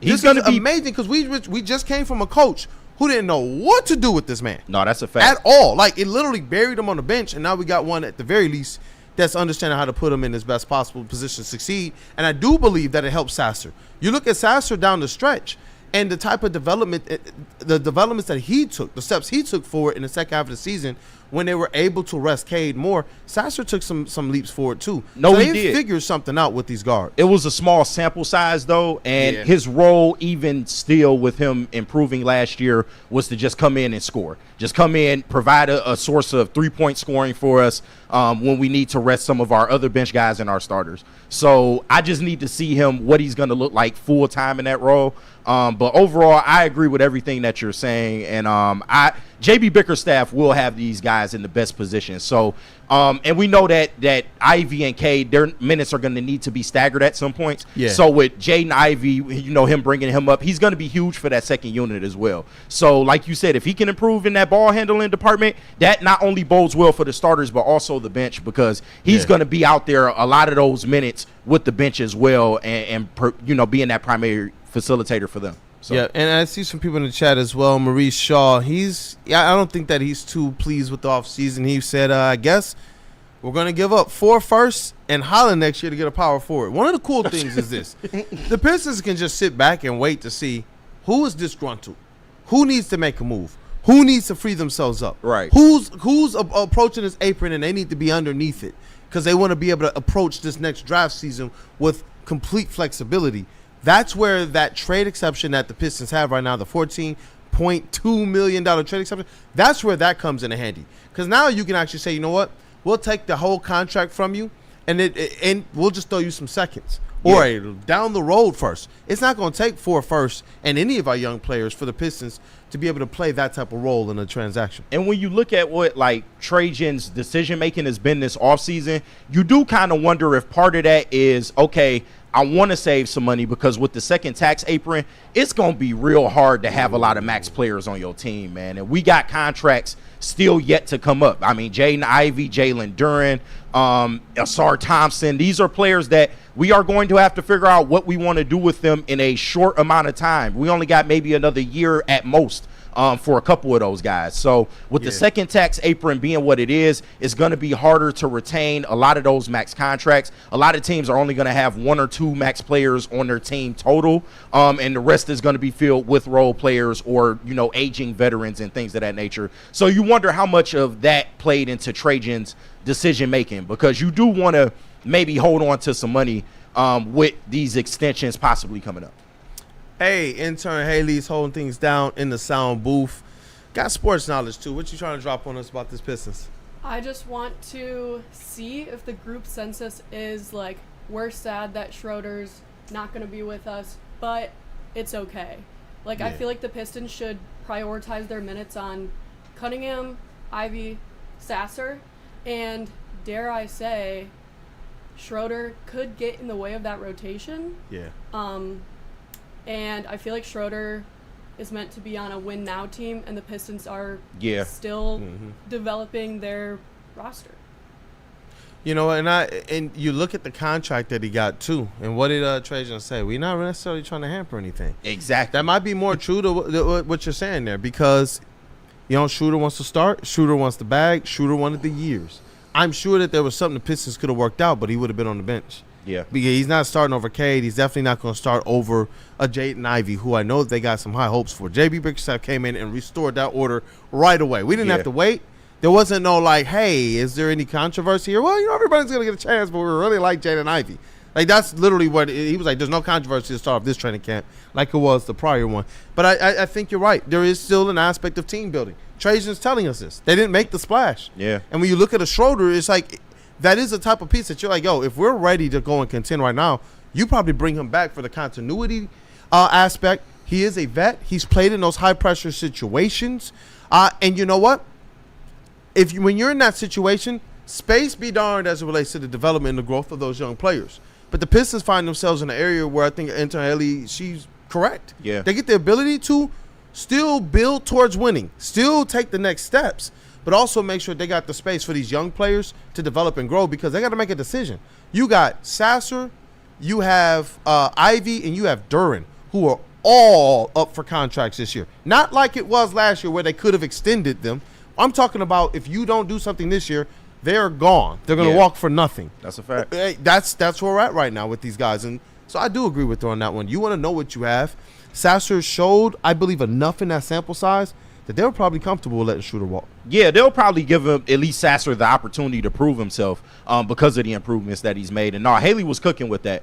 Speaker 3: He's going to be amazing because we just came from a coach who didn't know what to do with this man.
Speaker 15: No, that's a fact.
Speaker 3: At all. Like, it literally buried him on the bench, and now we got one at the very least that's understanding how to put him in his best possible position to succeed. And I do believe that it helps Sasser. You look at Sasser down the stretch, and the type of development, the developments that he took, the steps he took forward in the second half of the season, when they were able to rest Cade more, Sasser took some leaps forward too.
Speaker 15: No, he
Speaker 3: did.
Speaker 15: They
Speaker 3: figured something out with these guards.
Speaker 15: It was a small sample size though, and his role, even still with him improving last year, was to just come in and score. Just come in, provide a source of 3-point scoring for us when we need to rest some of our other bench guys and our starters. So I just need to see him, what he's going to look like full time in that role. But overall, I agree with everything that you're saying, and JB Bickerstaff will have these guys in the best position. So, and we know that Ivy and Cade, their minutes are going to need to be staggered at some points.
Speaker 3: Yeah.
Speaker 15: So with Jaden Ivey, him bringing him up, he's going to be huge for that second unit as well. So, like you said, if he can improve in that ball handling department, that not only bodes well for the starters but also the bench, because he's going to be out there a lot of those minutes with the bench as well, and being that primary facilitator for them. So.
Speaker 3: Yeah, and I see some people in the chat as well. Maurice Shaw, I don't think that he's too pleased with the offseason. He said, I guess we're going to give up 4 firsts and Holland next year to get a power forward. One of the cool things is this. The Pistons can just sit back and wait to see who is disgruntled, who needs to make a move, who needs to free themselves up,
Speaker 15: right?
Speaker 3: Who's approaching this apron and they need to be underneath it because they want to be able to approach this next draft season with complete flexibility. That's where that trade exception that the Pistons have right now, the $14.2 million trade exception, that's where that comes in handy. Because now you can actually say, you know what, we'll take the whole contract from you and we'll just throw you some seconds. Or down the road first. It's not going to take 4 firsts and any of our young players for the Pistons to be able to play that type of role in a transaction.
Speaker 15: And when you look at what like Trajan's decision making has been this offseason, you do kind of wonder if part of that is, okay, I want to save some money because with the second tax apron, it's going to be real hard to have a lot of max players on your team, man. And we got contracts still yet to come up. I mean, Jaden Ivey, Jalen Duren, Asar Thompson, these are players that we are going to have to figure out what we want to do with them in a short amount of time. We only got maybe another year at most for a couple of those guys. So with the second tax apron being what it is, it's going to be harder to retain a lot of those max contracts. A lot of teams are only going to have 1 or 2 max players on their team total, and the rest is going to be filled with role players or, you know, aging veterans and things of that nature. So you wonder how much of that played into Trajan's decision making, because you do want to maybe hold on to some money with these extensions possibly coming up.
Speaker 3: Hey, intern Haley's holding things down in the sound booth. Got sports knowledge too. What you trying to drop on us about this Pistons?
Speaker 16: I just want to see if the group census is like, we're sad that Schroeder's not going to be with us, but it's okay. Like, I feel like the Pistons should prioritize their minutes on Cunningham, Ivy, Sasser, and dare I say, Schroeder could get in the way of that rotation.
Speaker 3: Yeah.
Speaker 16: And I feel like Schroeder is meant to be on a win now team, and the Pistons are still developing their roster.
Speaker 3: You know, and you look at the contract that he got too, and what did Trajan say? We're not necessarily trying to hamper anything.
Speaker 15: Exactly.
Speaker 3: That might be more true to what you're saying there, because you know, Schroeder wants to start, Schroeder wants the bag, Schroeder wanted the years. I'm sure that there was something the Pistons could have worked out, but he would have been on the bench.
Speaker 15: Yeah.
Speaker 3: Because he's not starting over Cade. He's definitely not going to start over a Jaden Ivey, who I know they got some high hopes for. J.B. Bickerstaff came in and restored that order right away. We didn't have to wait. There wasn't no like, hey, is there any controversy here? Well, you know, everybody's going to get a chance, but we really like Jaden Ivey. Like, that's literally what he was like. There's no controversy to start off this training camp like it was the prior one. But I think you're right. There is still an aspect of team building. Trajan's telling us this. They didn't make the splash.
Speaker 15: Yeah.
Speaker 3: And when you look at a Schroeder, it's like that is a type of piece that you're like, yo, if we're ready to go and contend right now, you probably bring him back for the continuity aspect. He is a vet. He's played in those high-pressure situations. And you know what? When you're in that situation, space be darned as it relates to the development and the growth of those young players. But the Pistons find themselves in an area where I think internally she's correct.
Speaker 15: Yeah.
Speaker 3: They get the ability to still build towards winning, still take the next steps, but also make sure they got the space for these young players to develop and grow, because they got to make a decision. You got Sasser, you have Ivy, and you have Duren, who are all up for contracts this year. Not like it was last year where they could have extended them. I'm talking about if you don't do something this year, they're gone. They're going to walk for nothing.
Speaker 15: That's a fact.
Speaker 3: That's where we're at right now with these guys. And so I do agree with her on that one. You want to know what you have. Sasser showed, I believe, enough in that sample size that they were probably comfortable with letting Schroeder walk.
Speaker 15: Yeah, they'll probably give him, at least Sasser, the opportunity to prove himself because of the improvements that he's made. And no, Haley was cooking with that.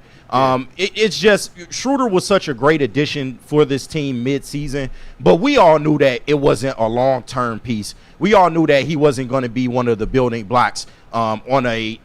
Speaker 15: It's just Schroeder was such a great addition for this team mid-season, but we all knew that it wasn't a long-term piece. We all knew that he wasn't going to be one of the building blocks on a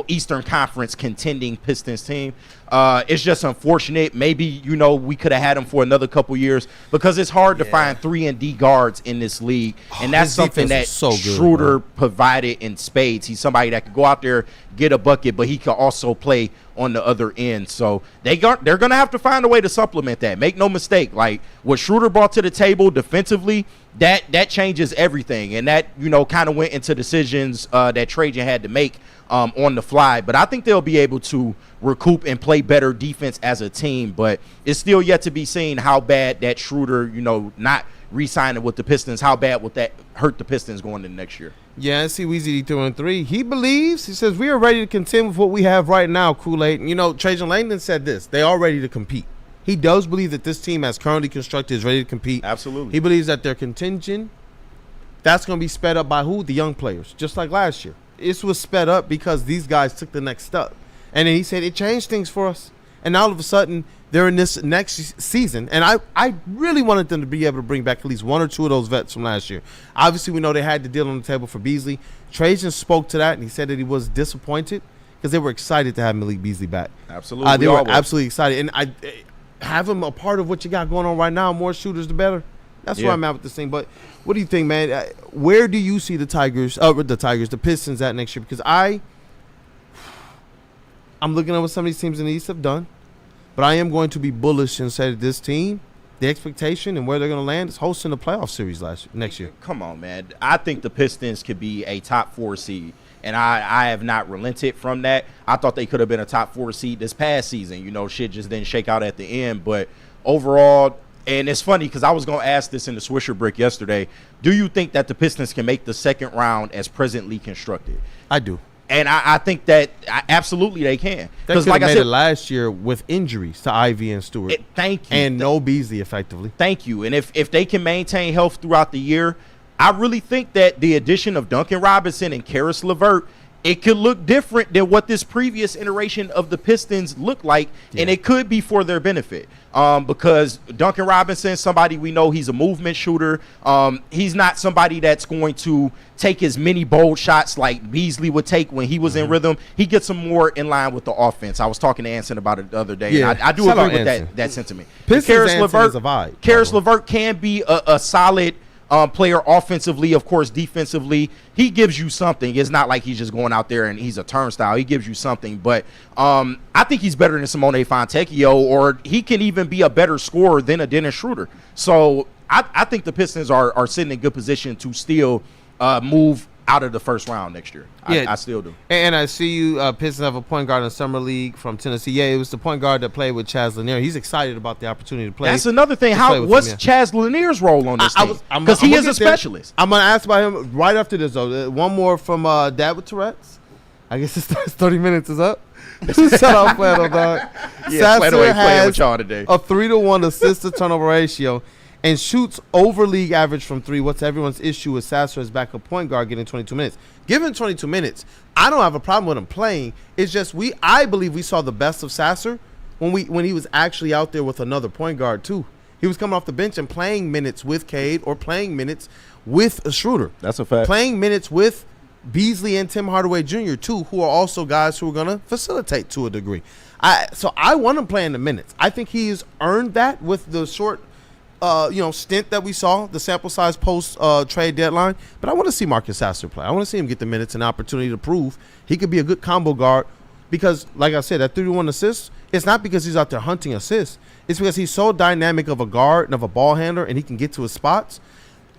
Speaker 15: Eastern Conference contending Pistons team. It's just unfortunate. Maybe, we could have had him for another couple years, because it's hard to find 3-and-D guards in this league. And that's something that Schroeder provided in spades. He's somebody that could go out there, get a bucket, but he could also play on the other end. So they're going to have to find a way to supplement that. Make no mistake, like what Schroeder brought to the table defensively, that changes everything. And that, kind of went into decisions that Trajan had to make on the fly. But I think they'll be able to recoup and play better defense as a team. But it's still yet to be seen how bad that Schroeder, not re-signing with the Pistons, how bad would that hurt the Pistons going into next year?
Speaker 3: Yeah, I see Weezy 2-3. He says, we are ready to contend with what we have right now, Kool-Aid. Trajan Langdon said this. They are ready to compete. He does believe that this team, as currently constructed, is ready to compete.
Speaker 15: Absolutely.
Speaker 3: He believes that their contingent, that's going to be sped up by who? The young players, just like last year. This was sped up because these guys took the next step. And then he said it changed things for us. And all of a sudden, they're in this next season. And I really wanted them to be able to bring back at least one or two of those vets from last year. Obviously, we know they had the deal on the table for Beasley. Trajan spoke to that, and he said that he was disappointed because they were excited to have Malik Beasley back.
Speaker 15: Absolutely.
Speaker 3: They were absolutely excited. And I have him a part of what you got going on right now. More shooters, the better. That's where I'm at with this thing. But what do you think, man? Where do you see the Pistons at next year? Because I'm looking at what some of these teams in the East have done. But I am going to be bullish and say that this team, the expectation and where they're going to land is hosting the playoff series next year.
Speaker 15: Come on, man. I think the Pistons could be a top 4 seed, and I have not relented from that. I thought they could have been a top 4 seed this past season. Shit just didn't shake out at the end. But overall, and it's funny because I was going to ask this in the Swisher Brick yesterday, do you think that the Pistons can make the second round as presently constructed?
Speaker 3: I do.
Speaker 15: And I think that absolutely they can.
Speaker 3: They could have made it last year with injuries to Ivy and Stewart.
Speaker 15: Thank you.
Speaker 3: And no Beasley effectively.
Speaker 15: Thank you. And if they can maintain health throughout the year, I really think that the addition of Duncan Robinson and Karis LeVert, it could look different than what this previous iteration of the Pistons looked like, and it could be for their benefit. Because Duncan Robinson, somebody we know, he's a movement shooter. He's not somebody that's going to take as many bold shots like Beasley would take when he was in rhythm. He gets them more in line with the offense. I was talking to Anson about it the other day.
Speaker 3: Yeah.
Speaker 15: And I do agree with that sentiment.
Speaker 3: Karis
Speaker 15: LeVert can be a solid player offensively, of course, defensively. He gives you something. It's not like he's just going out there and he's a turnstile. He gives you something. But I think he's better than Simone Fontecchio, or he can even be a better scorer than a Dennis Schroeder. So I think the Pistons are sitting in good position to still move out of the first round next year. I still do.
Speaker 3: And I see you Pistons have a point guard in the summer league from Tennessee. Yeah, it was the point guard that played with Chaz Lanier. He's excited about the opportunity to play.
Speaker 15: That's another thing. What's Chaz Lanier's role on this team? Because he is a specialist.
Speaker 3: I'm going to ask about him right after this, though. One more from Dad with Tourette's. I guess it's 30 minutes is up. Shut up, Flano, dog.
Speaker 15: Yeah, Flano ain't playing with
Speaker 3: y'all
Speaker 15: today.
Speaker 3: A 3-to-1 assist-to-turnover ratio and shoots over league average from 3. What's everyone's issue with Sasser as backup point guard getting 22 minutes? Given 22 minutes, I don't have a problem with him playing. It's just I believe we saw the best of Sasser when he was actually out there with another point guard too. He was coming off the bench and playing minutes with Cade or playing minutes with a Schroeder.
Speaker 15: That's a fact.
Speaker 3: Playing minutes with Beasley and Tim Hardaway Jr. too, who are also guys who are going to facilitate to a degree. So I want him playing the minutes. I think he's earned that with the short stint that we saw, the sample size post trade deadline. But I want to see Marcus Sasser play. I want to see him get the minutes and opportunity to prove he could be a good combo guard. Because, like I said, that 3-to-1 assist, it's not because he's out there hunting assists. It's because he's so dynamic of a guard and of a ball handler, and he can get to his spots.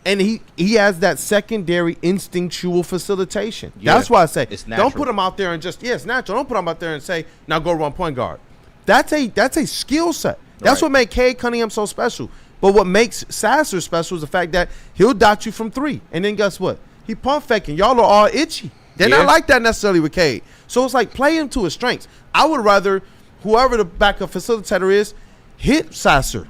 Speaker 3: And he has that secondary instinctual facilitation.
Speaker 15: Yeah,
Speaker 3: that's why I say,
Speaker 15: it's natural.
Speaker 3: don't put him out there and just, it's natural. Don't put him out there and say, now go run point guard. That's a skill set. That's what made Cade Cunningham so special. But what makes Sasser special is the fact that he'll dot you from 3. And then guess what? He pump faking. Y'all are all itchy. They're not like that necessarily with Cade. So it's like play him to his strengths. I would rather whoever the backup facilitator is hit Sasser.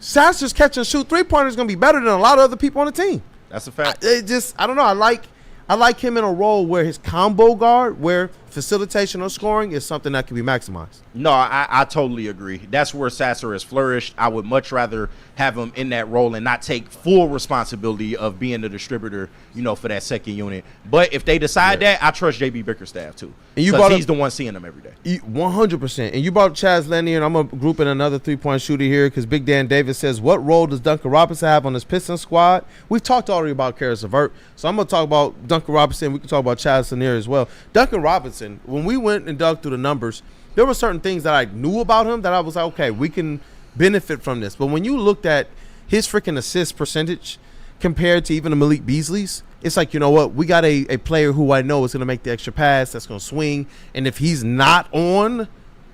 Speaker 3: Sasser's catch and shoot 3-pointer is going to be better than a lot of other people on the team.
Speaker 15: That's a fact.
Speaker 3: I don't know. I like him in a role where his combo guard, where facilitation or scoring is something that can be maximized.
Speaker 15: No, I totally agree. That's where Sasser has flourished. I would much rather have him in that role and not take full responsibility of being the distributor, for that second unit. But if they decide that, I trust JB Bickerstaff too. Because he's the one seeing them every day.
Speaker 3: 100%. And you brought Chaz Lanier, and I'm going to group in another 3-point shooter here because Big Dan Davis says, what role does Duncan Robinson have on this Pistons squad? We've talked already about Karis LeVert, so I'm going to talk about Duncan Robinson. We can talk about Chaz Lanier as well. Duncan Robinson, when we went and dug through the numbers, there were certain things that I knew about him that I was like, okay, we can benefit from this. But when you looked at his freaking assist percentage compared to even the Malik Beasley's, it's like, you know what? We got a player who I know is going to make the extra pass, that's going to swing. And if he's not on,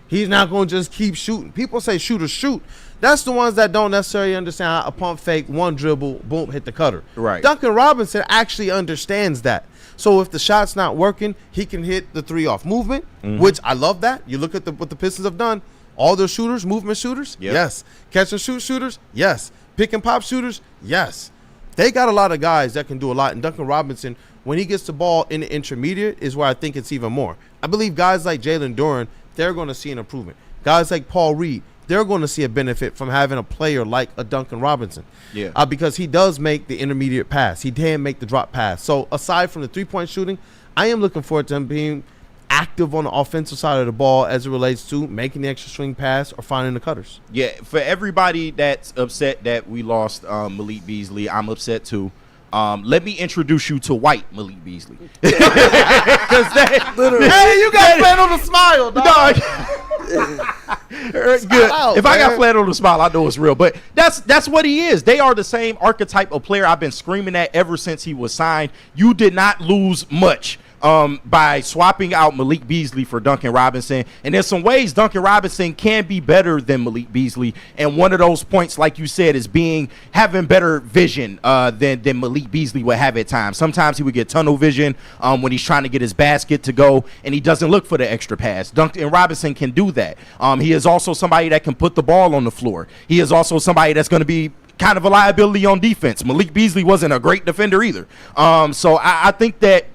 Speaker 3: he's not going to just keep shooting. People say shooters shoot. That's the ones that don't necessarily understand how a pump fake, one dribble, boom, hit the cutter.
Speaker 15: Right.
Speaker 3: Duncan Robinson actually understands that. So if the shot's not working, he can hit the 3-off movement, which I love that. You look at what the Pistons have done. All their shooters, movement shooters, yes. Catch and shoot shooters, yes. Pick and pop shooters, yes. They got a lot of guys that can do a lot. And Duncan Robinson, when he gets the ball in the intermediate, is where I think it's even more. I believe guys like Jalen Duren, they're going to see an improvement. Guys like Paul Reed, they're going to see a benefit from having a player like a Duncan Robinson. Yeah. Because he does make the intermediate pass. He can make the drop pass. So aside from the three-point shooting, I am looking forward to him being active on the offensive side of the ball as it relates to making the extra swing pass or finding the cutters.
Speaker 15: Yeah, for everybody that's upset that we lost Malik Beasley, I'm upset too. Let me introduce you to white Malik Beasley. Hey, you
Speaker 3: got flannel to smile, dog.
Speaker 15: Good. If I got flannel to smile, I know it's real. But that's what he is. They are the same archetype of player I've been screaming at ever since he was signed. You did not lose much by swapping out Malik Beasley for Duncan Robinson. And there's some ways Duncan Robinson can be better than Malik Beasley. And one of those points, like you said, is having better vision than Malik Beasley would have at times. Sometimes he would get tunnel vision when he's trying to get his basket to go, and he doesn't look for the extra pass. Duncan Robinson can do that. He is also somebody that can put the ball on the floor. He is also somebody that's going to be kind of a liability on defense. Malik Beasley wasn't a great defender either. So I think that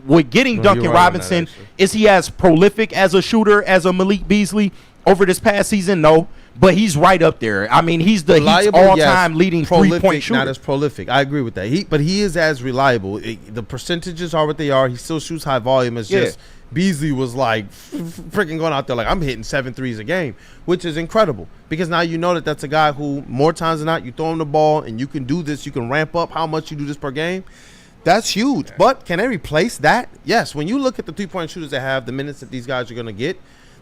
Speaker 15: with getting Duncan Robinson, is he as prolific as a shooter as a Malik Beasley over this past season? No, but he's right up there. I mean, he's the all-time leading three-point shooter.
Speaker 3: Not as prolific. I agree with that. But he is as reliable. The percentages are what they are. He still shoots high volume. It's just Beasley was like freaking going out there like, I'm hitting 7 threes a game, which is incredible because now you know that that's a guy who more times than not you throw him the ball and you can do this. You can ramp up how much you do this per game. That's huge. But can they replace that? Yes. When you look at the three-point shooters they have, the minutes that these guys are going to get,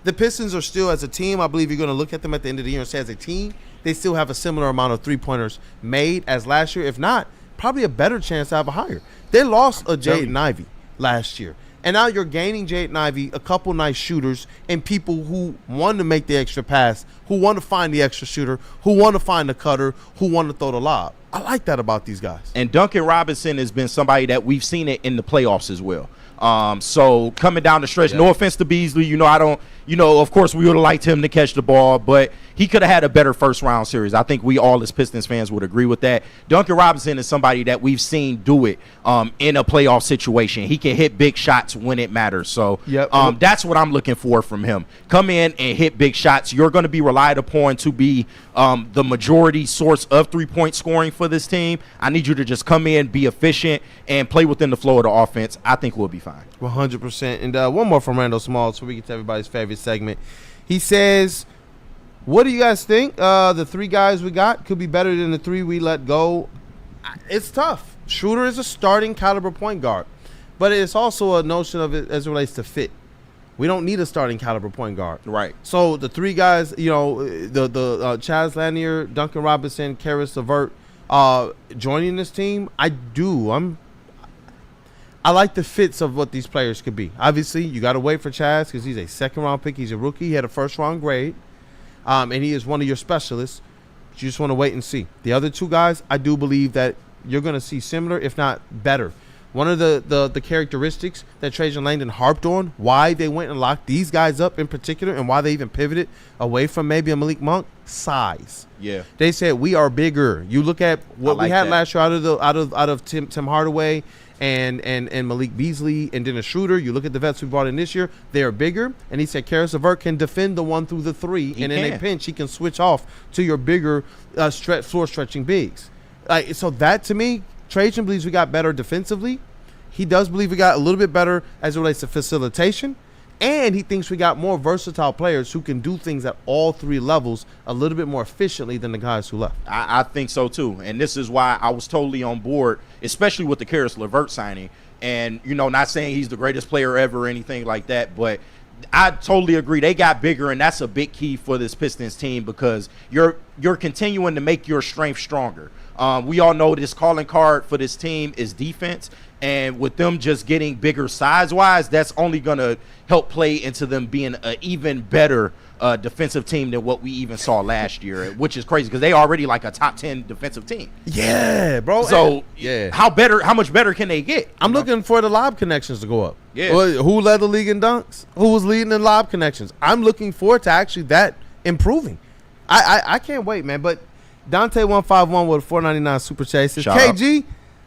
Speaker 3: the Pistons are still, as a team, I believe you're going to look at them at the end of the year and say, as a team, they still have a similar amount of three-pointers made as last year. If not, probably a better chance to have a higher. They lost a Jaden Ivey last year. And now you're gaining Jaden Ivey, a couple nice shooters, and people who want to make the extra pass, who want to find the extra shooter, who want to find the cutter, who want to throw the lob. I like that about these guys.
Speaker 15: And Duncan Robinson has been somebody that we've seen it in the playoffs as well. So coming down the stretch, no offense to Beasley, of course we would have liked him to catch the ball, but he could have had a better first round series. I think we all as Pistons fans would agree with that. Duncan Robinson is somebody that we've seen do it in a playoff situation. He can hit big shots when it matters. So that's what I'm looking for from him. Come in and hit big shots. You're going to be relied upon to be the majority source of three-point scoring for this team. I need you to just come in, be efficient, and play within the flow of the offense. I think we'll be fine.
Speaker 3: 100%. And one more from Randall Small so we get to everybody's favorite segment. He says, what do you guys think? The 3 guys we got could be better than the 3 we let go. It's tough. Schroeder is a starting caliber point guard, but it's also a notion of it as it relates to fit. We don't need a starting caliber point guard.
Speaker 15: Right.
Speaker 3: So the 3 guys, the Chaz Lanier, Duncan Robinson, Karis LeVert joining this team, I like the fits of what these players could be. Obviously, you got to wait for Chaz because he's a second-round pick. He's a rookie. He had a first-round grade, and he is one of your specialists. But you just want to wait and see. The other 2 guys, I do believe that you're going to see similar, if not better. One of the characteristics that Trajan Langdon harped on, why they went and locked these guys up in particular, and why they even pivoted away from maybe a Malik Monk, size.
Speaker 15: Yeah.
Speaker 3: They said we are bigger. You look at what we had last year out of Tim Hardaway and Malik Beasley and Dennis Schroeder. You look at the vets we brought in this year, they are bigger. And he said Karis LeVert can defend the 1 through the 3, and in a pinch he can switch off to your bigger floor stretching bigs. So that to me, Trajan believes we got better defensively. He does believe we got a little bit better as it relates to facilitation. And he thinks we got more versatile players who can do things at all 3 levels a little bit more efficiently than the guys who left.
Speaker 15: I think so, too. And this is why I was totally on board, especially with the Karis LeVert signing. And, not saying he's the greatest player ever or anything like that, but I totally agree. They got bigger, and that's a big key for this Pistons team because you're continuing to make your strength stronger. We all know this calling card for this team is defense, and with them just getting bigger size-wise, that's only going to help play into them being an even better defensive team than what we even saw last year, which is crazy because they already like a top 10 defensive team.
Speaker 3: Yeah, bro.
Speaker 15: So
Speaker 3: yeah,
Speaker 15: how much better can they get?
Speaker 3: I'm looking for the lob connections to go up.
Speaker 15: Yeah.
Speaker 3: Who led the league in dunks? Who was leading in lob connections? I'm looking forward to actually that improving. I can't wait, man. But Dante151 with 499 super chase says, KG,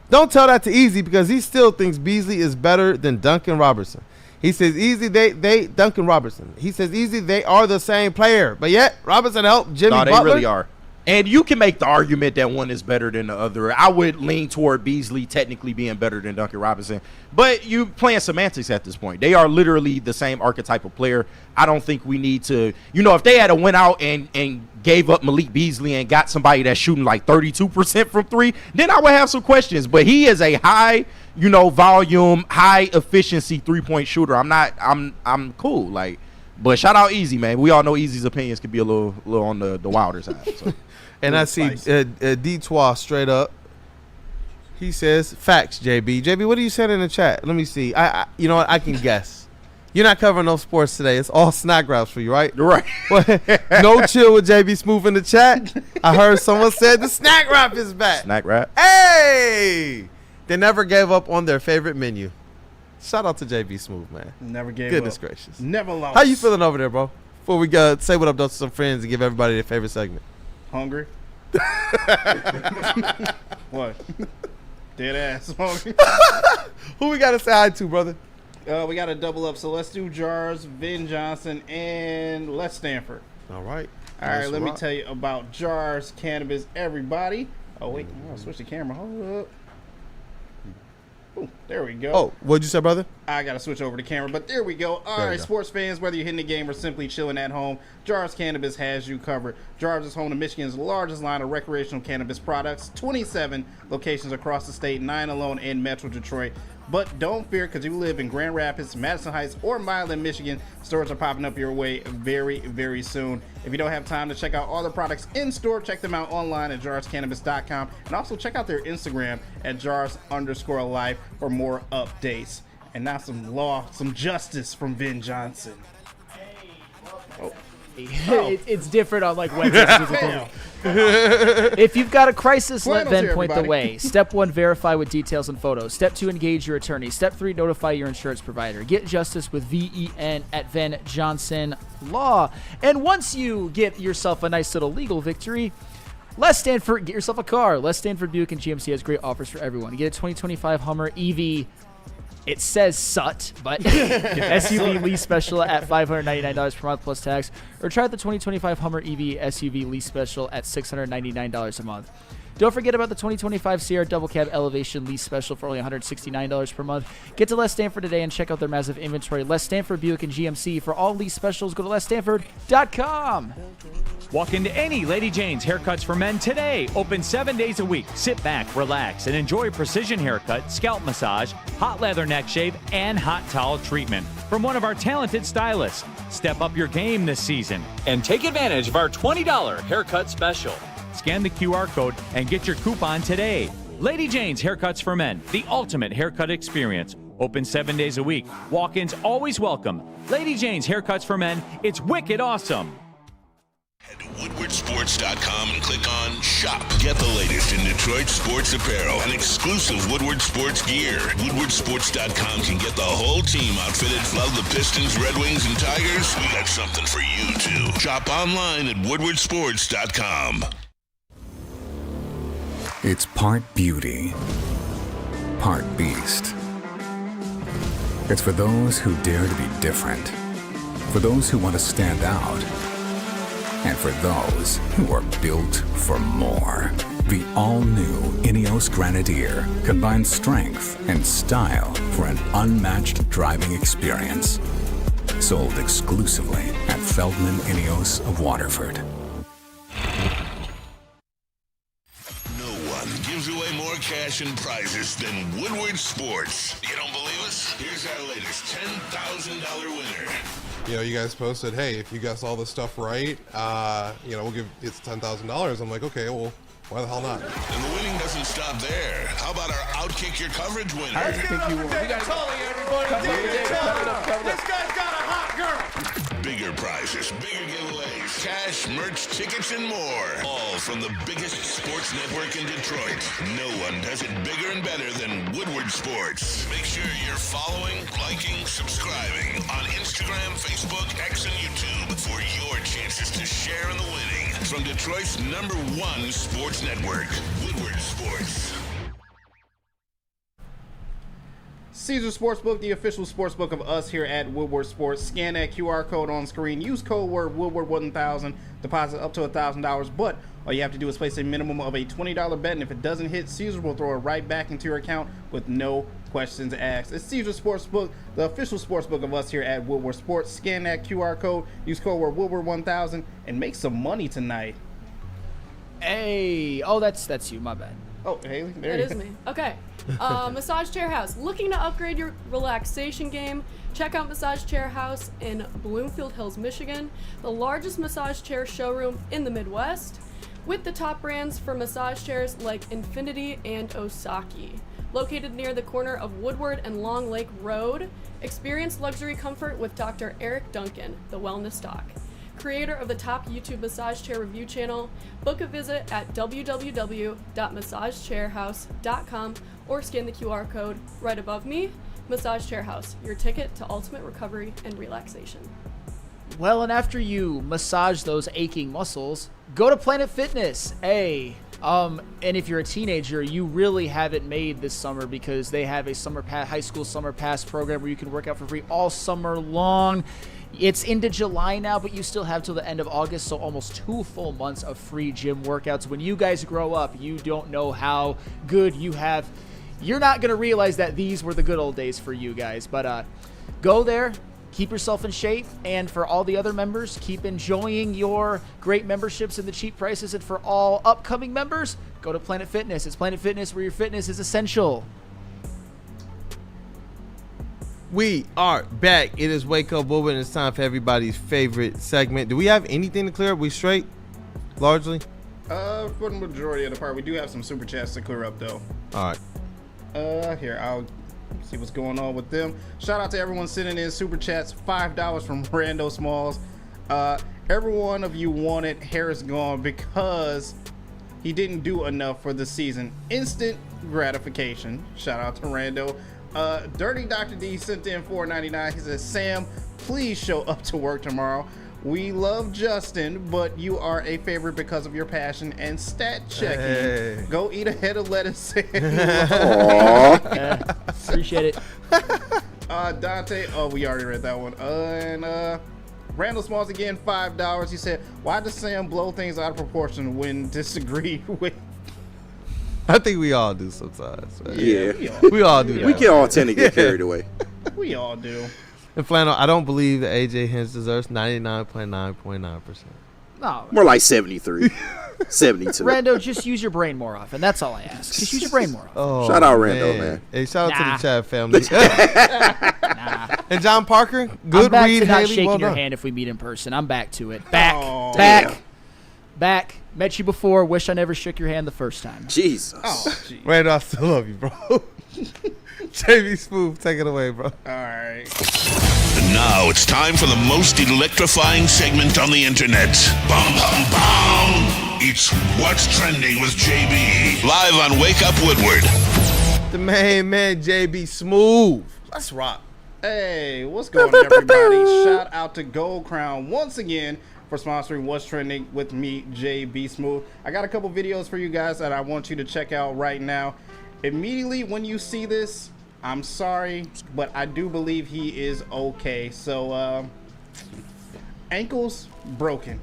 Speaker 3: don't tell that to Easy because he still thinks Beasley is better than Duncan Robertson. He says Easy, they Duncan Robertson. He says Easy, they are the same player, but yet Robertson helped Jimmy Butler.
Speaker 15: No, they really are. And you can make the argument that one is better than the other. I would lean toward Beasley technically being better than Duncan Robinson. But you playing semantics at this point. They are literally the same archetype of player. I don't think we need to, if they had went out and gave up Malik Beasley and got somebody that's shooting like 32% from three, then I would have some questions. But he is a high, volume, high efficiency 3-point shooter. I'm cool. But shout out Easy, man. We all know Easy's opinions could be a little on the wilder side. So.
Speaker 3: And I see D-Twa straight up. He says, facts, JB. JB, what are you saying in the chat? Let me see. You know what? I can guess. You're not covering no sports today. It's all snack wraps for you, right?
Speaker 15: Right.
Speaker 3: No chill with JB Smooth in the chat. I heard someone said the snack wrap is back.
Speaker 15: Snack wrap?
Speaker 3: Hey! They never gave up on their favorite menu. Shout out to JB Smooth, man.
Speaker 2: Never gave
Speaker 3: Goodness
Speaker 2: up.
Speaker 3: gracious.
Speaker 2: Never lost.
Speaker 3: How you feeling over there, bro? Before we say what up to some friends and give everybody their favorite segment.
Speaker 2: Hungry? What? Dead ass hungry.
Speaker 3: Who we got to say hi to, brother?
Speaker 2: We got to double up. So let's do Jars, Vin Johnson, and Les Stanford.
Speaker 3: All right.
Speaker 2: All right, let me tell you about Jars Cannabis, everybody. Oh, wait. I'll switch the camera. Hold up. Ooh, there we go.
Speaker 3: Oh, what'd you say, brother?
Speaker 2: I got to switch over the camera, but there we go. All right, sports fans, whether you're hitting the game or simply chilling at home, Jars Cannabis has you covered. Jars is home to Michigan's largest line of recreational cannabis products, 27 locations across the state, 9 alone in Metro Detroit. But don't fear, because you live in Grand Rapids, Madison Heights, or Milan, Michigan, stores are popping up your way very, very soon. If you don't have time to check out all the products in store, check them out online at jarscannabis.com. And also check out their Instagram at jars_life for more updates. And now some justice from Vin Johnson.
Speaker 4: Oh. It's different on like Wednesdays. If you've got a crisis, let Ven point the way. Step 1, verify with details and photos. Step 2, engage your attorney. Step 3, notify your insurance provider. Get justice with VEN at Ven Johnson Law. And once you get yourself a nice little legal victory, Les Stanford, get yourself a car. Les Stanford Buick and GMC has great offers for everyone. Get a 2025 Hummer EV. It says SUT, but SUV lease special at $599 per month plus tax, or try the 2025 Hummer EV SUV lease special at $699 a month. Don't forget about the 2025 Sierra Double Cab Elevation lease special for only $169 per month. Get to Les Stanford today and check out their massive inventory. Les Stanford Buick and GMC. For all lease specials, go to lesstanford.com.
Speaker 17: Walk into any Lady Jane's Haircuts for Men today. Open 7 days a week. Sit back, relax, and enjoy precision haircut, scalp massage, hot leather neck shave, and hot towel treatment from one of our talented stylists. Step up your game this season and take advantage of our $20 haircut special. Scan the QR code and get your coupon today. Lady Jane's Haircuts for Men, the ultimate haircut experience. Open 7 days a week. Walk-ins always welcome. Lady Jane's Haircuts for Men. It's wicked awesome.
Speaker 1: Head to WoodwardSports.com and click on Shop. Get the latest in Detroit sports apparel and exclusive Woodward sports gear. WoodwardSports.com can get the whole team outfitted. Love the Pistons, Red Wings, and Tigers? We got something for you, too. Shop online at WoodwardSports.com.
Speaker 9: It's part beauty, part beast. It's for those who dare to be different, for those who want to stand out, and for those who are built for more. The all-new Ineos Grenadier combines strength and style for an unmatched driving experience. Sold exclusively at Feldman Ineos of Waterford.
Speaker 1: Gives away more cash and prizes than Woodward Sports. You don't believe us? Here's our latest $10,000 winner.
Speaker 18: You know, you guys posted, hey, if you guess all this stuff right, you know, we'll give it's $10,000. I'm like, okay, well, why the hell not?
Speaker 1: And the winning doesn't stop there. How about our Outkick Your Coverage winner?
Speaker 2: I think you won.
Speaker 1: This guy's got a hot girl. Bigger prizes, bigger giveaways, cash, merch, tickets, and more. All from the biggest sports network in Detroit. No one does it bigger and better than Woodward Sports. Make sure you're following, liking, subscribing on Instagram, Facebook, X, and YouTube for your chances to share in the winning. From Detroit's #1 sports network, Woodward Sports.
Speaker 2: Caesar Sportsbook, the official sportsbook of us here at Woodward Sports. Scan that QR code on screen. Use code word Woodward 1000. Deposit up to $1,000. But all you have to do is place a minimum of a $20 bet, and if it doesn't hit, Caesar will throw it right back into your account with no questions asked. It's Caesar Sportsbook, the official sportsbook of us here at Woodward Sports. Scan that QR code. Use code word Woodward 1000 and make some money tonight.
Speaker 4: Hey, oh, that's you. My bad.
Speaker 2: Oh, Haley, there
Speaker 16: It
Speaker 2: you
Speaker 16: is
Speaker 2: go.
Speaker 16: me. Okay. Massage Chair House. Looking to upgrade your relaxation game? Check out Massage Chair House in Bloomfield Hills, Michigan, the largest massage chair showroom in the Midwest, with the top brands for massage chairs like Infinity and Osaki. Located near the corner of Woodward and Long Lake Road, experience luxury comfort with Dr. Eric Duncan, the Wellness Doc, creator of the top YouTube massage chair review channel. Book a visit at www.massagechairhouse.com or scan the QR code right above me. Massage Chair House, your ticket to ultimate recovery and relaxation.
Speaker 4: Well, and after you massage those aching muscles, go to Planet Fitness. Hey, and if you're a teenager, you really have it made this summer because they have a high school summer pass program where you can work out for free all summer long. It's into July now, but you still have till the end of August, so almost 2 full months of free gym workouts. When you guys grow up, you don't know how good you have. You're not going to realize that these were the good old days for you guys, but go there. Keep yourself in shape, and for all the other members, keep enjoying your great memberships and the cheap prices. And for all upcoming members, go to Planet Fitness. It's Planet Fitness where your fitness is essential.
Speaker 3: We are back. It is Wake Up Woodward, and it's time for everybody's favorite segment. Do we have anything to clear up? We straight, largely?
Speaker 2: For the majority of the part, we do have some super chats to clear up, though.
Speaker 3: All right.
Speaker 2: Here, I'll see what's going on with them. Shout out to everyone sending in super chats. $5 from Rando Smalls. Every one of you wanted Harris gone because he didn't do enough for the season. Instant gratification. Shout out to Rando. Dirty Dr. D sent in $4.99. He says, Sam, please show up to work tomorrow. We love Justin, but you are a favorite because of your passion and stat checking. Hey. Go eat a head of lettuce.
Speaker 4: Appreciate it.
Speaker 2: Dante, we already read that one. And Randall Smalls again, $5. He said, why does Sam blow things out of proportion when disagreed with?
Speaker 3: I think we all do sometimes. Man.
Speaker 19: Yeah.
Speaker 3: We all do.
Speaker 19: We can all tend to get carried away.
Speaker 2: We all do.
Speaker 3: And Flannel, I don't believe that AJ Hinch deserves 99.9.9%.
Speaker 4: No.
Speaker 19: More like 73. 72.
Speaker 4: Rando, just use your brain more often. That's all I ask. Just use your brain more often.
Speaker 3: Oh,
Speaker 19: shout out Rando, man.
Speaker 3: Hey, shout out to the chat family. And John Parker, good
Speaker 4: I'm back
Speaker 3: read,
Speaker 4: to not
Speaker 3: Haley,
Speaker 4: shaking
Speaker 3: well
Speaker 4: your
Speaker 3: done.
Speaker 4: hand if we meet in person. I'm back to it. Back. Met you before. Wish I never shook your hand the first time.
Speaker 19: Jesus.
Speaker 3: Rando, I still love you, bro. JB Smooth, take it away, bro.
Speaker 2: All right.
Speaker 1: And now it's time for the most electrifying segment on the internet. Bum, bum, bum. It's What's Trending with JB. Live on Wake Up Woodward.
Speaker 3: The main man, JB Smooth. Let's rock.
Speaker 2: Hey, what's going on, everybody? Shout out to Gold Crown once again for sponsoring What's Trending with me, JB Smooth. I got a couple videos for you guys that I want you to check out right now. Immediately when you see this, I'm sorry, but I do believe he is okay. So, ankles broken.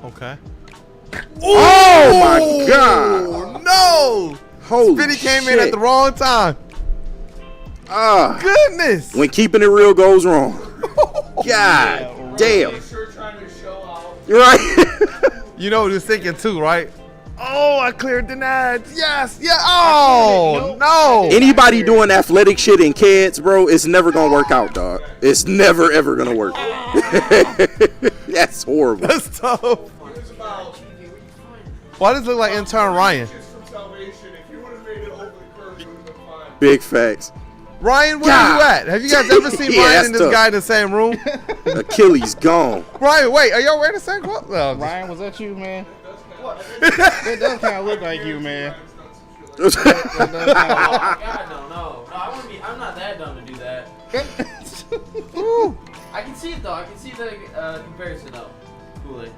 Speaker 3: Okay.
Speaker 19: Oh my God!
Speaker 3: No!
Speaker 19: Holy
Speaker 3: Spinny came
Speaker 19: shit.
Speaker 3: in at the wrong time. Goodness!
Speaker 19: When keeping it real goes wrong. God damn.
Speaker 3: You're right. You know what he was thinking too, right? Oh, I cleared the nads. Yes. Yeah. Oh, no.
Speaker 19: Anybody doing athletic shit in kids, bro, it's never gonna work out, dog. It's never ever gonna work. That's horrible.
Speaker 3: That's tough. Why does it look like intern Ryan?
Speaker 19: Big facts.
Speaker 3: Ryan, where are you at? Have you guys ever seen
Speaker 19: Yeah,
Speaker 3: Ryan
Speaker 19: that's
Speaker 3: and this
Speaker 19: tough.
Speaker 3: guy in the same room?
Speaker 19: Achilles gone.
Speaker 3: Ryan, wait, are y'all wearing the same clothes? No,
Speaker 2: Ryan, was that you, man? It does kind of look like you, man.
Speaker 8: God, no. I'm not that dumb to do that. I can see it though. I can see the comparison though. Kool-Aid.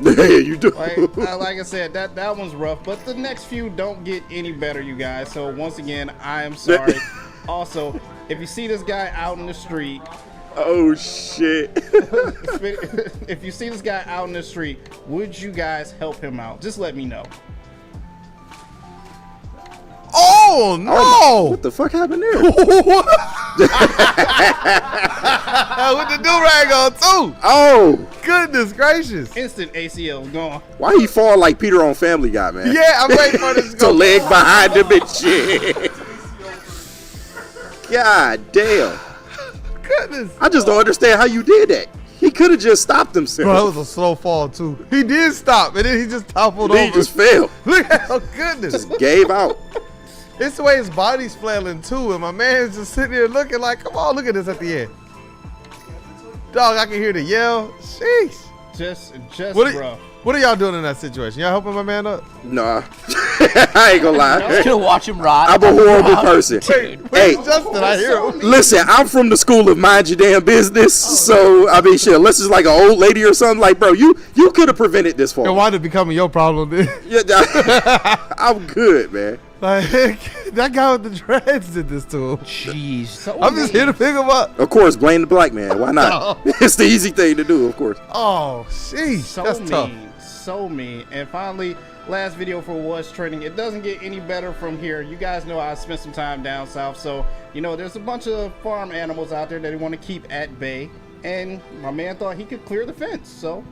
Speaker 19: Hey, you do.
Speaker 2: Like I said, that one's rough, but the next few don't get any better, you guys. So once again, I am sorry. Also, if you see this guy out in the street,
Speaker 19: oh shit.
Speaker 2: If you see this guy out in the street, would you guys help him out? Just let me know.
Speaker 3: Oh no!
Speaker 19: What the fuck happened there?
Speaker 3: With the do-rag on too.
Speaker 19: Oh,
Speaker 3: goodness gracious!
Speaker 2: Instant ACL gone.
Speaker 19: Why he fall like Peter on Family Guy, man?
Speaker 3: Yeah, I'm waiting for this to
Speaker 19: to
Speaker 3: go.
Speaker 19: leg behind him and shit. God damn.
Speaker 3: Goodness.
Speaker 19: I just don't understand how you did that. He could have just stopped himself.
Speaker 3: Bro, that was a slow fall too. He did stop, and then he just toppled
Speaker 19: Then
Speaker 3: over.
Speaker 19: he just fell.
Speaker 3: Look at how goodness.
Speaker 19: Just gave out.
Speaker 3: It's the way his body's flailing too, and my man's just sitting there looking like, come on, look at this at the end. Dog, I can hear the yell. Sheesh.
Speaker 2: Just
Speaker 3: What are y'all doing in that situation? Y'all helping my man up?
Speaker 19: Nah. I ain't gonna lie.
Speaker 7: Just gonna watch him rot.
Speaker 19: I'm a horrible person.
Speaker 3: Hey, Justin, I hear him.
Speaker 19: Listen, I'm from the school of mind your damn business. So, I mean, shit, unless it's like an old lady or something, like, bro, you could have prevented this
Speaker 3: It
Speaker 19: fall.
Speaker 3: wound up becoming your problem then.
Speaker 19: Yeah, I'm good, man.
Speaker 3: Like, that guy with the dreads did this to him.
Speaker 7: Jeez.
Speaker 3: I'm just here to pick him up.
Speaker 19: Of course, blame the black man. Why not? It's the easy thing to do, of course.
Speaker 3: Oh, sheesh.
Speaker 2: So
Speaker 3: That's
Speaker 2: mean,
Speaker 3: tough.
Speaker 2: so mean. And finally, last video for What's Trending. It doesn't get any better from here. You guys know I spent some time down south, so you know there's a bunch of farm animals out there that they want to keep at bay. And my man thought he could clear the fence, so.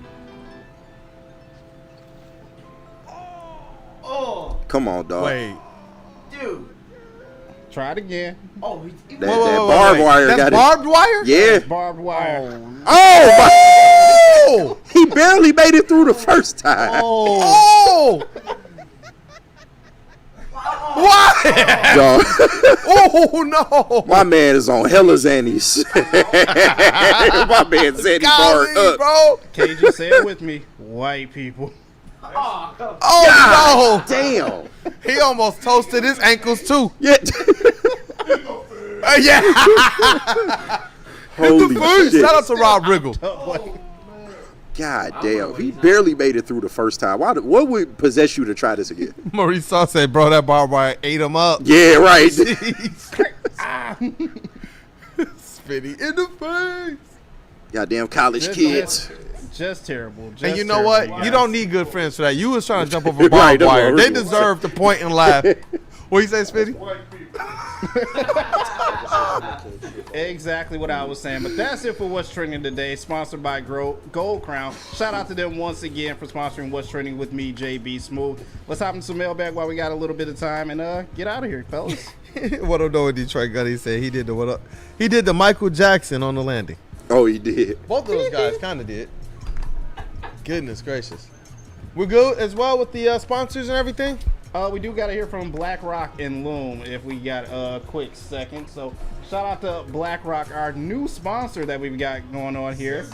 Speaker 8: Oh,
Speaker 19: Come on, dog.
Speaker 3: Wait.
Speaker 8: dude.
Speaker 2: Try it again.
Speaker 8: Oh,
Speaker 19: That barbed wire
Speaker 3: That's
Speaker 19: got
Speaker 3: barbed wire?
Speaker 19: it. Yeah.
Speaker 2: Barbed wire.
Speaker 19: Oh, my. He barely made it through the first time.
Speaker 3: Oh! What?
Speaker 19: Dog.
Speaker 3: Oh, no.
Speaker 19: My man is on hella Xannies. My man Xanny barred up.
Speaker 3: Bro.
Speaker 2: KG, say it with me. White people.
Speaker 3: Oh,
Speaker 19: God damn.
Speaker 3: He almost toasted his ankles, too.
Speaker 19: Yeah.
Speaker 3: Yeah.
Speaker 19: Holy shit.
Speaker 3: Shout out to Rob Riggle.
Speaker 19: God damn. He barely made it through the first time. What would possess you to try this again?
Speaker 3: Maurice Saw said, bro, that barbed wire ate him up.
Speaker 19: Yeah, right.
Speaker 3: Spitty in the face.
Speaker 19: Goddamn college kids.
Speaker 2: Just terrible. Just
Speaker 3: And you know
Speaker 2: terrible,
Speaker 3: what?
Speaker 2: guys.
Speaker 3: You don't need good friends for that. You was trying to jump over
Speaker 19: Right,
Speaker 3: barbed
Speaker 19: that's
Speaker 3: wire.
Speaker 19: what
Speaker 3: They
Speaker 19: I was
Speaker 3: deserve to point and laugh. What you say, Spitty?
Speaker 2: Exactly what I was saying. But that's it for What's Trending today. Sponsored by Gold Crown. Shout out to them once again for sponsoring What's Trending with me, JB Smooth. Let's hop into some mailbag while we got a little bit of time and get out of here, fellas.
Speaker 3: What I'm doing, Detroit Gunny said he did the what up? He did the Michael Jackson on the landing.
Speaker 19: Oh, he did.
Speaker 3: Both of those guys kind of did. Goodness gracious. We're good as well with the sponsors and everything?
Speaker 2: We do got to hear from BlackRock and Loom if we got a quick second. So shout out to BlackRock, our new sponsor that we've got going on here.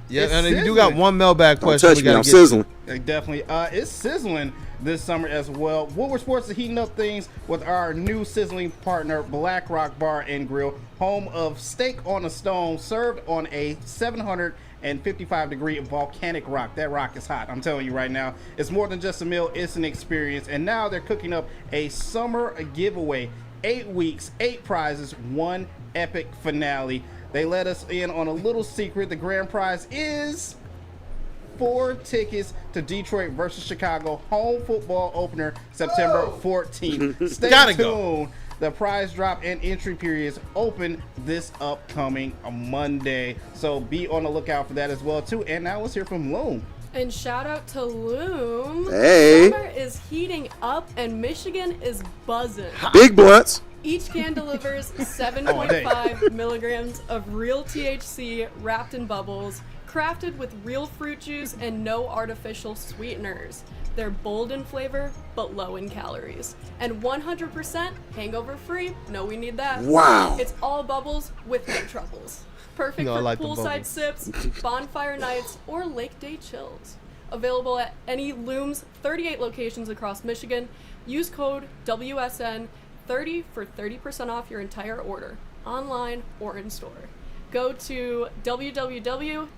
Speaker 3: Yeah,
Speaker 2: It's
Speaker 3: and you do
Speaker 2: sizzling.
Speaker 3: got one mailbag
Speaker 19: Don't
Speaker 3: question.
Speaker 19: touch me. I'm sizzling.
Speaker 2: Definitely. It's sizzling this summer as well. Woodward Sports is heating up things with our new sizzling partner, BlackRock Bar and Grill, home of steak on a stone, served on a 755-degree volcanic rock. That rock is hot. I'm telling you right now. It's more than just a meal. It's an experience. And now they're cooking up a summer giveaway. 8 weeks, 8 prizes, 1 epic finale. They let us in on a little secret. The grand prize is 4 tickets to Detroit versus Chicago home football opener September 14th. Stay
Speaker 3: Gotta
Speaker 2: tuned.
Speaker 3: go.
Speaker 2: The prize drop and entry periods open this upcoming Monday. So be on the lookout for that as well too. And now let's hear from Loom.
Speaker 16: And shout out to Loom.
Speaker 19: Hey.
Speaker 16: Summer is heating up and Michigan is buzzing.
Speaker 19: Big blunts.
Speaker 16: Each can delivers 7.5 milligrams of real THC wrapped in bubbles, crafted with real fruit juice and no artificial sweeteners. They're bold in flavor, but low in calories. And 100% hangover free. No, we need that.
Speaker 19: Wow.
Speaker 16: It's all bubbles with no troubles. Perfect
Speaker 3: No, I
Speaker 16: for
Speaker 3: like the
Speaker 16: poolside
Speaker 3: bubbles.
Speaker 16: sips, bonfire nights, or lake day chills. Available at any Loom's 38 locations across Michigan. Use code WSN30 for 30% off your entire order, online or in store. Go to www.loom.com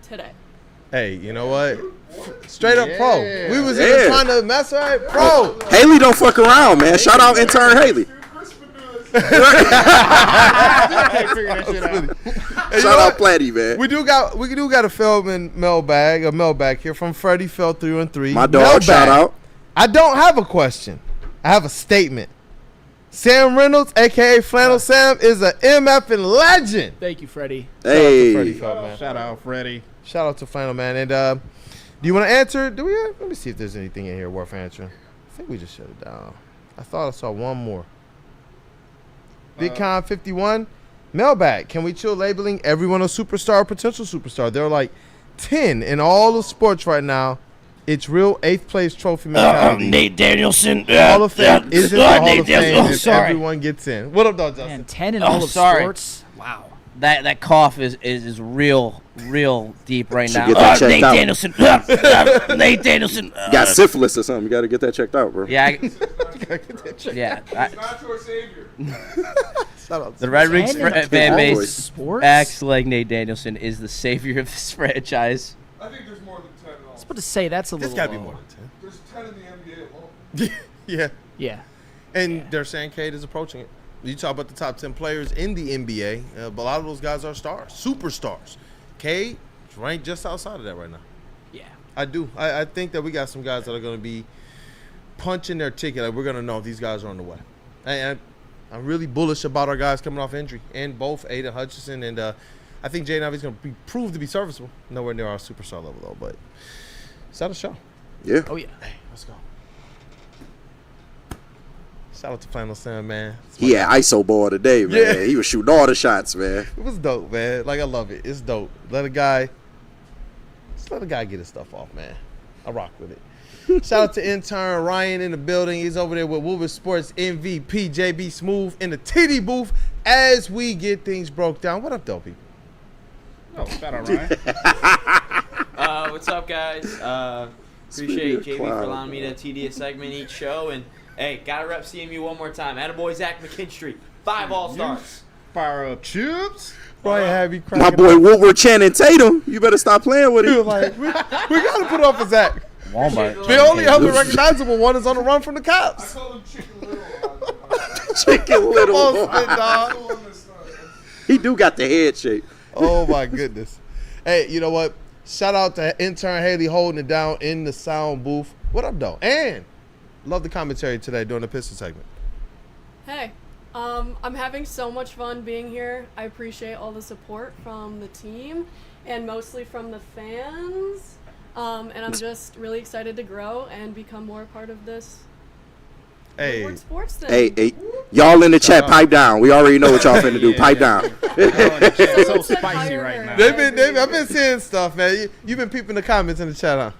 Speaker 16: today.
Speaker 3: Hey, you know what? Straight up pro. We was
Speaker 19: Yeah.
Speaker 3: even trying to mess with it. Pro.
Speaker 19: Haley don't fuck around, man. Shout out intern Haley. Shout out Platty, man.
Speaker 3: We do got a Feldman mailbag here from Freddie Feld 313.
Speaker 19: My dog,
Speaker 3: Mailbag.
Speaker 19: shout out.
Speaker 3: I don't have a question. I have a statement. Sam Reynolds, aka Flannel Sam, is a MFing legend.
Speaker 4: Thank you, Freddie.
Speaker 19: Hey.
Speaker 3: Shout out to Freddie Feldman.
Speaker 2: Shout out, Freddie.
Speaker 3: Shout out to Flannel Man. And do you want to answer? Do we? Let me see if there's anything in here worth answering. I think we just shut it down. I thought I saw one more. Big Con 51 mailbag. Can we chill labeling everyone a superstar or potential superstar? There are like 10 in all of sports right now. It's real 8th place trophy mentality.
Speaker 7: Nate Danielson.
Speaker 3: Hall of Fame isn't the Hall
Speaker 7: Nate
Speaker 3: of Fame
Speaker 7: Danielson.
Speaker 3: if
Speaker 7: Sorry.
Speaker 3: everyone gets in. What up, though, Justin?
Speaker 4: And 10 in all of
Speaker 7: sorry.
Speaker 4: sports. Wow.
Speaker 7: That cough is real deep right
Speaker 19: Should
Speaker 7: now.
Speaker 19: get that checked
Speaker 7: Nate
Speaker 19: out.
Speaker 7: Danielson. Nate Danielson.
Speaker 19: Got syphilis or something. You got to get that checked out, bro.
Speaker 7: Yeah.
Speaker 3: Yeah.
Speaker 18: Not your savior.
Speaker 7: The Red Wings
Speaker 4: 10 in
Speaker 7: fan
Speaker 4: all
Speaker 7: base
Speaker 4: sports?
Speaker 7: acts like Nate Danielson is the savior of this franchise.
Speaker 18: I think there's more than 10 in all.
Speaker 4: I was about to say that's a
Speaker 3: There's
Speaker 4: little
Speaker 3: got to be
Speaker 4: low.
Speaker 3: more than
Speaker 18: There's 10 in the NBA alone.
Speaker 3: 10. Yeah.
Speaker 4: Yeah.
Speaker 3: And they're saying Cade is approaching it. You talk about the top 10 players in the NBA, but a lot of those guys are stars, superstars. Cade is ranked just outside of that right now.
Speaker 4: Yeah.
Speaker 3: I do. I think that we got some guys that are going to be punching their ticket. Like, we're going to know if these guys are on the way. I'm really bullish about our guys coming off injury, and both Aiden Hutchinson and I think Jaden Ivey's going to prove to be serviceable. Nowhere near our superstar level, though, but it's not a show.
Speaker 19: Yeah.
Speaker 4: Oh, yeah.
Speaker 3: Hey, let's go. Shout out to Flannel Sam, man.
Speaker 19: He had ISO ball today, man.
Speaker 3: Yeah.
Speaker 19: He was shooting all the shots, man.
Speaker 3: It was dope, man. Like, I love it. It's dope. Let a guy get his stuff off, man. I rock with it. Shout out to intern Ryan in the building. He's over there with Woodward Sports MVP JB Smooth in the TD booth as we get things broke down. What up, though, people?
Speaker 2: Oh, shout out, Ryan.
Speaker 8: What's up, guys? Appreciate JB for allowing me to TD a segment each show. And, hey, gotta rep CMU one more time. Attaboy Zach McKinstry. 5 All-Stars.
Speaker 2: Fire up chips.
Speaker 3: Ryan had me cracking
Speaker 19: My boy Woodward, Channing Tatum. You better stop playing with him.
Speaker 3: Like, we got to put off his Zach.
Speaker 7: Walmart.
Speaker 3: The only other recognizable one is on the run from the cops.
Speaker 18: I call him Chicken Little.
Speaker 19: Chicken Little.
Speaker 3: Come on, spin dog.
Speaker 19: He do got the head shape.
Speaker 3: Oh, my goodness. Hey, you know what? Shout out to intern Haley holding it down in the sound booth. What up, though? And love the commentary today during the Pistons segment.
Speaker 16: Hey, I'm having so much fun being here. I appreciate all the support from the team and mostly from the fans. And I'm just really excited to grow and become more a part of this
Speaker 3: Hey,
Speaker 16: Woodward sports thing.
Speaker 19: Hey, y'all in the chat, pipe down. We already know what y'all finna do. Pipe down.
Speaker 2: It's so spicy right now.
Speaker 3: I've been seeing stuff, man. You've been peeping the comments in the chat, huh?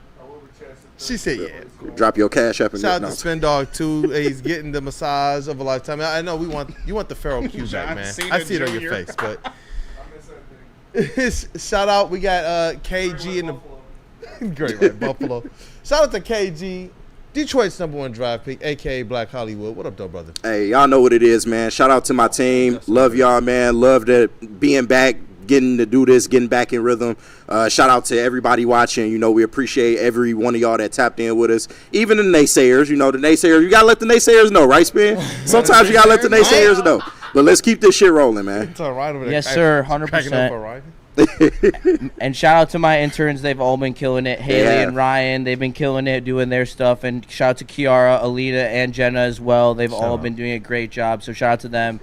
Speaker 3: She said, yeah.
Speaker 19: Drop your cash up and
Speaker 3: Shout out to Spin Dog too. He's getting the massage of a lifetime. I know you want the Pharaoh Q back, man. I see it on your face, but shout out. We got KG in the great right Buffalo. Shout out to KG, Detroit's #1 draft pick, aka Black Hollywood. What up, though, brother?
Speaker 19: Hey, y'all know what it is, man. Shout out to my team. Love y'all, man. Love that being back, getting to do this, getting back in rhythm. Shout out to everybody watching. You know, we appreciate every one of y'all that tapped in with us. Even the naysayers, you know, you got to let the naysayers know, right, Spin? Sometimes you got to let the naysayers know. But let's keep this shit rolling, man.
Speaker 7: Yes, sir, 100%. And shout out to my interns. They've all been killing it. Haley and Ryan, they've been killing it, doing their stuff. And shout out to Kiara, Alita, and Jenna as well. They've all been doing a great job. So shout out to them.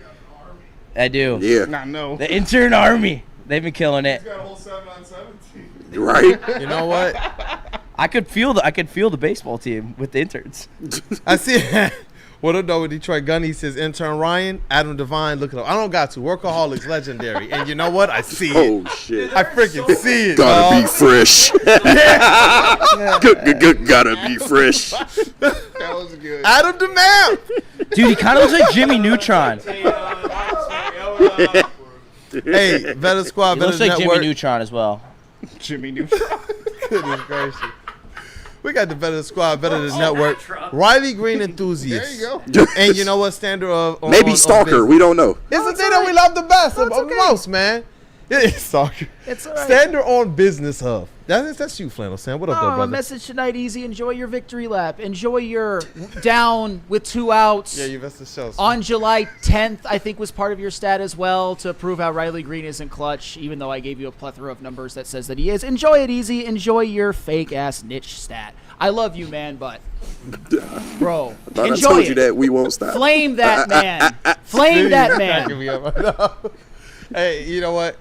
Speaker 7: I do.
Speaker 19: Yeah.
Speaker 2: Not no.
Speaker 7: The intern army. They've been killing it.
Speaker 18: He's got a whole 7-on-7 team.
Speaker 19: Right?
Speaker 3: You know what?
Speaker 20: I could feel the baseball team with the interns.
Speaker 3: I see. What up, though, with Detroit Gunny says intern Ryan, Adam Devine, look it up. I don't got to. Workaholics legendary. And you know what? I see it.
Speaker 19: Oh, shit.
Speaker 3: I freaking see it.
Speaker 19: Gotta be fresh. Gotta be fresh.
Speaker 2: That was good.
Speaker 3: Adam DeMam.
Speaker 20: Dude, he kind of looks like Jimmy Neutron.
Speaker 3: Hey, better squad,
Speaker 20: He
Speaker 3: better
Speaker 20: looks like
Speaker 3: network.
Speaker 20: Jimmy Neutron as well.
Speaker 2: Jimmy Neutron.
Speaker 3: Goodness gracious. We got the better squad, better than network. Riley Greene enthusiast.
Speaker 2: There you go.
Speaker 3: And you know what? Standard of
Speaker 19: Maybe Stalker. We don't know.
Speaker 3: It's the thing that we love the best of most, man. It's Stalker.
Speaker 4: It's all right.
Speaker 3: Standard on Business Hub. That's you, Flannel Sam. What up, though,
Speaker 4: A
Speaker 3: brother?
Speaker 4: message tonight, Easy. Enjoy your victory lap. Enjoy your down with 2 outs.
Speaker 3: Yeah, you missed the show.
Speaker 4: On July 10th, I think was part of your stat as well to prove how Riley Greene isn't clutch, even though I gave you a plethora of numbers that says that he is. Enjoy it, Easy. Enjoy your fake-ass niche stat. I love you, man, but, bro,
Speaker 19: I thought
Speaker 4: enjoy
Speaker 19: I told
Speaker 4: it.
Speaker 19: you that we won't stop.
Speaker 4: Flame that man. Flame that man.
Speaker 3: Hey, you know what?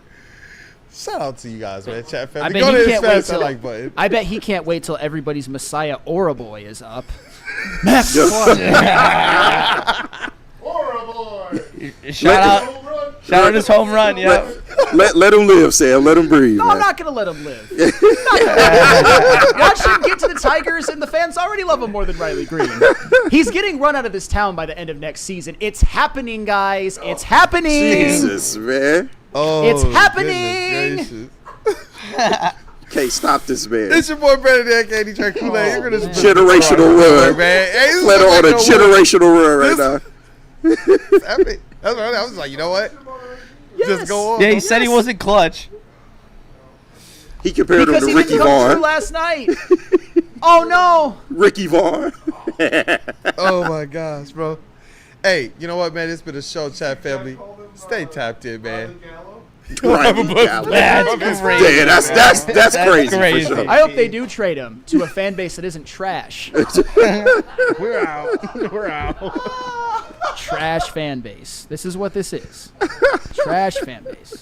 Speaker 3: Shout out to you guys, man. Chat family.
Speaker 4: I bet
Speaker 3: Go to
Speaker 4: he
Speaker 3: his
Speaker 4: can't wait
Speaker 3: fast
Speaker 4: till.
Speaker 3: like button.
Speaker 4: I bet he can't wait till everybody's Messiah Aura Boy is up.
Speaker 20: Shout out his home run, yeah.
Speaker 19: Let him live, Sam. Let him breathe.
Speaker 4: No,
Speaker 19: man.
Speaker 4: I'm not gonna let him live. Watch him get to the Tigers, and the fans already love him more than Riley Greene. He's getting run out of this town by the end of next season. It's happening, guys. It's happening.
Speaker 19: Jesus, man.
Speaker 3: Oh,
Speaker 4: it's happening.
Speaker 19: Can't stop this man.
Speaker 3: It's your boy Brandon there, Katie Track Kool-Aid. You're gonna
Speaker 19: Generational run.
Speaker 3: man. Hey,
Speaker 19: Let her on a generational run right now.
Speaker 3: Epic. That's what I was like, you know what? Just go on.
Speaker 20: Yeah, he said he wasn't clutch.
Speaker 19: He compared
Speaker 4: Because
Speaker 19: him
Speaker 4: he
Speaker 19: to Ricky
Speaker 4: didn't come true
Speaker 19: Vaughn.
Speaker 4: last night. Oh no.
Speaker 19: Ricky Vaughn.
Speaker 3: Oh my gosh, bro. Hey, you know what, man? It's been a show, chat family. Stay tapped in, man.
Speaker 19: Riley Gallo.
Speaker 20: That's crazy.
Speaker 19: Yeah, that's crazy. For sure.
Speaker 4: I hope they do trade him to a fan base that isn't trash.
Speaker 2: We're out. We're out.
Speaker 4: Trash fan base. This is what this is. Trash fan base.